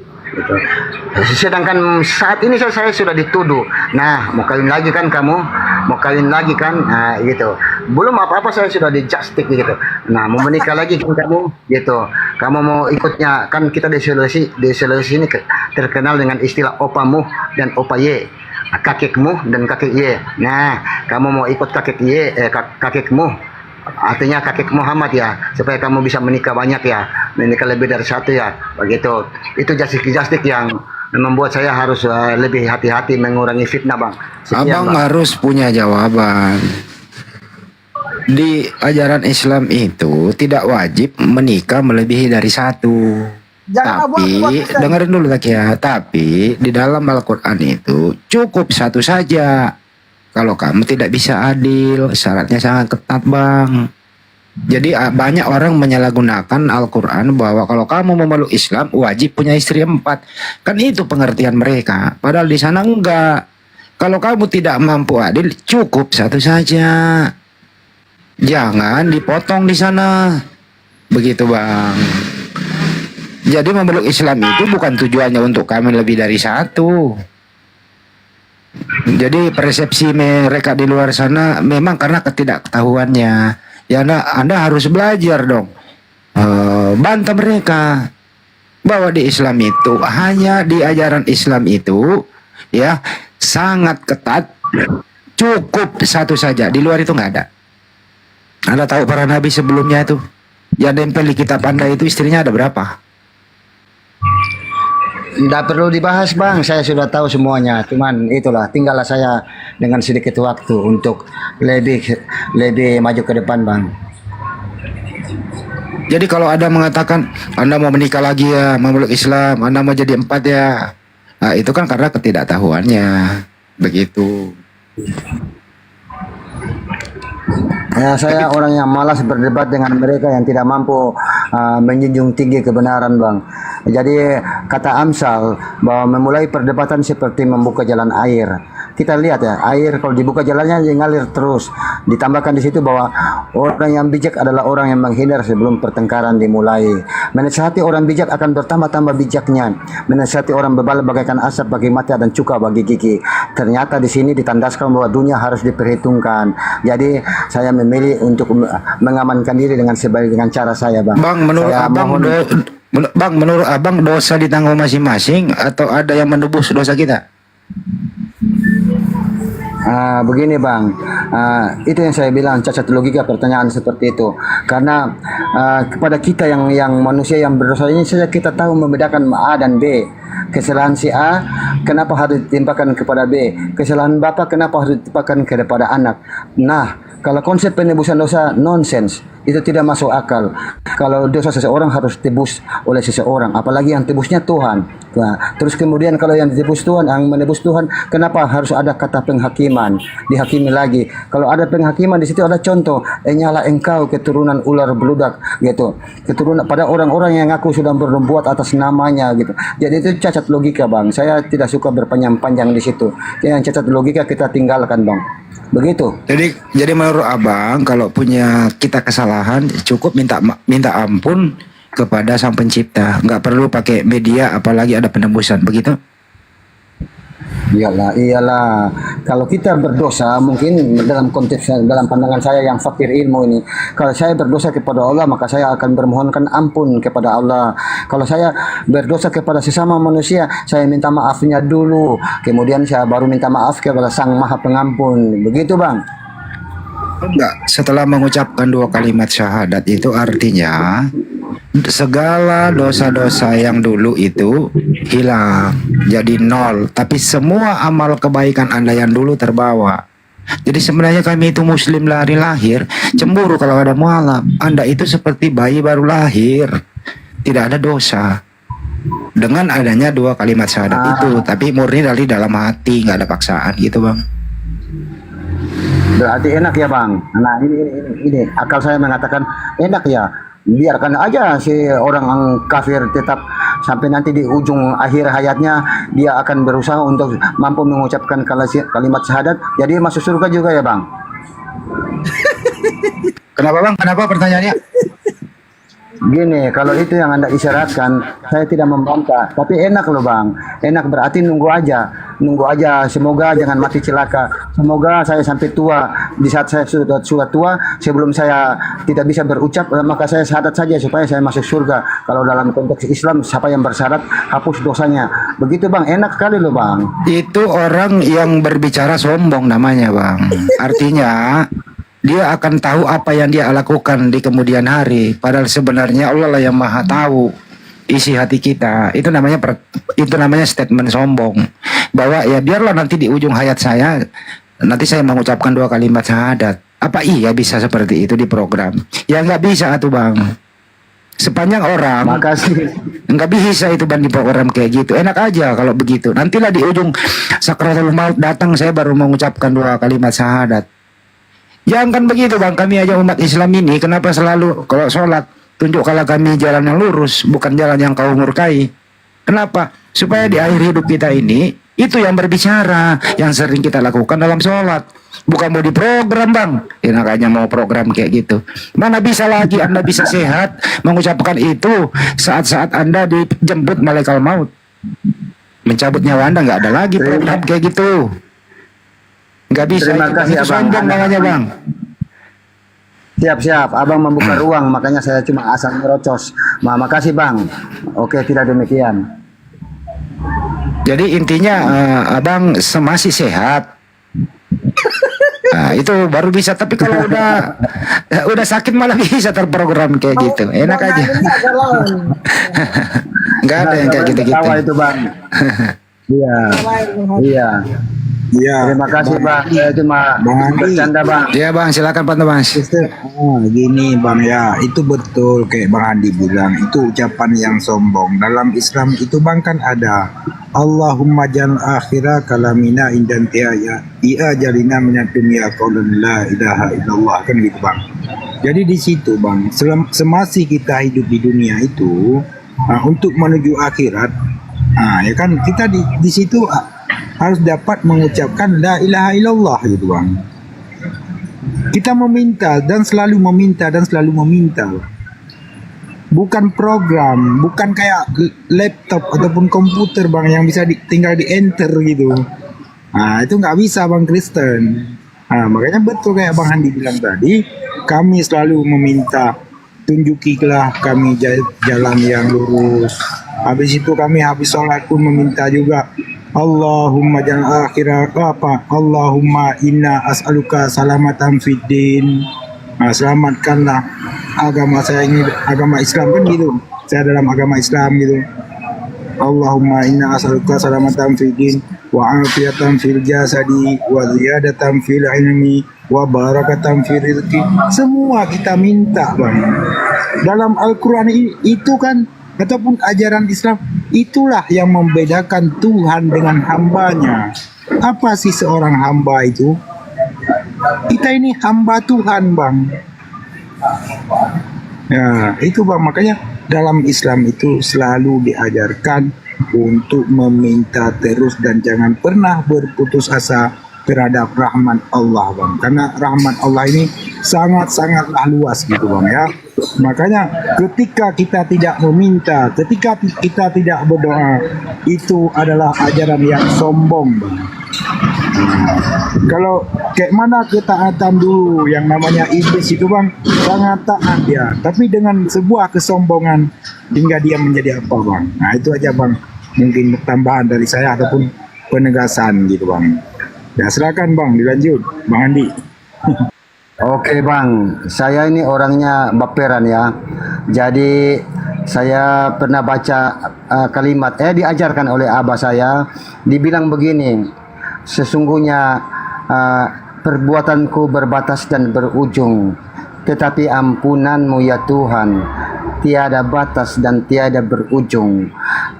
Sedangkan saat ini saya sudah dituduh. Nah, mau kawin lagi kan kamu? Mau kawin lagi kan? Nah, gitu. Belum apa-apa saya sudah di justice gitu. Nah, mau menikah lagi kan kamu? Gitu. Kamu mau ikutnya? Kan kita di Sulawesi ini terkenal dengan istilah opamu dan opa ye. Kakekmu dan kakek ye. Nah, kamu mau ikut kakekmu? Artinya kakek Muhammad ya, supaya kamu bisa menikah banyak ya, menikah lebih dari satu ya, begitu. Itu jastik yang membuat saya harus lebih hati-hati mengurangi fitnah Bang. Abang harus punya jawaban. Di ajaran Islam itu tidak wajib menikah melebihi dari satu. Tapi dengerin dulu tak ya. Tapi di dalam Al-Quran itu cukup satu saja. Kalau kamu tidak bisa adil, syaratnya sangat ketat Bang. Jadi banyak orang menyalahgunakan Al-Quran bahwa kalau kamu memeluk Islam wajib punya istri 4. Kan itu pengertian mereka. Padahal di sana enggak. Kalau kamu tidak mampu adil, cukup satu saja. Jangan dipotong di sana. Begitu Bang. Jadi memeluk Islam itu bukan tujuannya untuk kami lebih dari satu. Jadi persepsi mereka di luar sana memang karena ketidaktahuannya. Ya Anda harus belajar dong. Bantah mereka bahwa di Islam itu hanya di ajaran Islam itu ya sangat ketat Cukup satu saja, di luar itu nggak ada. Anda tahu para nabi sebelumnya itu yang nempel di kitab Anda itu istrinya ada berapa? Tidak perlu dibahas bang, saya sudah tahu semuanya. Cuman itulah, tinggallah saya dengan sedikit waktu untuk lebih maju ke depan bang. Jadi kalau ada mengatakan Anda mau menikah lagi ya, memeluk Islam, Anda mau jadi 4 ya, nah, itu kan karena ketidaktahuannya, begitu. Ya, saya orang yang malas berdebat dengan mereka yang tidak mampu menjunjung tinggi kebenaran bang. Jadi kata Amsal bahwa memulai perdebatan seperti membuka jalan air. Kita lihat ya, air kalau dibuka jalannya dia ngalir terus. Ditambahkan di situ bahwa orang yang bijak adalah orang yang menghindar sebelum pertengkaran dimulai. Menasihati orang bijak akan bertambah-tambah bijaknya. Menasihati orang bebal bagaikan asap bagi mata dan cuka bagi gigi. Ternyata di sini ditandaskan bahwa dunia harus diperhitungkan. Jadi saya memilih untuk mengamankan diri dengan sebaik dengan cara saya bang. Bang, menurut Saya abang, Bang, menurut abang dosa ditanggung masing-masing atau ada yang menebus dosa kita? Begini bang, itu yang saya bilang cacat logika pertanyaan seperti itu. Karena kepada kita yang manusia yang berdosa ini saja kita tahu membedakan A dan B. Kesalahan si A, kenapa harus ditimpakan kepada B? Kesalahan bapak, kenapa harus ditimpakan kepada anak? Nah, kalau konsep penebusan dosa nonsens, itu tidak masuk akal. Kalau dosa seseorang harus tebus oleh seseorang, apalagi yang tebusnya Tuhan. Nah, terus kemudian kalau yang ditebus Tuhan, yang menebus Tuhan, kenapa harus ada kata penghakiman? Dihakimi lagi. Kalau ada penghakiman di situ ada contoh, nyala engkau keturunan ular beludak gitu. Keturunan pada orang-orang yang aku sudah berbuat atas namanya gitu. Jadi itu cacat logika bang. Saya tidak suka berpanjang-panjang di situ. Yang cacat logika kita tinggalkan bang. Begitu. Jadi menurut abang kalau punya kita kesalahan cukup minta ampun kepada Sang Pencipta, nggak perlu pakai media apalagi ada penembusan, begitu? Iyalah. Kalau kita berdosa, mungkin dalam konteks dalam pandangan saya yang fakir ilmu ini, kalau saya berdosa kepada Allah, maka saya akan bermohonkan ampun kepada Allah. Kalau saya berdosa kepada sesama manusia, saya minta maafnya dulu, kemudian saya baru minta maaf kepada Sang Maha Pengampun. Begitu, Bang. Enggak, setelah mengucapkan 2 kalimat syahadat itu artinya segala dosa-dosa yang dulu itu hilang, jadi 0. Tapi semua amal kebaikan Anda yang dulu terbawa. Jadi sebenarnya kami itu muslim lari lahir, cemburu kalau ada mualaf. Anda itu seperti bayi baru lahir, tidak ada dosa. Dengan adanya 2 kalimat syahadat itu, tapi murni dari dalam hati, nggak ada paksaan gitu bang. Berarti enak ya bang. Nah ini akal saya mengatakan enak ya. Biarkan aja si orang kafir tetap sampai nanti di ujung akhir hayatnya dia akan berusaha untuk mampu mengucapkan kalimat syahadat. Jadi masuk surga juga ya bang. Kenapa bang? Kenapa pertanyaannya? Gini, kalau itu yang Anda isyaratkan, saya tidak membantah. Tapi enak loh bang, enak berarti nunggu aja. Semoga jangan mati celaka. Semoga saya sampai tua. Di saat saya sudah tua, sebelum saya tidak bisa berucap, maka saya syahadat saja supaya saya masuk surga. Kalau dalam konteks Islam, siapa yang bersyahadat hapus dosanya. Begitu bang, enak sekali loh bang. Itu orang yang berbicara sombong namanya bang. Artinya dia akan tahu apa yang dia lakukan di kemudian hari. Padahal sebenarnya Allah lah yang maha tahu isi hati kita. Itu namanya statement sombong. Bahwa ya biarlah nanti di ujung hayat saya, nanti saya mengucapkan 2 kalimat syahadat. Apa iya bisa seperti itu di program? Ya nggak bisa tuh bang. Sepanjang orang, Makasih. nggak bisa itu bang di program kayak gitu. Enak aja kalau begitu. Nantilah di ujung sakratul maut datang saya baru mengucapkan 2 kalimat syahadat. Jangan begitu bang, kami aja umat Islam ini kenapa selalu kalau sholat tunjukkanlah kami jalan yang lurus, bukan jalan yang kau murkai. Kenapa? Supaya di akhir hidup kita ini itu yang berbicara, yang sering kita lakukan dalam sholat. Bukan mau di program bang, enak aja mau program kayak gitu. Mana bisa lagi Anda bisa sehat mengucapkan itu saat-saat Anda dijemput malaikat maut, mencabut nyawa Anda, nggak ada lagi program kayak gitu. Nggak bisa. Terima kasih, itu Abang. sombong namanya bang. Siap, abang membuka ruang, makanya saya cuma asal merocos. Makasih bang. Oke, tidak demikian. Jadi intinya abang masih sehat, Nah, itu baru bisa. Tapi kalau udah sakit malah bisa terprogram kayak gitu. Enak Bang aja. Handi ini agak lain. Nggak ada yang kayak gitu-gitu. Tawa itu bang. Iya, Lain, Bang Handi. iya. Iya. Terima kasih bang. Saya cuma Bang Andi. bercanda bang. Ya bang, silakan Pak Thomas. Gini bang ya, itu betul kayak Bang Andi bilang, itu ucapan yang sombong. Dalam Islam itu bang kan ada Allahumma jal akhira kalamina indan tiaya ia jalina minat dunia qaulan la ilaha illallah, kan gitu bang. Jadi di situ bang, semasi kita hidup di dunia itu untuk menuju akhirat, ya kan kita di situ harus dapat mengucapkan la ilaha illallah gitu bang. Kita meminta dan selalu meminta dan selalu meminta. Bukan program, bukan kayak laptop ataupun komputer bang yang bisa tinggal di enter gitu. Itu nggak bisa bang Kristen. Makanya betul kayak Bang Handi bilang tadi, kami selalu meminta tunjukilah kami jalan yang lurus. Habis itu kami habis sholat pun meminta juga Allahumma jangan Allahumma inna as'aluka salamatan fid din. Selamatkanlah agama saya ini, agama Islam kan gitu. Saya dalam agama Islam gitu. Allahumma inna as'aluka salamatan fid din wa afiyatan fil jasadi wa ziyadatan fil ilmi wa barakatan fil rizqi. Semua kita minta bang. Dalam Al-Quran itu kan, ataupun ajaran Islam, itulah yang membedakan Tuhan dengan hambanya. Apa sih seorang hamba itu? Kita ini hamba Tuhan bang. Ya itu bang, makanya dalam Islam itu selalu diajarkan untuk meminta terus dan jangan pernah berputus asa terhadap rahmat Allah bang. Karena rahmat Allah ini sangat-sangatlah luas gitu bang ya. Makanya ketika kita tidak meminta, ketika kita tidak berdoa, itu adalah ajaran yang sombong bang. Kalau kayak mana ketaatan dulu yang namanya iblis itu bang, sangat taat dia, tapi dengan sebuah kesombongan hingga dia menjadi apa bang. Nah itu aja bang, mungkin tambahan dari saya ataupun penegasan gitu bang. Ya silakan bang, dilanjut Bang Andi. Oke bang, saya ini orangnya baperan ya. Jadi saya pernah baca kalimat, diajarkan oleh abah saya, dibilang begini, sesungguhnya perbuatanku berbatas dan berujung, tetapi ampunanmu ya Tuhan tiada batas dan tiada berujung.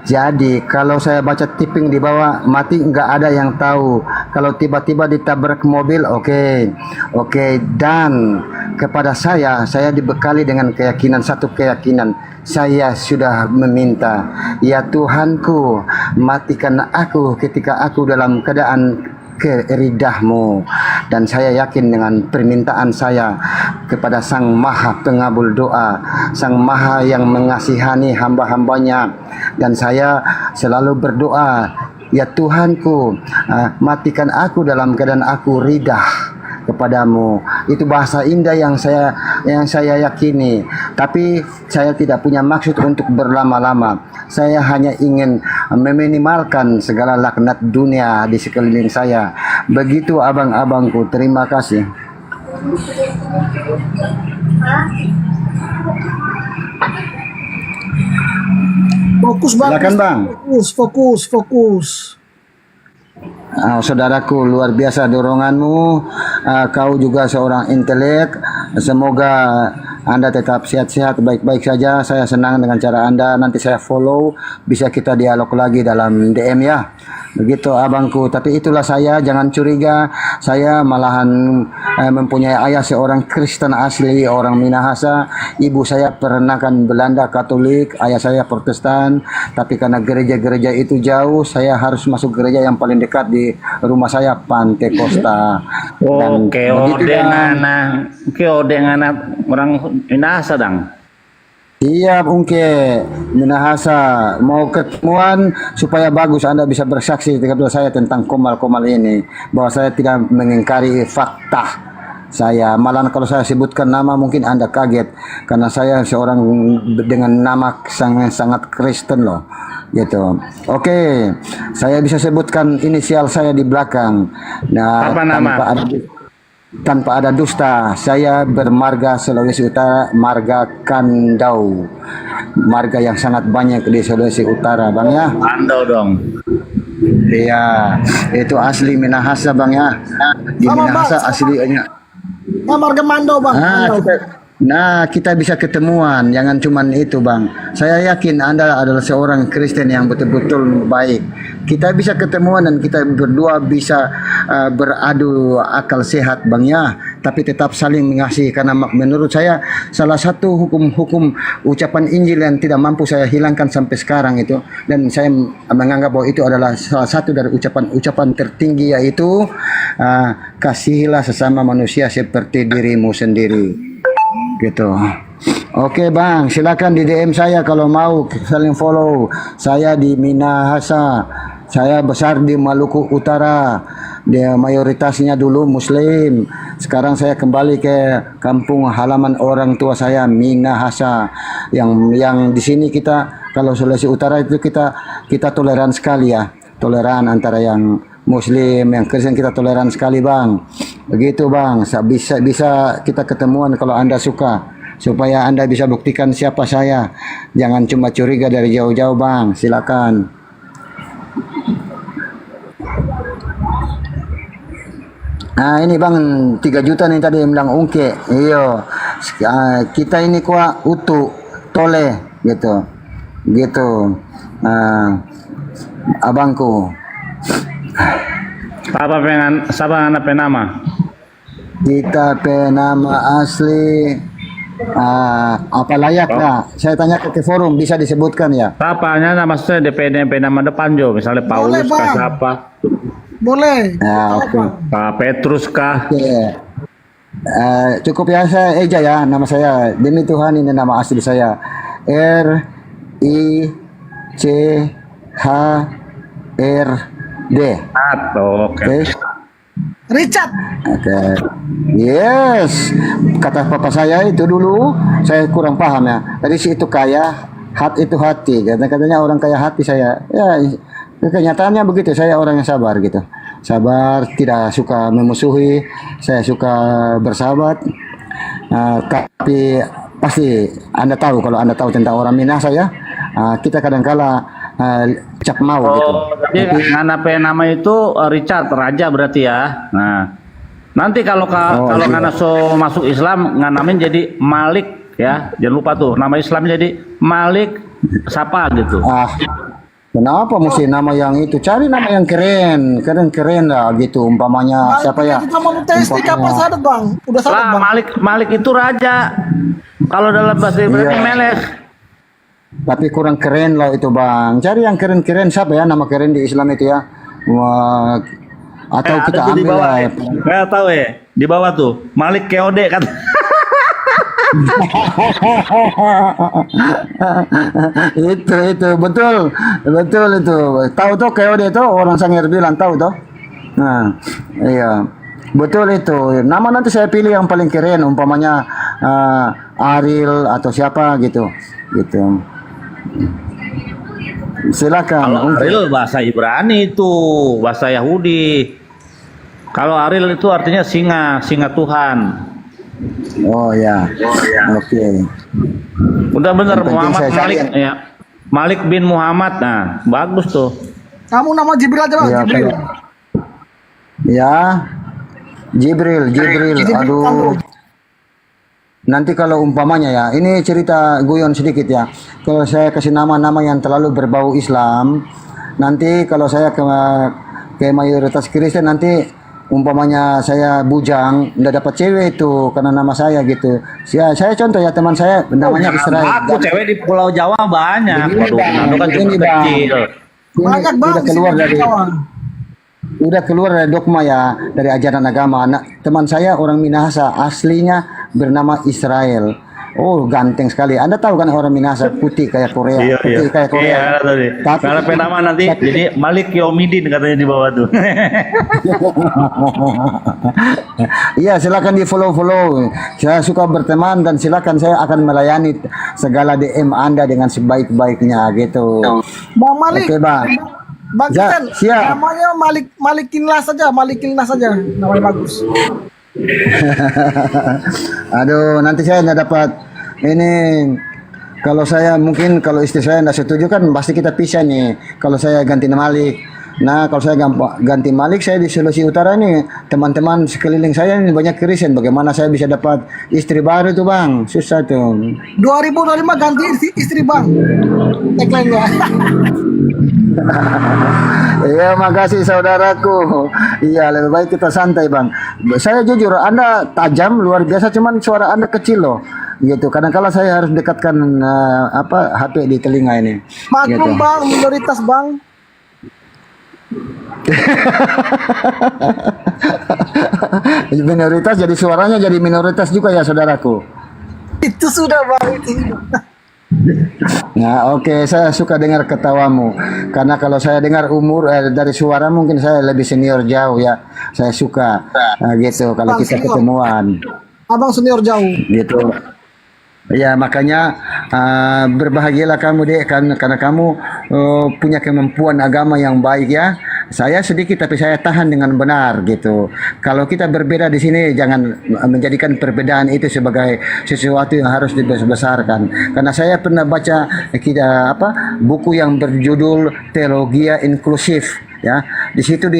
Jadi kalau saya baca tipping di bawah, mati nggak ada yang tahu. Kalau tiba-tiba ditabrak mobil, oke. Dan kepada saya dibekali dengan satu keyakinan. Saya sudah meminta, ya Tuhanku, matikan aku ketika aku dalam keadaan keridahmu. Dan saya yakin dengan permintaan saya kepada Sang Maha Pengabul Doa, Sang Maha yang mengasihani hamba-hambanya. Dan saya selalu berdoa, ya Tuhanku, matikan aku dalam keadaan aku ridah kepadamu. Itu bahasa indah yang saya yakini. Tapi saya tidak punya maksud untuk berlama-lama. Saya hanya ingin meminimalkan segala laknat dunia di sekeliling saya. Begitu abang-abangku. Terima kasih. Fokus bang. Silakan bang. Fokus. Saudaraku, luar biasa doronganmu. Kau juga seorang intelek. Semoga Anda tetap sehat-sehat, baik-baik saja. Saya senang dengan cara Anda. Nanti saya follow, bisa kita dialog lagi dalam DM ya. Begitu abangku. Tapi itulah saya, jangan curiga. Saya malahan mempunyai ayah seorang Kristen asli, orang Minahasa. Ibu saya perenakan Belanda Katolik, ayah saya Protestan. Tapi karena gereja-gereja itu jauh, saya harus masuk gereja yang paling dekat di rumah saya, Pantai Costa. Oke, dengan orang Minahasa dang. Siap Ungke, Minahasa. Mau ketemuan supaya bagus Anda bisa bersaksi kepada saya tentang komal-komal ini, bahwa saya tidak mengingkari fakta. Saya malah kalau saya sebutkan nama mungkin Anda kaget, karena saya seorang dengan nama sangat Kristen loh, gitu. Oke, saya bisa sebutkan inisial saya di belakang. Nah, apa nama? tanpa ada dusta. Saya bermarga Sulawesi Utara, marga Kandau, marga yang sangat banyak di Sulawesi Utara, Bang ya. Andau dong. Iya, itu asli Minahasa, Bang ya. Di Sama, Bang, Minahasa sama. aslinya. Nah, marga Mando bang. Kita bisa ketemuan, jangan cuman itu Bang. Saya yakin Anda adalah seorang Kristen yang betul-betul baik. Kita bisa ketemuan dan kita berdua bisa beradu akal sehat Bang ya. Tapi tetap saling mengasihi, karena menurut saya salah satu hukum-hukum ucapan Injil yang tidak mampu saya hilangkan sampai sekarang itu, dan saya menganggap bahwa itu adalah salah satu dari ucapan-ucapan tertinggi, yaitu kasihilah sesama manusia seperti dirimu sendiri. Gitu. Oke Bang, silakan di DM saya kalau mau saling follow. Saya di Minahasa. Saya besar di Maluku Utara. Dia mayoritasnya dulu Muslim. Sekarang saya kembali ke kampung halaman orang tua saya, Minahasa. Yang di sini kita, kalau Sulawesi Utara itu kita toleran sekali ya. Toleran antara yang Muslim, yang Kristen, kita toleran sekali Bang. Begitu Bang, bisa kita ketemuan kalau Anda suka, supaya Anda bisa buktikan siapa saya. Jangan cuma curiga dari jauh-jauh Bang, silakan. Nah ini Bang, 3 juta nih tadi yang bilang ungke. Iyo, kita ini kuat utuh, toleh gitu. Gitu. Abangku. Siapa anak penama? Kita penama asli apa layak lah. Saya tanya ke forum, bisa disebutkan ya? Siapanya nama saya DPD nama depan Jo, misalnya Paulus Bang. kah siapa? Boleh. Ya, oke. Pak Petrus kah? Oke. Cukup ya, saya Eja ya, nama saya. Demi Tuhan ini nama asli saya. RICHRD. Oke. Richard. Oke. Yes. Kata papa saya itu dulu, saya kurang paham ya. Tadi si itu kaya, hati itu hati. Katanya orang kaya hati saya. Ya, kenyataannya begitu. Saya orang yang sabar gitu. Sabar, tidak suka memusuhi. Saya suka bersahabat. Tapi pasti Anda tahu, kalau Anda tahu tentang orang Minahasa ya, kita kadang-kala cap mau gitu. Jadi ngana nama itu Richard Raja berarti ya. Nah, nanti kalau kalau ngana so masuk Islam nganamin jadi Malik ya. Jangan lupa tuh nama Islam jadi Malik siapa gitu. Kenapa mesti nama yang itu? Cari nama yang keren lah gitu. Umpamanya siapa ya? Kita mau tes apa sadar bang? Udah sadar Lah bang. Malik itu raja. Kalau dalam bahasa Ibrani Melek. Tapi kurang keren loh itu Bang. Cari yang keren-keren, siapa ya nama keren di Islam itu ya? Wah, atau kita ada tuh di ambil bawah lah. ya. Nggak tahu ya. Di bawah tuh Malik Keode kan. itu betul itu. Tahu tuh Keode itu orang Sangir bilang tahu tuh. Nah, iya. Betul itu. Nama nanti saya pilih yang paling keren, umpamanya Ariel atau siapa gitu. Gitu. Silakan. Kalau Ariel bahasa Ibrani itu, bahasa Yahudi. Kalau Ariel itu artinya singa Tuhan. Oh ya. Oke. Udah bener Yang penting Muhammad saya cari Malik yang- ya. Malik bin Muhammad. Nah, bagus tuh. Kamu nama Jibril aja bang. Ya, Jibril. Ya. Jibril. Aduh. Nanti kalau umpamanya ya, ini cerita guyon sedikit ya. Kalau saya kasih nama-nama yang terlalu berbau Islam, nanti kalau saya ke mayoritas Kristen, nanti umpamanya saya bujang, nggak dapat cewek itu karena nama saya gitu. Saya contoh ya, teman saya namanya Israel. Aku cewek di Pulau Jawa banyak. Begini, Waduh, Bang. itu kan cuma Begini, Bang. kecil. Ini Banyak bang. udah di keluar sini dari kawan. dogma ya, dari ajaran agama. Nah, teman saya orang Minahasa, aslinya bernama Israel. Oh, ganteng sekali. Anda tahu kan orang Minahasa putih kayak Korea, putih kayak Korea. Iya, tadi. Kalau penama nanti jadi Malik Yomidin katanya di bawah tuh. Iya, silakan di follow. Saya suka berteman dan silakan, saya akan melayani segala DM Anda dengan sebaik-baiknya gitu. Bang Malik. Oke, Bang. Bang Ya, Kisan, siap. namanya Malikin Las saja, Namanya bagus. Aduh, nanti saya nggak dapat ini. Kalau saya mungkin kalau istri saya nggak setuju kan pasti kita pisah nih. Kalau saya ganti Malik. Nah, kalau saya ganti Malik, saya di Sulawesi Utara nih, teman-teman sekeliling saya ini banyak Kristen. Bagaimana saya bisa dapat istri baru tuh bang? Susah tuh. 2025 ganti istri bang. Tagline-nya. Iya, makasih saudaraku. Iya, lebih baik kita santai bang. Saya jujur, Anda tajam luar biasa, cuman suara Anda kecil loh. Gitu. Kadang-kala saya harus dekatkan HP di telinga ini. Maklum Gitu. bang, minoritas bang. Minoritas jadi suaranya jadi minoritas juga ya saudaraku. Itu sudah bang. Nah, oke, saya suka dengar ketawamu. Karena kalau saya dengar umur dari suara mungkin saya lebih senior jauh ya. Saya suka gitu kalau kita ketemuan. Abang senior jauh. Gitu. Ya makanya berbahagialah kamu dek karena kamu punya kemampuan agama yang baik ya. Saya sedikit tapi saya tahan dengan benar gitu. Kalau kita berbeda di sini jangan menjadikan perbedaan itu sebagai sesuatu yang harus dibesarkan. Karena saya pernah baca buku yang berjudul Teologia Inklusif. Ya, di situ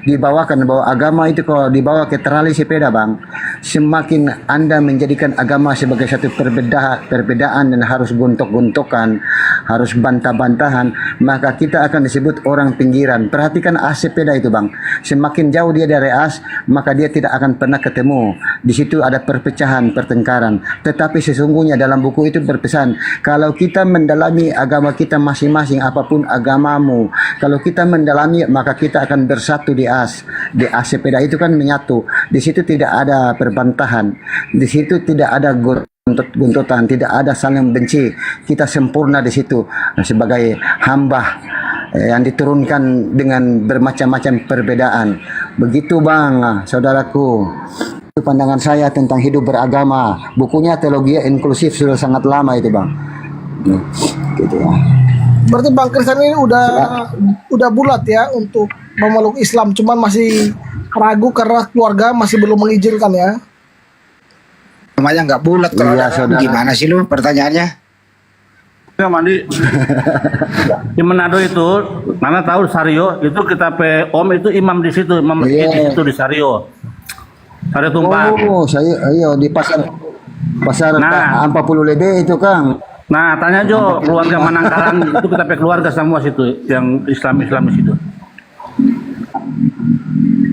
dibawakan bahwa agama itu kalau dibawa ke terali sepeda bang, semakin Anda menjadikan agama sebagai satu perbedaan dan harus gontok-gontokan, harus bantah-bantahan, maka kita akan disebut orang pinggiran. Perhatikan as sepeda itu bang, semakin jauh dia dari as, maka dia tidak akan pernah ketemu. Di situ ada perpecahan, pertengkaran. Tetapi sesungguhnya dalam buku itu berpesan, kalau kita mendalami agama kita masing-masing, apapun agamamu, kalau kita mendalami maka kita akan bersatu di as sepeda itu kan menyatu. Di situ tidak ada perbantahan, di situ tidak ada gontotan, tidak ada saling benci. Kita sempurna di situ sebagai hamba yang diturunkan dengan bermacam-macam perbedaan. Begitu bang, saudaraku. Itu pandangan saya tentang hidup beragama. Bukunya Teologia Inklusif sudah sangat lama itu bang. Gitu ya. Berarti bang Kristen ini udah bulat ya untuk memeluk Islam, cuman masih ragu karena keluarga masih belum mengizinkan ya. Namanya nggak bulat kalau Iya, ada- saudara. gimana sih lu pertanyaannya? Ya mandi di Manado itu, mana tahu Sario itu kita om itu imam di situ, imam masjid Iya. di situ di Sario Tumpang. Oh, saya di pasar Nah. 40 lebe itu Kang. Nah, tanya Jo, keluarga Manangkalan itu kita pe keluarga semua situ, yang Islam di situ.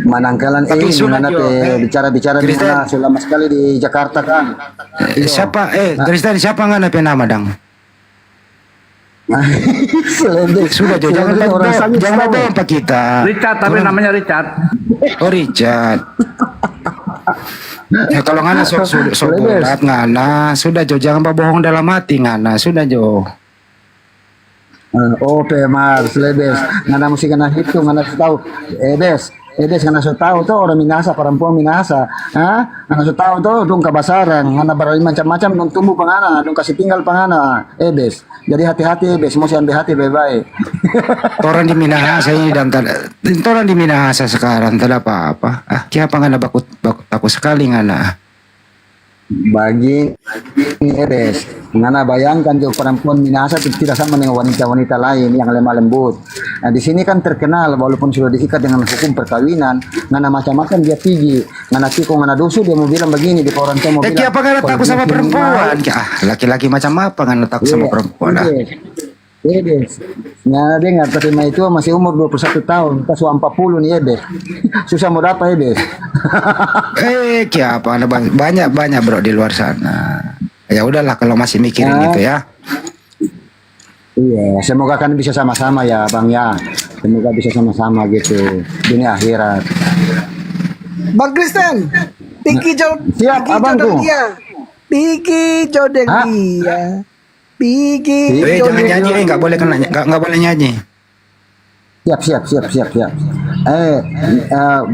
Manangkalan Tapi ini sunat, mana Jo. bicara-bicara di Kristen. mana selama sekali di Jakarta Kang. Siapa Kristen siapa nggak nape nama dang? Selendek. Sudah Jo, jangan Selendek orang sangit jangan tahu. apa kita. Richard, tapi namanya Richard. Oh Richard. Ya kalau ngana sok bolat ngana sudah Jo, jangan bohong dalam hati ngana sudah Jo. Oh, Pemar, Selebes. Ngana mesti kena hitung, ngana tahu. Edes ngana so tahu tuh orang Minasa, perempuan Minasa. Ngana so tahu tuh dong kabasaran, ngana berani macam-macam dong tumbuh pangana, dong kasih tinggal pangana. Edes. Jadi hati-hati Edes, mesti ambil hati baik-baik. Orang di Minahasa ini dan orang di Minahasa sekarang tidak apa-apa. Siapa ngana bakut takut sekali ngana. Bagi Edes, ngana bayangkan tuh perempuan Minasa itu tidak sama dengan wanita-wanita lain yang lemah lembut. Nah di sini kan terkenal walaupun sudah diikat dengan hukum perkawinan, ngana macam-macam dia tinggi, ngana tiko, ngana dusu dia mau bilang begini di koran mau bilang. Apa ngana takut sama perempuan? Laki-laki macam apa ngana takut sama perempuan? Edes, ngana dengar terima itu masih umur 21 tahun, kita 40 nih Edes. Susah mau dapat Edes. Apa banyak bro di luar sana. Ya udahlah kalau masih mikirin gitu ya. Iya, semoga kan bisa sama-sama ya Bang ya. Semoga bisa sama-sama gitu dunia akhirat. Bang Kristen, Piki Siap, abangku. Piki jodeng Hah? dia. Piki Jangan nyanyi, nggak boleh kan nggak boleh nyanyi. Siap.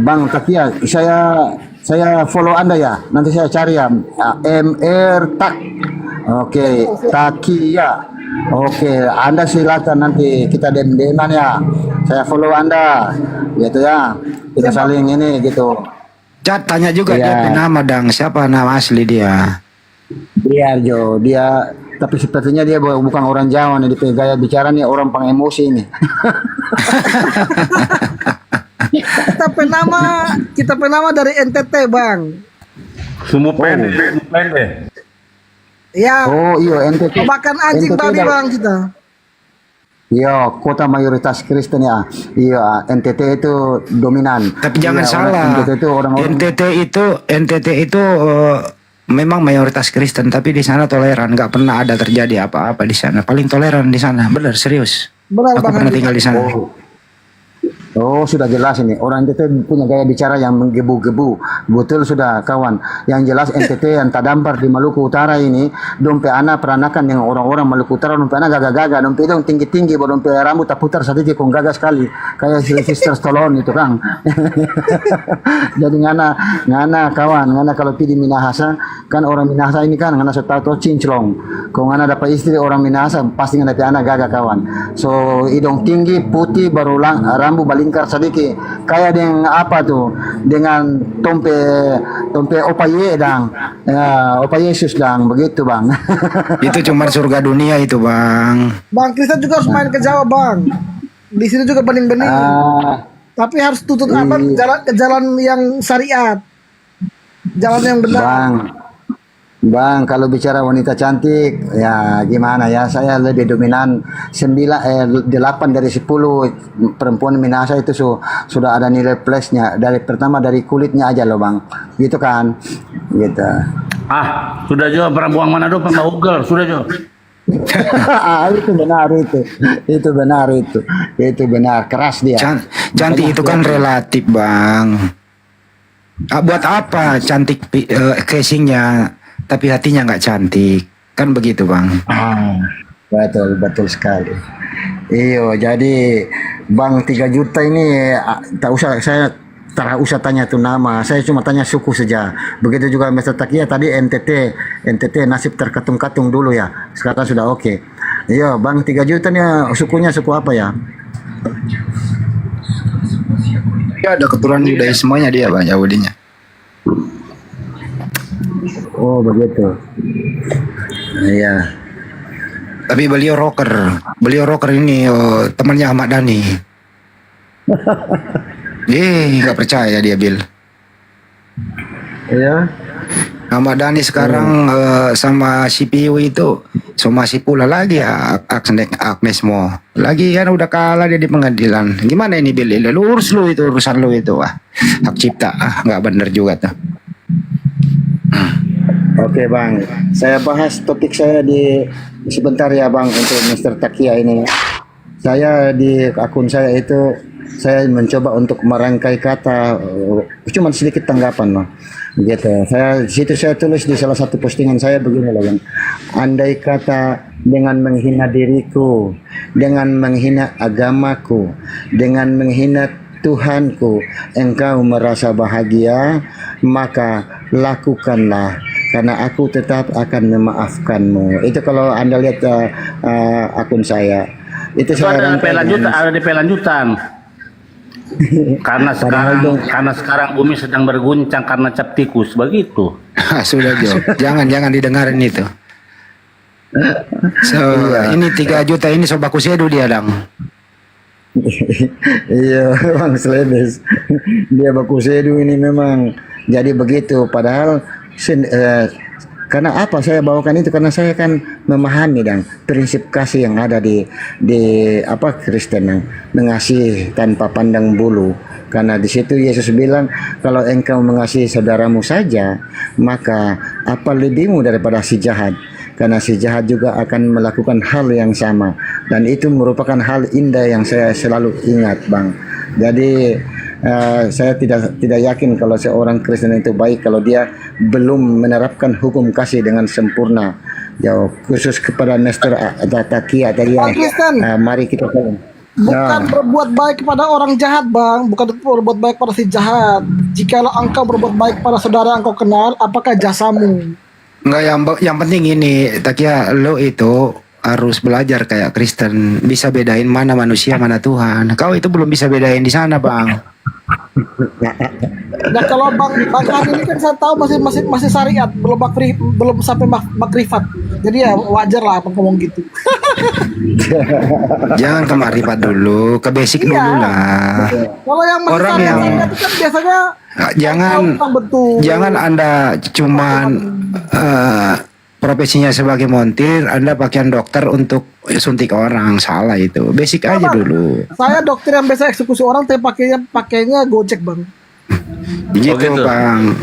Bang Takia, saya follow Anda ya. Nanti saya cari ya. MR Tak. Oke, Takia. Oke, Anda silakan nanti kita dem-deman ya. Saya follow Anda. Gitu ya. Kita saling ini gitu. Cat tanya juga Iya. dia nama dang, siapa nama asli dia? Biar Jo, dia tapi sepertinya dia bukan orang Jawa nih, dia gaya bicara nih orang pang emosi nih. Kita penama dari NTT bang. Sumupen deh. Ya, Oh iya NTT. makan anjing NTT babi dah- bang kita. Iya, kota mayoritas Kristen ya. Iya, NTT itu dominan. Tapi jangan Iya, salah. NTT itu orang-orang NTT itu memang mayoritas Kristen, tapi di sana toleran, nggak pernah ada terjadi apa-apa di sana. Paling toleran di sana, benar serius. Benar Aku bang pernah Handi. tinggal di sana. Oh, sudah jelas ini. Orang NTT punya gaya bicara yang menggebu-gebu. Betul sudah kawan. Yang jelas NTT yang tadampar di Maluku Utara ini, dompe ana peranakan dengan orang-orang Maluku Utara, dompe ana gagah-gagah, dompe dong tinggi-tinggi, dompe rambut tak putar sedikit kong gagah sekali. Kayak Sylvester Stallone itu kan. Jadi ngana kawan, ngana kalau pi di Minahasa, kan orang Minahasa ini kan ngana tahu cinclong. Kong ngana dapat istri orang Minahasa, pasti ngana pi ana gagah kawan. So hidung tinggi, putih, baru rambut balingkar sedikit. Kayak dengan apa tuh? Dengan tompe Opa Ye dang. Ya, Opa Yesus dang, begitu bang. Itu cuma surga dunia itu bang. Bang Kristen juga harus main ke Jawa bang. Di sini juga bening-bening. Ah, Tapi harus tutup apa? Jalan yang syariat. Jalan yang benar. Bang, kalau bicara wanita cantik, ya gimana ya? Saya lebih dominan 8 dari 10 perempuan Minahasa itu sudah ada nilai plusnya. Pertama dari kulitnya aja loh bang, gitu kan? Gitu. Ah, sudah Jo, pernah buang Manado, pernah Ugal, sudah Jo. Itu benar, keras dia. Cantik itu kan relatif bang. Buat apa cantik casingnya, tapi hatinya nggak cantik, kan begitu bang. Betul sekali. Iyo, jadi Bang 3 juta ini tak usah tanya tuh nama, saya cuma tanya suku saja. Begitu juga Mr. Takia tadi NTT nasib terkatung-katung dulu ya, sekarang sudah oke. Iya, Bang 3 juta nih sukunya suku apa ya? Ya ada keturunan budaya semuanya dia bang, Yahudinya. Oh begitu. Iya. Tapi beliau rocker ini temannya Ahmad Dhani. Nggak percaya dia Bil. Iya. Ahmad Dhani sekarang sama CPU itu somasi pula lagi ya Agnes Mo. Lagi kan udah kalah dia di pengadilan. Gimana ini Bil? Lu urus lu itu urusan lu itu hak cipta nggak bener juga tuh. Oke Bang, saya bahas topik saya sebentar ya Bang untuk Mr. Takia ini. Saya di akun saya itu saya mencoba untuk merangkai kata, cuma sedikit tanggapan loh. Gitu. Saya tulis di salah satu postingan saya begini loh Bang. Andai kata dengan menghina diriku, dengan menghina agamaku, dengan menghina Tuhanku, engkau merasa bahagia, maka lakukanlah, karena aku tetap akan memaafkanmu. Itu kalau Anda lihat akun saya. Itu saya Ada DP lanjutan. Karena sekarang bumi sedang berguncang karena cap tikus, begitu. Sudah Jo, jangan didengarin itu. Ini 3 juta ini sobaku sedu dia dang. Iya Bang Slebes, dia baku sedu ini memang jadi begitu. Padahal karena apa saya bawakan itu, karena saya kan memahami dan prinsip kasih yang ada di Kristen yang mengasihi tanpa pandang bulu. Karena di situ Yesus bilang, kalau engkau mengasihi saudaramu saja, maka apa lebihmu daripada si jahat? Karena si jahat juga akan melakukan hal yang sama, dan itu merupakan hal indah yang saya selalu ingat Bang. Jadi saya tidak yakin kalau seorang Kristen itu baik kalau dia belum menerapkan hukum kasih dengan sempurna. Ya, khusus kepada Mr. Takia tadi ya. Mari kita Bukan berbuat baik kepada orang jahat bang, bukan berbuat baik pada si jahat. Jikalau engkau berbuat baik pada saudara engkau kenal, apakah jasamu? Enggak, yang penting ini Takia, lo itu harus belajar kayak Kristen, bisa bedain mana manusia mana Tuhan. Kau itu belum bisa bedain di sana, Bang. Nah kalau bang Han ini kan saya tahu masih syariat, belum sampai makrifat. Jadi ya wajar lah abang ngomong gitu. Jangan ke marifat dulu, ke basic Iya. dulu lah. Kalau yang masih Orang syariat yang- itu kan biasanya Jangan tahu tentang betul. jangan Anda cuman profesinya sebagai montir, Anda pakaian dokter untuk suntik orang, salah itu. Basic aja dulu. Saya dokter yang biasa eksekusi orang, tapi pakainya Gojek bang. Gitu, gitu. Bang.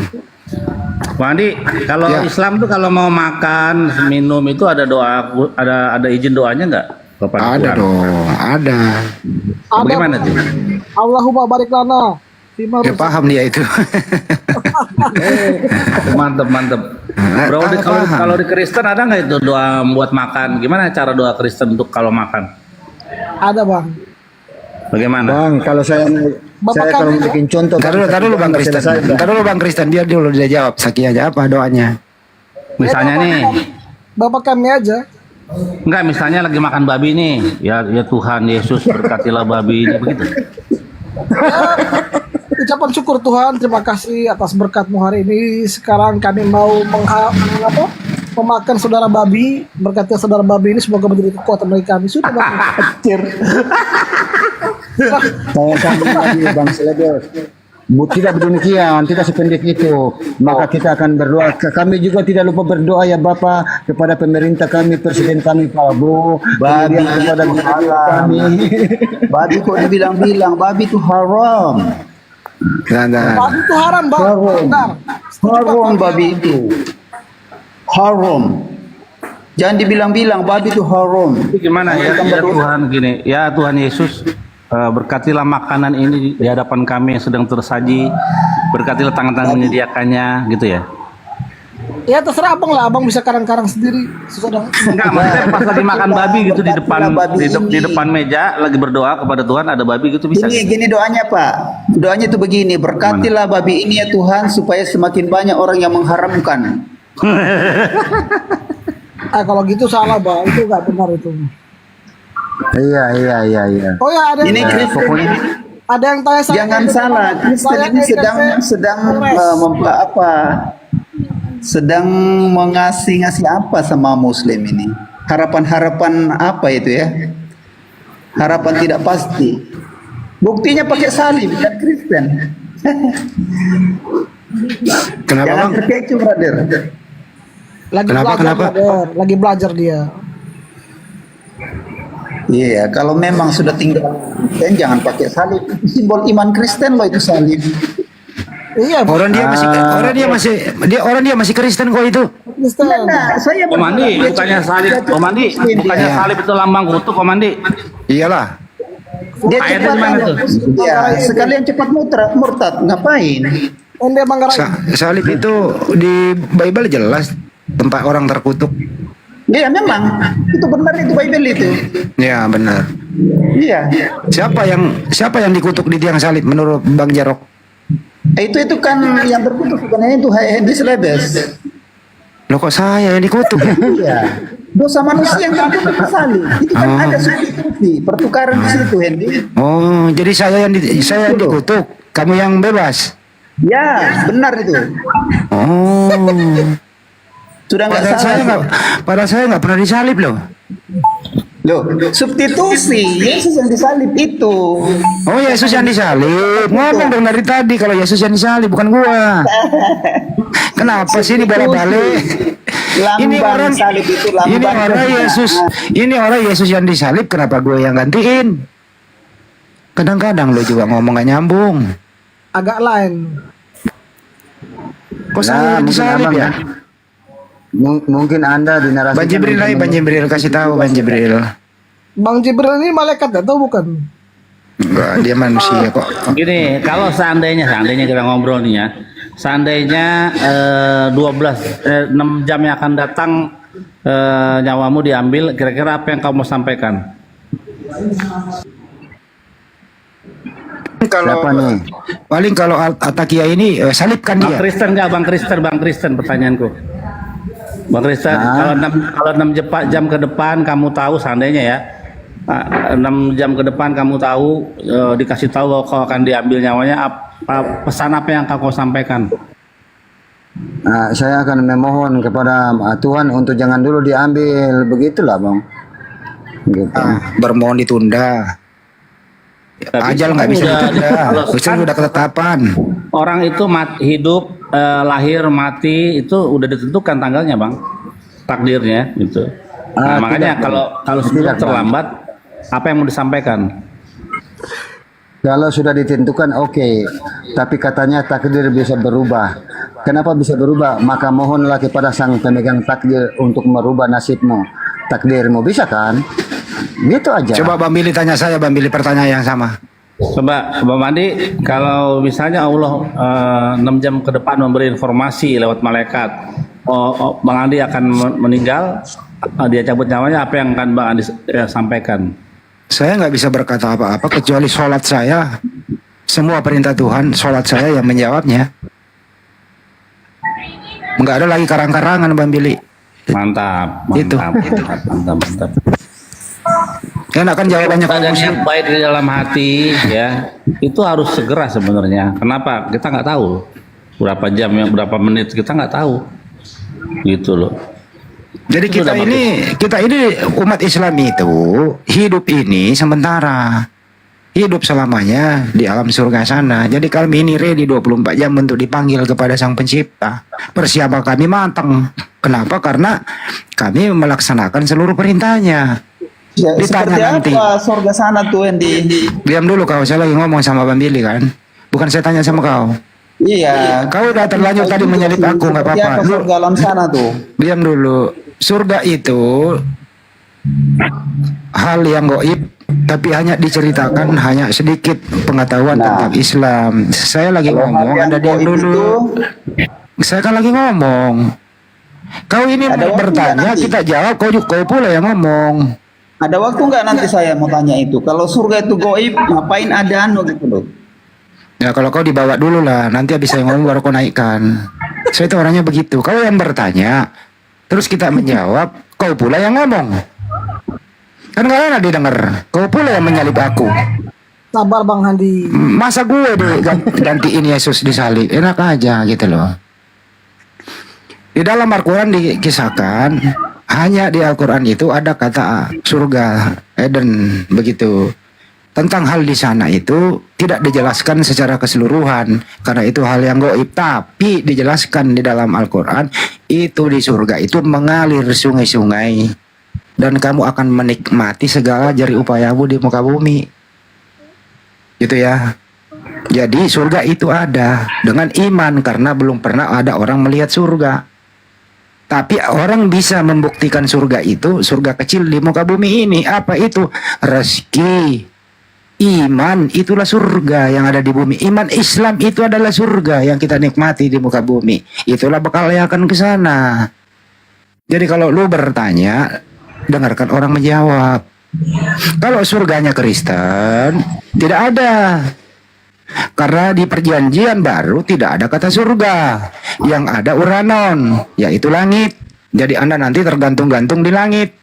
Bang Andi, kalau Ya. Islam tuh kalau mau makan, minum itu ada doa, ada izin doanya nggak kepada Ada Tuhan? dong, ada. Bagaimana tuh? Allahumma barik lana. Fima Ya paham dia itu. Mantep, mantep. Bro, Paham. kalau di Kristen ada nggak itu doa buat makan? Gimana cara doa Kristen untuk kalau makan? Ada bang. Bagaimana? Bang, kalau saya Bapak kalau kami- bikin contoh, Ntar dulu Bang Kristen. Ntar dulu Bang Kristen, biar dulu dia jawab. Saki aja apa doanya. Misalnya nih, Bapak kami aja. enggak misalnya lagi makan babi nih, ya Tuhan Yesus berkatilah babi ini begitu. Ucapan syukur Tuhan, terima kasih atas berkatmu hari ini. Sekarang kami mau memakan saudara babi. Berkatnya saudara babi ini semoga menjadi kekuatan bagi kami. Sudah bang. saya sambung lagi Bang Selebes. Tidak demikian, tidak sependek itu. Maka kita akan berdoa. Kami juga tidak lupa berdoa ya Bapak kepada pemerintah kami, presiden kami Pak Abu, kemudian kepada kami. Babi kok dibilang-bilang babi itu haram. Nah. Babi itu haram bang. Haram. Benar. Haram babi itu. Haram. Jangan dibilang-bilang babi itu haram. Itu gimana ya, Tuhan gini, ya Tuhan Yesus berkatilah makanan ini di hadapan kami yang sedang tersaji, berkatilah tangan-tangan menyediakannya, gitu ya. Ya terserah abang lah, abang bisa karang-karang sendiri. Sudah. Enggak, maksudnya pas lagi makan babi gitu di depan Babi di ini. depan meja lagi berdoa kepada Tuhan, ada babi gitu bisa. Gini doanya Pak. Doanya itu begini, berkatilah babi ini ya Tuhan supaya semakin banyak orang yang mengharamkan. Kalau gitu salah bang, itu nggak benar itu. Iya. Oh ya ada Ini yang Kristen ada yang tanya saya. jangan salah, Kristen ini sedang mengasih apa sama Muslim ini? Harapan-harapan apa itu ya? Harapan tidak pasti. Buktinya pakai salib dan Kristen. Kenapa Jangan Bang? terkecoh, brother. Kenapa? Brother. Lagi belajar dia. Iya, kalau memang sudah tinggal Kristen jangan pakai salib. Itu simbol iman Kristen loh itu salib. Iya, Orang dia masih Kristen kok itu. Kristen. Nah, saya Om Andi, bukannya salib, Om Andi, bukannya Iya. salib itu lambang kutuk, Om Andi. Iyalah. Dia Ayatnya cepat gimana tuh? Ya, sekalian cepat murtad, ngapain? Ende Manggarai. Salib itu di Bible jelas tempat orang terkutuk. Iya memang itu benar itu Bible itu. Ya benar. Iya. Siapa yang dikutuk di tiang salib menurut Bang Jarok? Itu kan yang terkutuk sebenarnya itu Hendy Selebes. Loh kok saya yang dikutuk ya? Iya. Dosa manusia yang terkutuk di salib. Itu kan ada substitusi, pertukaran di situ Hendy. Oh, jadi saya yang dikutuk, kamu yang bebas. Ya, benar itu. Oh. Sudah nggak salah. Padahal saya nggak pernah disalib loh. Loh, substitusi Yesus yang disalib itu. Oh, Yesus yang disalib. Ngomong dong dari tadi kalau Yesus yang disalib bukan gua. Kenapa sih ini balik-balik? Lambang salib itu lambang. Ini orang Yesus yang disalib, kenapa gue yang gantiin? Kadang-kadang lo juga ngomong gak nyambung. Agak lain. Kok saya yang disalib ya? Mungkin Anda dinarasikan. Bang Jibril lagi, Bang Jibril kasih tahu Bang Jibril. Bang Jibril ini malaikat atau bukan? Enggak, dia manusia kok. Gini, kalau seandainya kita ngobrol nih ya, seandainya 6 jam yang akan datang nyawamu diambil, kira-kira apa yang kamu mau sampaikan? Kalau paling kalau Atakia ini salibkan Bang dia. Kristen nggak? Bang Kristen pertanyaanku. Bang Kristen, kalau 6 jam ke depan kamu tahu seandainya ya, 6 jam ke depan kamu tahu dikasih tahu bahwa kau akan diambil nyawanya, pesan apa yang kau sampaikan? Saya akan memohon kepada Tuhan untuk jangan dulu diambil, begitulah bang. Gitu. Bermohon ditunda. Ajal nggak bisa ditunda. Usul sudah ketetapan. Orang itu hidup, lahir, mati itu udah ditentukan tanggalnya bang, takdirnya gitu. Nah, makanya kalau sudah terlambat, apa yang mau disampaikan? Kalau sudah ditentukan oke, tapi katanya takdir bisa berubah. Kenapa bisa berubah? Maka mohonlah kepada sang pemegang takdir untuk merubah nasibmu, takdirmu, bisa kan? Gitu aja. Coba Bang Billy tanya saya, Bang Billy pertanyaan yang sama. Coba Bang Mandi, kalau misalnya Allah 6 jam ke depan memberi informasi lewat malaikat, Bang Andi akan meninggal, dia cabut nyawanya, apa yang akan Bang Andi sampaikan? Saya nggak bisa berkata apa-apa kecuali sholat saya. Semua perintah Tuhan, sholat saya yang menjawabnya. Nggak ada lagi karang-karangan Bang Billy. Mantap, Itu. mantap. Enak kan jawabannya kalau Badan yang baik di dalam hati ya, itu harus segera sebenarnya. Kenapa? Kita nggak tahu berapa jam, berapa menit, kita nggak tahu. Gitu loh. Jadi kita ini umat Islam itu hidup ini sementara, hidup selamanya di alam surga sana. Jadi kami ini ready 24 jam untuk dipanggil kepada Sang Pencipta. Persiapan kami matang. Kenapa? Karena kami melaksanakan seluruh perintahnya. Ya, Ditanya seperti nanti. apa surga sana tuh yang Diam dulu kau, saya lagi ngomong sama Bang Billy kan. Bukan saya tanya sama kau. Iya. Kau udah terlanjur tadi menyalip aku, nggak Seperti apa-apa. apa surga alam sana tuh? Diam dulu. Surga itu hal yang gaib, tapi hanya diceritakan, hanya sedikit pengetahuan tentang Islam. Saya lagi ngomong, Anda diam dulu. Saya kan lagi ngomong. Kau ini bertanya, kita jawab, kau pula yang ngomong. Ada waktu nggak nanti saya mau tanya itu? Kalau surga itu gaib, ngapain ada anu gitu loh? Ya kalau kau dibawa dulu lah, nanti habis saya ngomong baru kau naikkan. Saya itu orangnya begitu. Kau yang bertanya, terus kita menjawab, kau pula yang ngomong. Kan gak enak didengar. Kau pula yang menyalip aku. Sabar Bang Handi. Masa gue gantiin Yesus disalib? Enak aja gitu loh. Di dalam Al-Quran dikisahkan, hanya di Al-Quran itu ada kata surga, Eden, begitu. Tentang hal di sana itu tidak dijelaskan secara keseluruhan, karena itu hal yang gaib. Tapi dijelaskan di dalam Al-Quran, itu di surga itu mengalir sungai-sungai. Dan kamu akan menikmati segala jari upayamu di muka bumi. Gitu ya. Jadi surga itu ada dengan iman, karena belum pernah ada orang melihat surga. Tapi orang bisa membuktikan surga itu, surga kecil di muka bumi ini. Apa itu? Rezeki. Iman itulah surga yang ada di bumi. Iman Islam itu adalah surga yang kita nikmati di muka bumi. Itulah bekal yang akan ke sana. Jadi kalau lu bertanya, dengarkan orang menjawab. Kalau surganya Kristen, tidak ada. Karena di perjanjian baru tidak ada kata surga. Yang ada uranon, yaitu langit. Jadi Anda nanti tergantung-gantung di langit.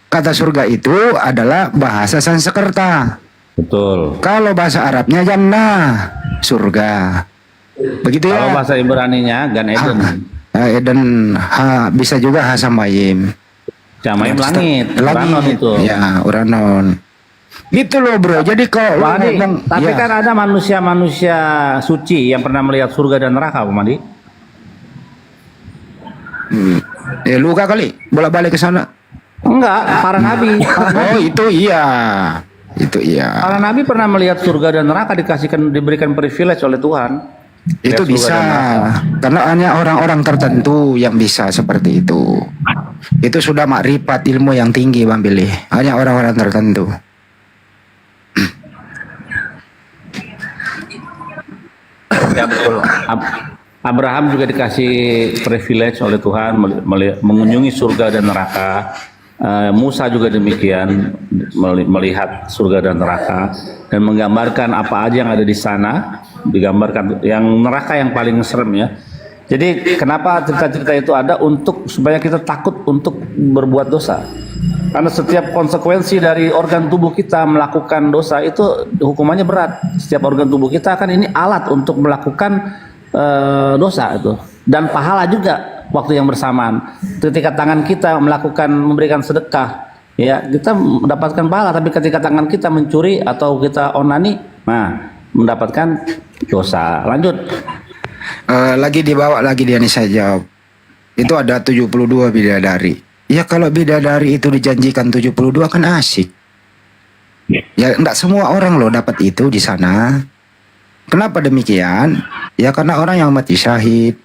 Kata surga itu adalah bahasa Sanskerta. Betul. Kalau bahasa Arabnya jannah, surga. Begitu ya. Kalau bahasa Ibraninya Gan Eden. Eden, bisa juga Hasamayim. Jamaim langit. Uranon itu. Ya, uranon. Gitu loh bro. Jadi kalau tapi kan ada manusia-manusia suci yang pernah melihat surga dan neraka, Pak Mandi. Luka kali, bolak-balik ke sana. Enggak, para nabi. Oh itu iya. Itu iya. Para nabi pernah melihat surga dan neraka, diberikan privilege oleh Tuhan. Itu bisa, karena hanya orang-orang tertentu yang bisa seperti itu. Itu sudah makrifat ilmu yang tinggi Bang Billy. Hanya orang-orang tertentu. Ya betul. Abraham juga dikasih privilege oleh Tuhan mengunjungi surga dan neraka. Musa juga demikian, melihat surga dan neraka dan menggambarkan apa aja yang ada di sana. Digambarkan yang neraka yang paling serem ya. Jadi kenapa cerita-cerita itu ada untuk supaya kita takut untuk berbuat dosa. Karena setiap konsekuensi dari organ tubuh kita melakukan dosa itu hukumannya berat. Setiap organ tubuh kita kan ini alat untuk melakukan dosa itu, dan pahala juga waktu yang bersamaan. Ketika tangan kita memberikan sedekah, ya kita mendapatkan pahala. Tapi ketika tangan kita mencuri atau kita onani, nah mendapatkan dosa. Lanjut. Lagi dibawa lagi dia nih, saya jawab. Itu ada 72 bidadari. Ya kalau bidadari itu dijanjikan 72 kan asik. Ya enggak semua orang loh dapat itu di sana. Kenapa demikian? Ya karena orang yang mati syahid,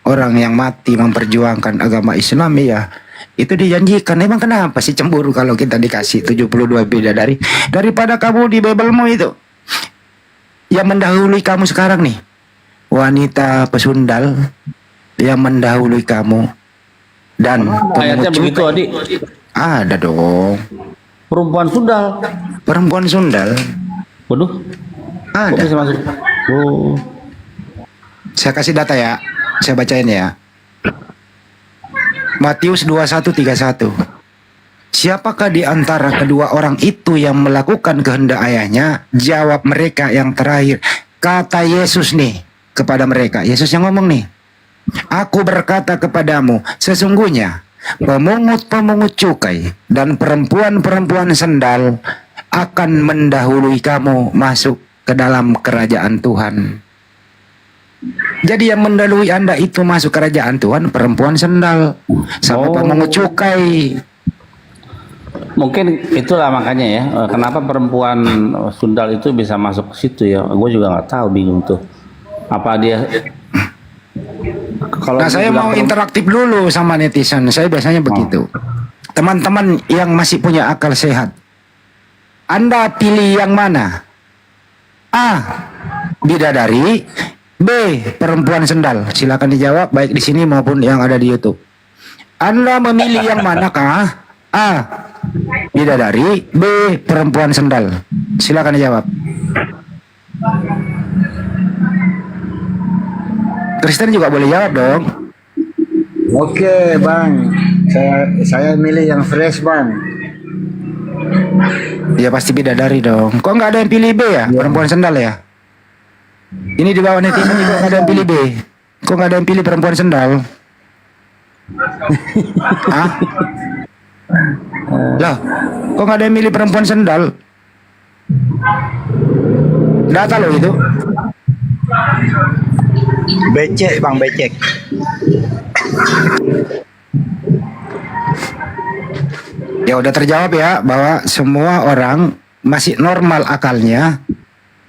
orang yang mati memperjuangkan agama Islam, ya itu dijanjikan. Emang kenapa sih cemburu kalau kita dikasih 72 bidadari daripada kamu di Biblemu itu yang mendahului kamu sekarang nih, wanita pesundal yang mendahului kamu. Dan Ayatnya begitu, Adik. ada dong. Perempuan sundal. Perempuan sundal. Waduh. Kok Ada. bisa masuk? Oh. Saya kasih data ya. Saya bacain ya. Matius 21:31. Siapakah di antara kedua orang itu yang melakukan kehendak ayahnya? Jawab mereka yang terakhir. Kata Yesus nih kepada mereka. Yesus yang ngomong nih. Aku berkata kepadamu, sesungguhnya pemungut-pemungut cukai dan perempuan-perempuan sendal akan mendahului kamu masuk ke dalam kerajaan Tuhan. Jadi yang mendahului Anda itu masuk kerajaan Tuhan perempuan sendal sama pemungut cukai. Mungkin itulah makanya ya, kenapa perempuan sundal itu bisa masuk ke situ ya. Gue juga nggak tahu, bingung tuh. Apa dia kalau Nah, saya mau interaktif dulu sama netizen. Saya biasanya begitu. Teman-teman yang masih punya akal sehat, Anda pilih yang mana? A. Bidadari. B. Perempuan sendal. Silakan dijawab baik di sini maupun yang ada di YouTube. Anda memilih yang manakah? A. Bidadari. B. Perempuan sendal. Silakan dijawab. Kristen juga boleh jawab dong. Oke bang, saya milih yang fresh bang. Ya pasti bidadari dong. Kok nggak ada yang pilih B ya? Perempuan sendal ya? Ini di bawah netizen juga nggak ada yang pilih B. Kok nggak ada yang pilih perempuan sendal? Hah? Lah, kok nggak ada yang milih perempuan sendal? Data loh itu. Becek bang, becek. Ya udah terjawab ya bahwa semua orang masih normal akalnya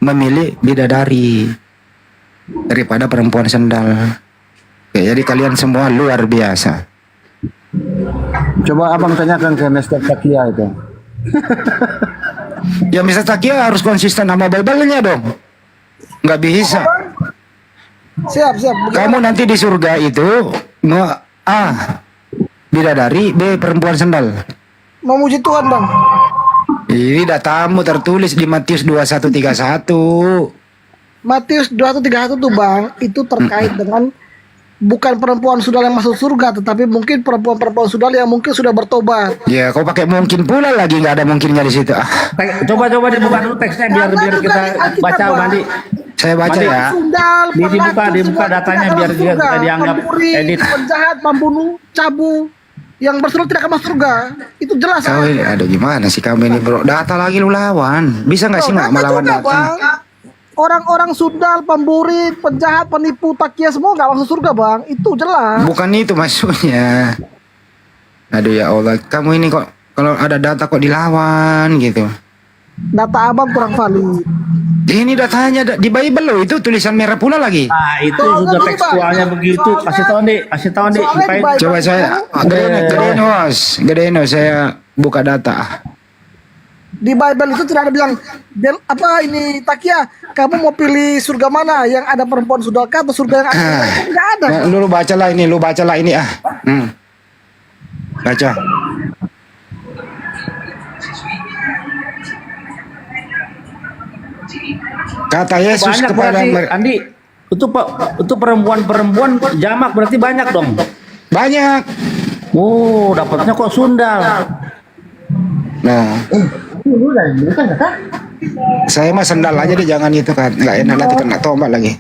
memilih bidadari daripada perempuan sendal. Oke, jadi kalian semua luar biasa. Coba abang tanyakan ke Mr. Takia itu. Ya Mr. Takia harus konsisten sama Bible-nya dong. Nggak bisa. Siap. Kamu nanti di surga itu A. Bidadari, B. Perempuan sendal. Memuji Tuhan, Bang. Ini datamu tertulis di Matius 21:31. Matius 21:31 tuh, Bang, itu terkait dengan bukan perempuan sundal yang masuk surga, tetapi mungkin perempuan-perempuan sundal yang mungkin sudah bertobat. Ya, kau pakai mungkin pula lagi, nggak ada mungkinnya di situ. Coba dibuka dulu teksnya biar kita baca, Mandi. Saya baca ya. Sundal, Dibuka datanya biar dia dianggap edit. Penjahat, pembunuh, cabu, yang bersurat tidak akan masuk surga. Itu jelas. Kau ini ada gimana sih kamu ini bro? Data lagi lu lawan. Bisa nggak sih nggak melawan juga, data? Bang. Orang-orang sundal, pemburi, penjahat, penipu, takia semua nggak masuk surga, Bang. Itu jelas. Bukan itu maksudnya. Aduh ya Allah, kamu ini kok kalau ada data kok dilawan gitu. Data abang kurang valid. Ini datanya di Bible loh, itu tulisan merah pula lagi. Ah, itu sudah tekstualnya begitu. Kasih tahu Dik. Coba saya gedein host, saya buka data. Di Bible itu tidak ada bilang apa ini takia, kamu mau pilih surga mana yang ada perempuan sundal atau surga yang ada? Nggak ada. Nah, lu bacalah ini ah. Baca. Kata Yesus Banyak kepada berarti, Andi. Untuk perempuan jamak berarti banyak dong. Banyak. Oh, dapatnya kok sundal. Nah, saya mah sendal aja deh, jangan itu kan. Nggak enak nanti kena tombak lagi.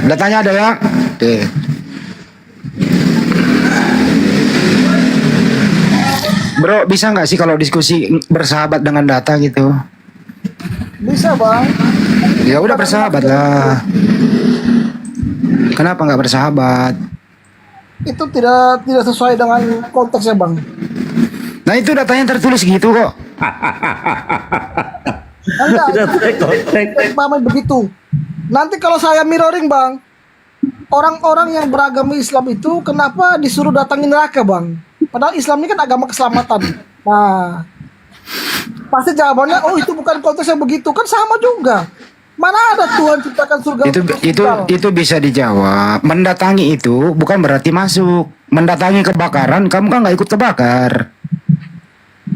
Udah tanya ada ya? Oke. Bro, bisa nggak sih kalau diskusi bersahabat dengan data gitu? Bisa bang. Ya udah bersahabat lah. Kenapa nggak bersahabat? Itu tidak sesuai dengan konteksnya bang. Nah itu datanya tertulis gitu kok. Enggak, paham begitu. Nanti kalau saya mirroring bang, orang-orang yang beragama Islam itu kenapa disuruh datangin neraka bang? Padahal Islam ini kan agama keselamatan. Nah, pasti jawabannya, oh itu bukan konteksnya begitu, kan sama juga. Mana ada Tuhan ciptakan surga? Itu bisa dijawab. Mendatangi itu bukan berarti masuk. Mendatangi kebakaran, kamu kan nggak ikut kebakar.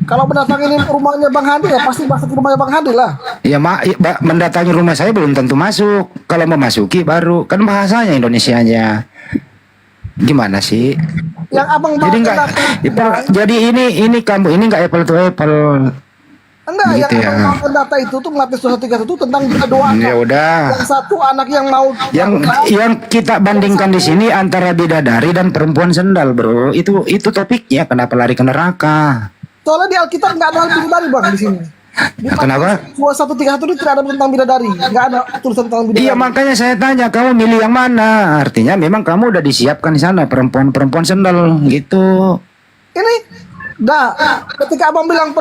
Kalau mendatangi rumahnya Bang Handi ya pasti masuk ke rumahnya Bang Handi lah. Ya mendatangi rumah saya belum tentu masuk. Kalau memasuki baru, kan bahasanya Indonesianya. Gimana sih? Yang abang jadi nggak, jadi ini kamu ini nggak apple to apple. Enggak, gitu yang ya. abang data itu tuh Matius 1:31 itu tentang dua anak. Ya udah. Yang satu anak yang mau Yang kita bandingkan di sini antara bidadari dan perempuan sendal, bro. Itu topiknya. Kenapa lari ke neraka? Soalnya di Alkitab nggak ada hal bidadari bang di sini. Di Kenapa? 21:31 itu tidak ada tentang bidadari, nggak ada tulisan tentang bidadari. Iya makanya saya tanya kamu milih yang mana? Artinya memang kamu udah disiapkan di sana perempuan sendal gitu. Ini, ketika abang bilang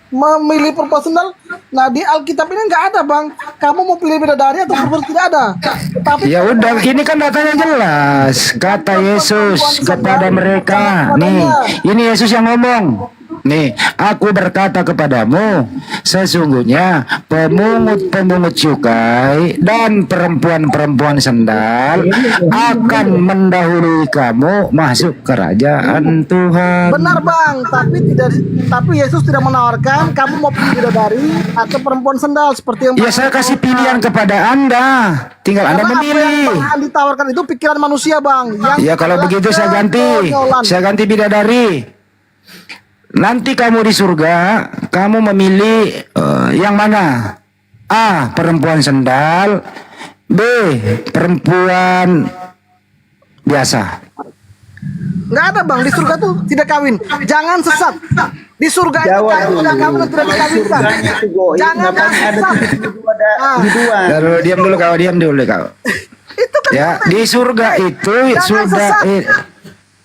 memilih perempuan sendal, nah di Alkitab ini nggak ada bang. Kamu mau pilih bidadari atau perempuan tidak ada. Tapi Ya udah, ini kan datanya jelas. Kata Yesus kepada mereka, nih, ini Yesus yang ngomong. Nih, aku berkata kepadamu, sesungguhnya pemungut-pemungut cukai dan perempuan-perempuan sendal akan mendahului kamu masuk kerajaan Tuhan. benar bang, tapi Yesus tidak menawarkan kamu mau pilih bidadari atau perempuan sendal seperti yang Ya saya kasih pilihan kepada Anda, tinggal Anda Karena memilih. apa yang ditawarkan itu pikiran manusia bang. Ya kalau begitu saya ganti bidadari. Nanti kamu di surga, kamu memilih yang mana? A. Perempuan sendal, B. Perempuan biasa. Nggak ada bang, di surga tuh tidak kawin. Jangan sesat. Di surga itu kamu tidak kawin dan tidak dikawinkan. Jangan sesat. Lalu diam dulu kau. Itu kan Ya di surga itu jangan sudah. sesat.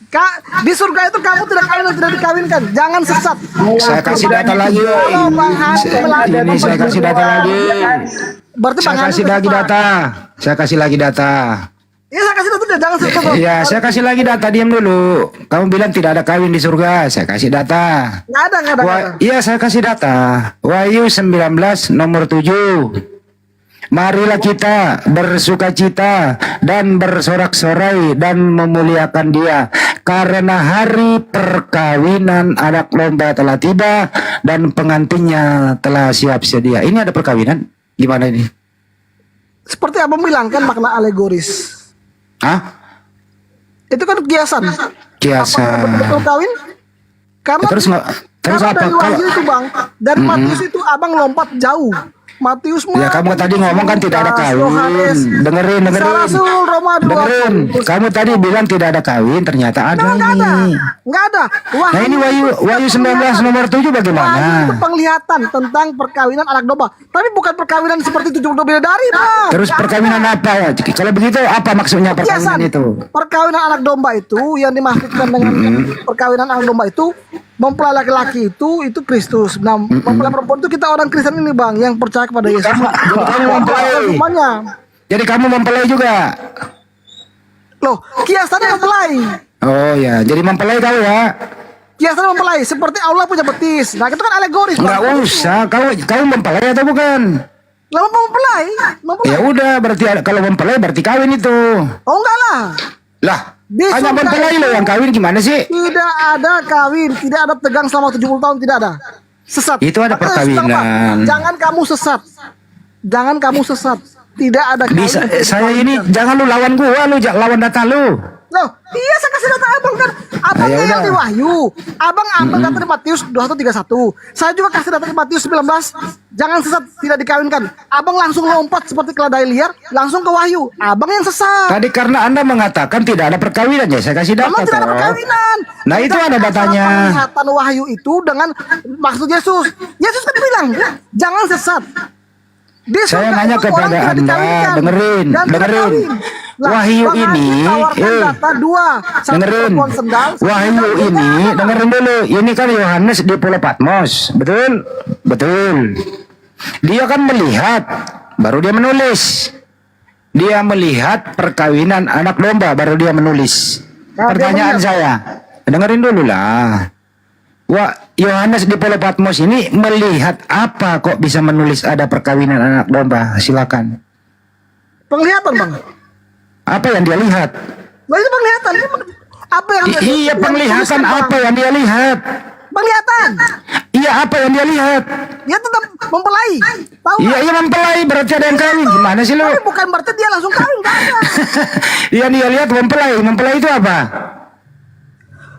Kak, di surga itu kamu tidak kawin dan tidak dikawinkan. Jangan sesat. Saya kasih data lagi. Kalau Bang Handi Ini saya kasih data lagi. Berarti Bang Handi Saya kasih lagi data. Ya saya kasih data, jangan sesat. Iya, saya kasih lagi data. Diam dulu. Kamu bilang tidak ada kawin di surga. Saya kasih data. Nggak ada. Iya, saya kasih data. Wahyu 19 nomor 7. Marilah kita bersukacita dan bersorak-sorai dan memuliakan Dia, karena hari perkawinan anak domba telah tiba dan pengantinnya telah siap sedia. Ini ada perkawinan? Gimana ini? Seperti abang bilang kan makna alegoris. Hah? Itu kan kiasan. Kiasan. Betul kawin? Karena Terus karena apa? dari Wahyu itu bang, dan Matius itu abang lompat jauh. Matius Ya kamu tadi ngomong kan tidak ada kawin. Dengerin. Dengerin. Kamu tadi bilang tidak ada kawin, ternyata ada ini. Nggak ada. Nah ini Wahyu 19 nomor 7 Wahyu bagaimana? itu penglihatan tentang perkawinan anak domba, tapi bukan perkawinan seperti 72 bidadari bang. Terus perkawinan apa ya? Kalau begitu apa maksudnya perkawinan Kiasan. itu? Perkawinan anak domba itu yang dimaksudkan dengan perkawinan anak domba itu mempelai laki-laki itu Kristus. Nah, mempelai perempuan itu kita orang Kristen ini bang yang percaya kepada Yesus. Jadi kamu mempelai. Semuanya. Jadi kamu mempelai juga. Loh, kiasannya mempelai. Oh ya, jadi mempelai kau ya? Kiasannya mempelai seperti Allah punya betis. Nah, itu kan alegoris. Enggak usah. Kamu mempelai atau bukan? Lalu mempelai. Ya udah, berarti kalau mempelai berarti kawin itu. Oh enggak lah. Lah, Di hanya surga mempelai itu loh yang kawin gimana sih? Tidak ada kawin, tidak ada tegang selama 70 tahun, tidak ada. Sesat. Itu ada perkawinan. Jangan kamu sesat. jangan kamu sesat. Tidak ada kawin. Bisa saya ini jangan lu lawan gua, lu lawan data lu. Loh, iya saya kasih data abang kan. Abang Ya yang udah. di Wahyu. Abang ambil data di Matius 21:31. Saya juga kasih data di Matius 19. Jangan sesat, tidak dikawinkan. Abang langsung lompat seperti keledai liar, langsung ke Wahyu. Abang yang sesat. Tadi karena Anda mengatakan tidak ada perkawinan ya, saya kasih data. Memang tidak ada toh. perkawinan. Nah, itu ada datanya. Penglihatan Wahyu itu dengan maksud Yesus. Yesus kan bilang, jangan sesat. Di Saya surga nanya itu orang kepada tidak Anda, dikawinkan dengerin, dan tidak dengerin. kawin. Lah, Wahyu Bang ini, Andi tawarkan data dua, satu dengerin. perempuan sendal, satu Wahyu perempuan ini, sendal. dengerin dulu. Ini kan Yohanes di Pulau Patmos, betul? Betul. Dia kan melihat, baru dia menulis. Dia melihat perkawinan anak domba, baru dia menulis. Nah, dia Pertanyaan melihat. saya, dengerin dulu lah. Wah, Yohanes di Pulau Patmos ini melihat apa kok bisa menulis ada perkawinan anak domba? Silakan. Penglihatan bang. Apa yang dia lihat? Nah, itu penglihatan. Apa yang Iya, penglihatan apa yang dia lihat? Penglihatan. Iya, apa yang dia lihat? Dia tetap mempelai. Tahu Iya, nggak? iya mempelai berarti ada yang kawin. Gimana sih lu? Tapi bukan berarti dia langsung kawin, nggak ada. Iya, dia lihat mempelai. Mempelai itu apa?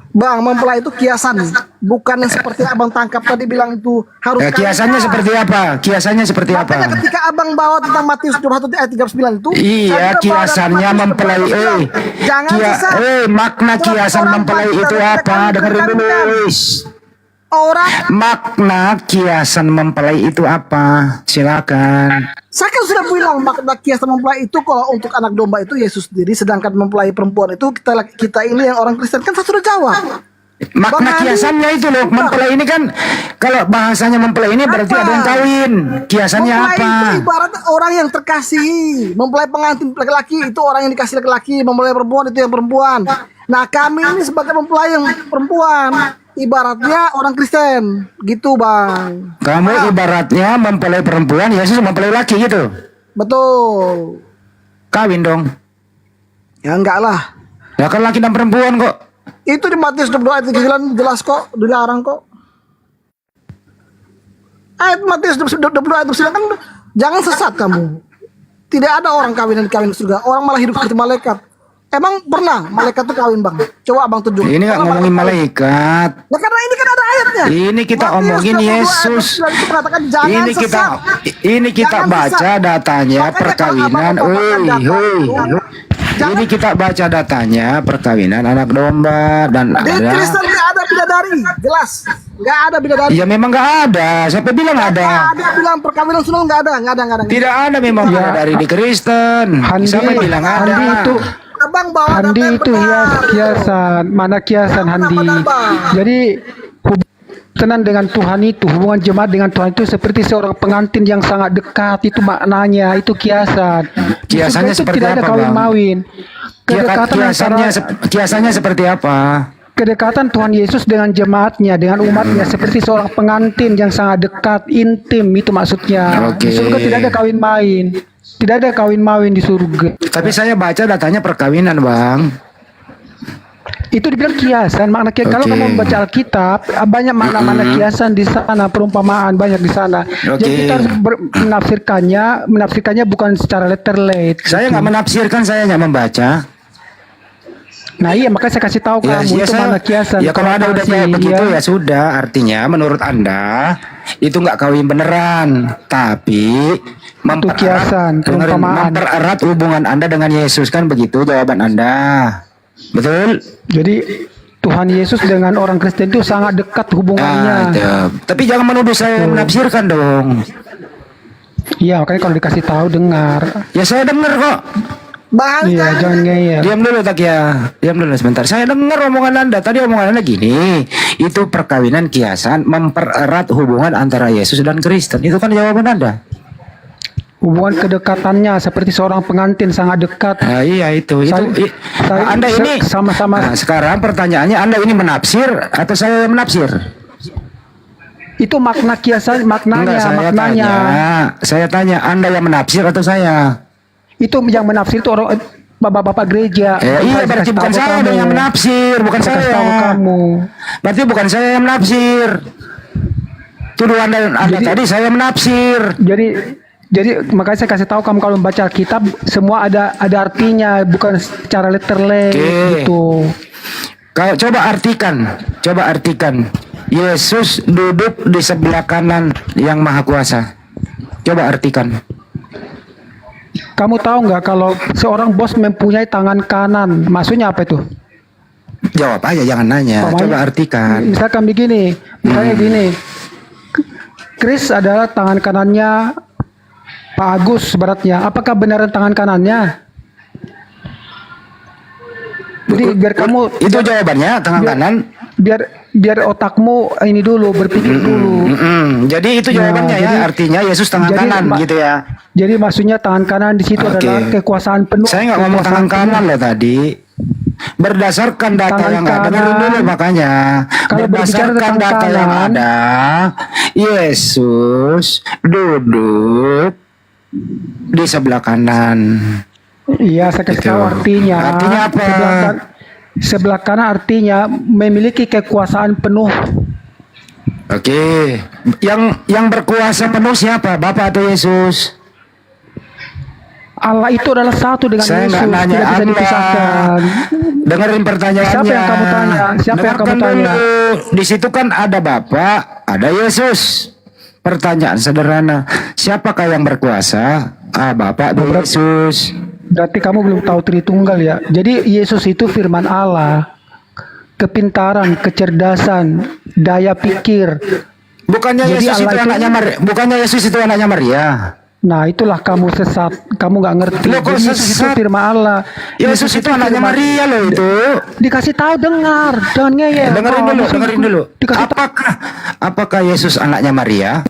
Bang, mempelai itu kiasan, bukan yang seperti abang tangkap tadi bilang itu harus. Ya, kiasannya seperti apa? Kiasannya seperti Makanya apa? ketika abang bawa tentang Matius 21 ayat 39 itu, Iya, saya juga bawa kiasannya dalam Matius mempelai. 21, jangan sesat. Makna Sebab kiasan orang mempelai pasti itu tidak apa? akan Dengerin dulu. dikawinkan. Is. Orang, Makna kiasan mempelai itu apa? Silakan. saya kan sudah bilang makna kiasan mempelai itu kalau untuk anak domba itu Yesus sendiri, sedangkan mempelai perempuan itu kita ini yang orang Kristen kan saya sudah jawab. Makna Bang Andi. kiasannya itu loh, mempelai ini kan kalau bahasanya mempelai ini berarti Apa? ada yang kawin. Kiasannya Mempelai apa? itu ibarat orang yang terkasih. Mempelai pengantin laki-laki itu orang yang dikasih laki-laki, mempelai perempuan itu yang perempuan. Nah, kami ini sebagai mempelai yang perempuan, ibaratnya orang Kristen, gitu bang. Kamu ibaratnya mempelai perempuan, Yesus mempelai laki gitu. Betul. Kawin dong. Ya enggak lah. Ya kan laki dan perempuan kok. Itu di Matius 22 ayat 39 jelas kok, dilarang kok. Ayat Matius 22 ayat 39 kan jangan sesat kamu. Tidak ada orang kawin di surga. Orang malah hidup seperti malaikat. Emang pernah malaikat tuh kawin bang? Coba abang tunjuk. Ini nggak Pernah ngomongin malaikat? malaikat. Ya karena ini kan ada ayatnya. Ini kita Matius omongin 22 ayat Yesus. 39 itu mengatakan jangan Ini kita sesat. baca Jangan sesat. datanya Makanya perkawinan. kalau abang mengatakan data itu, jangan- Ini kita baca datanya perkawinan anak domba dan Di ada. Kristen nggak ada bidadari, jelas. Nggak ada bidadari. Ya memang nggak ada. Siapa bilang ada? Ada bilang perkawinan sunul nggak ada. Tidak ada memang dari di Kristen. Siapa bilang ada? Handi itu Abang bawa Handi data yang itu benar. kiasan, mana kiasan Handi. Jadi hubungan dengan Tuhan itu, hubungan jemaat dengan Tuhan itu seperti seorang pengantin yang sangat dekat, itu maknanya, itu kiasan. Di Kiasannya surga itu seperti tidak ada apa, kawin Bang? mawin. Kedekatan Kiasannya seperti apa? kedekatan Tuhan Yesus dengan jemaatnya, dengan umatnya seperti seorang pengantin yang sangat dekat, intim, itu maksudnya. Oke. Di surga tidak ada kawin main. Tidak ada kawin mawin di surga. Tapi saya baca datanya perkawinan, Bang. Itu dibilang kiasan, makna kiasan. Kalau Oke. kamu membaca Alkitab, banyak makna-makna kiasan di sana, perumpamaan banyak di sana. Oke. Jadi kita harus menafsirkannya bukan secara letterlate. Saya nggak menafsirkan, saya hanya membaca. Nah iya, makanya saya kasih tahu kamu itu makna kiasan. Ya kalau ada udah Konotasi, kayak begitu ya sudah. Artinya menurut Anda itu nggak kawin beneran, tapi kiasan, perumpamaan. mempererat hubungan Anda dengan Yesus, kan begitu jawaban Anda. Betul? Jadi Tuhan Yesus dengan orang Kristen itu sangat dekat hubungannya. Tapi jangan menuduh saya menafsirkan dong. Iya, makanya kalau dikasih tahu dengar. Ya saya dengar kok. Iya, jangan ngeyel. Diam dulu tak ya. Diam dulu sebentar. Saya dengar omongan Anda. Tadi omongan Anda gini. Itu perkawinan kiasan mempererat hubungan antara Yesus dan Kristen. Itu kan jawaban Anda. Hubungan kedekatannya seperti seorang pengantin sangat dekat. Nah, iya itu. Anda ini sama-sama. Nah, sekarang pertanyaannya Anda ini menafsir atau saya yang menafsir? Itu makna kiasan, maknanya, Enggak, saya tanya Anda yang menafsir atau saya? Itu yang menafsir itu orang bapak-bapak gereja. Iya, berarti bukan saya dong yang menafsir, bukan saya. Kasih tahu kamu. Berarti bukan saya yang menafsir. Tuduhan Anda tadi saya menafsir. Jadi makanya saya kasih tahu kamu kalau membaca Alkitab semua ada artinya, bukan secara letterlek gitu. Kau coba artikan. Yesus duduk di sebelah kanan yang Maha Kuasa. Coba artikan. Kamu tahu nggak kalau seorang bos mempunyai tangan kanan, maksudnya apa itu? Jawab aja, jangan nanya. Pokoknya, Coba artikan. Misalkan misalnya gini, Chris adalah tangan kanannya Pak Agus beratnya. Apakah benaran tangan kanannya? Jadi biar kamu Itu jawabannya, tangan kanan. biar otakmu ini dulu berpikir dulu. Jadi itu jawabannya ya, artinya Yesus tangan kanan gitu ya. Jadi maksudnya tangan kanan di situ adalah kekuasaan penuh. Saya nggak ngomong tangan kanan loh tadi. Berdasarkan data Tangan yang ada, kanan. dengerin dulu makanya. Kalau berbicara Berdasarkan tentang data yang kanan, ada, Yesus duduk di sebelah kanan. Iya, saya kasih Gitu. tahu artinya. Artinya apa? Sebelah kanan artinya memiliki kekuasaan penuh. Oke, yang berkuasa penuh siapa? Bapak atau Yesus? Allah itu adalah satu dengan Saya Yesus, nggak nanya tidak bisa Allah. dipisahkan. Dengerin pertanyaannya. Siapa yang kamu tanya? Siapa yang kamu Dengarkan tanya? dulu. Di situ kan ada Bapak, ada Yesus. Pertanyaan sederhana, siapakah yang berkuasa? Bapak atau Yesus? Berarti kamu belum tahu Tritunggal ya. Jadi Yesus itu firman Allah. Kepintaran, kecerdasan, daya pikir. Bukannya Jadi Yesus itu Allah itu- anaknya Maria? Bukannya Yesus itu anaknya Maria? Nah, itulah kamu sesat. Kamu nggak ngerti. Loh, kok Jadi Yesus itu sesat? firman Allah. Yesus itu anaknya firman- Maria loh itu. Dikasih tahu, dengar, jangan ngeyel. Dengerin Oh, dulu, Yesus dengerin dulu. dikasih Apakah Yesus anaknya Maria?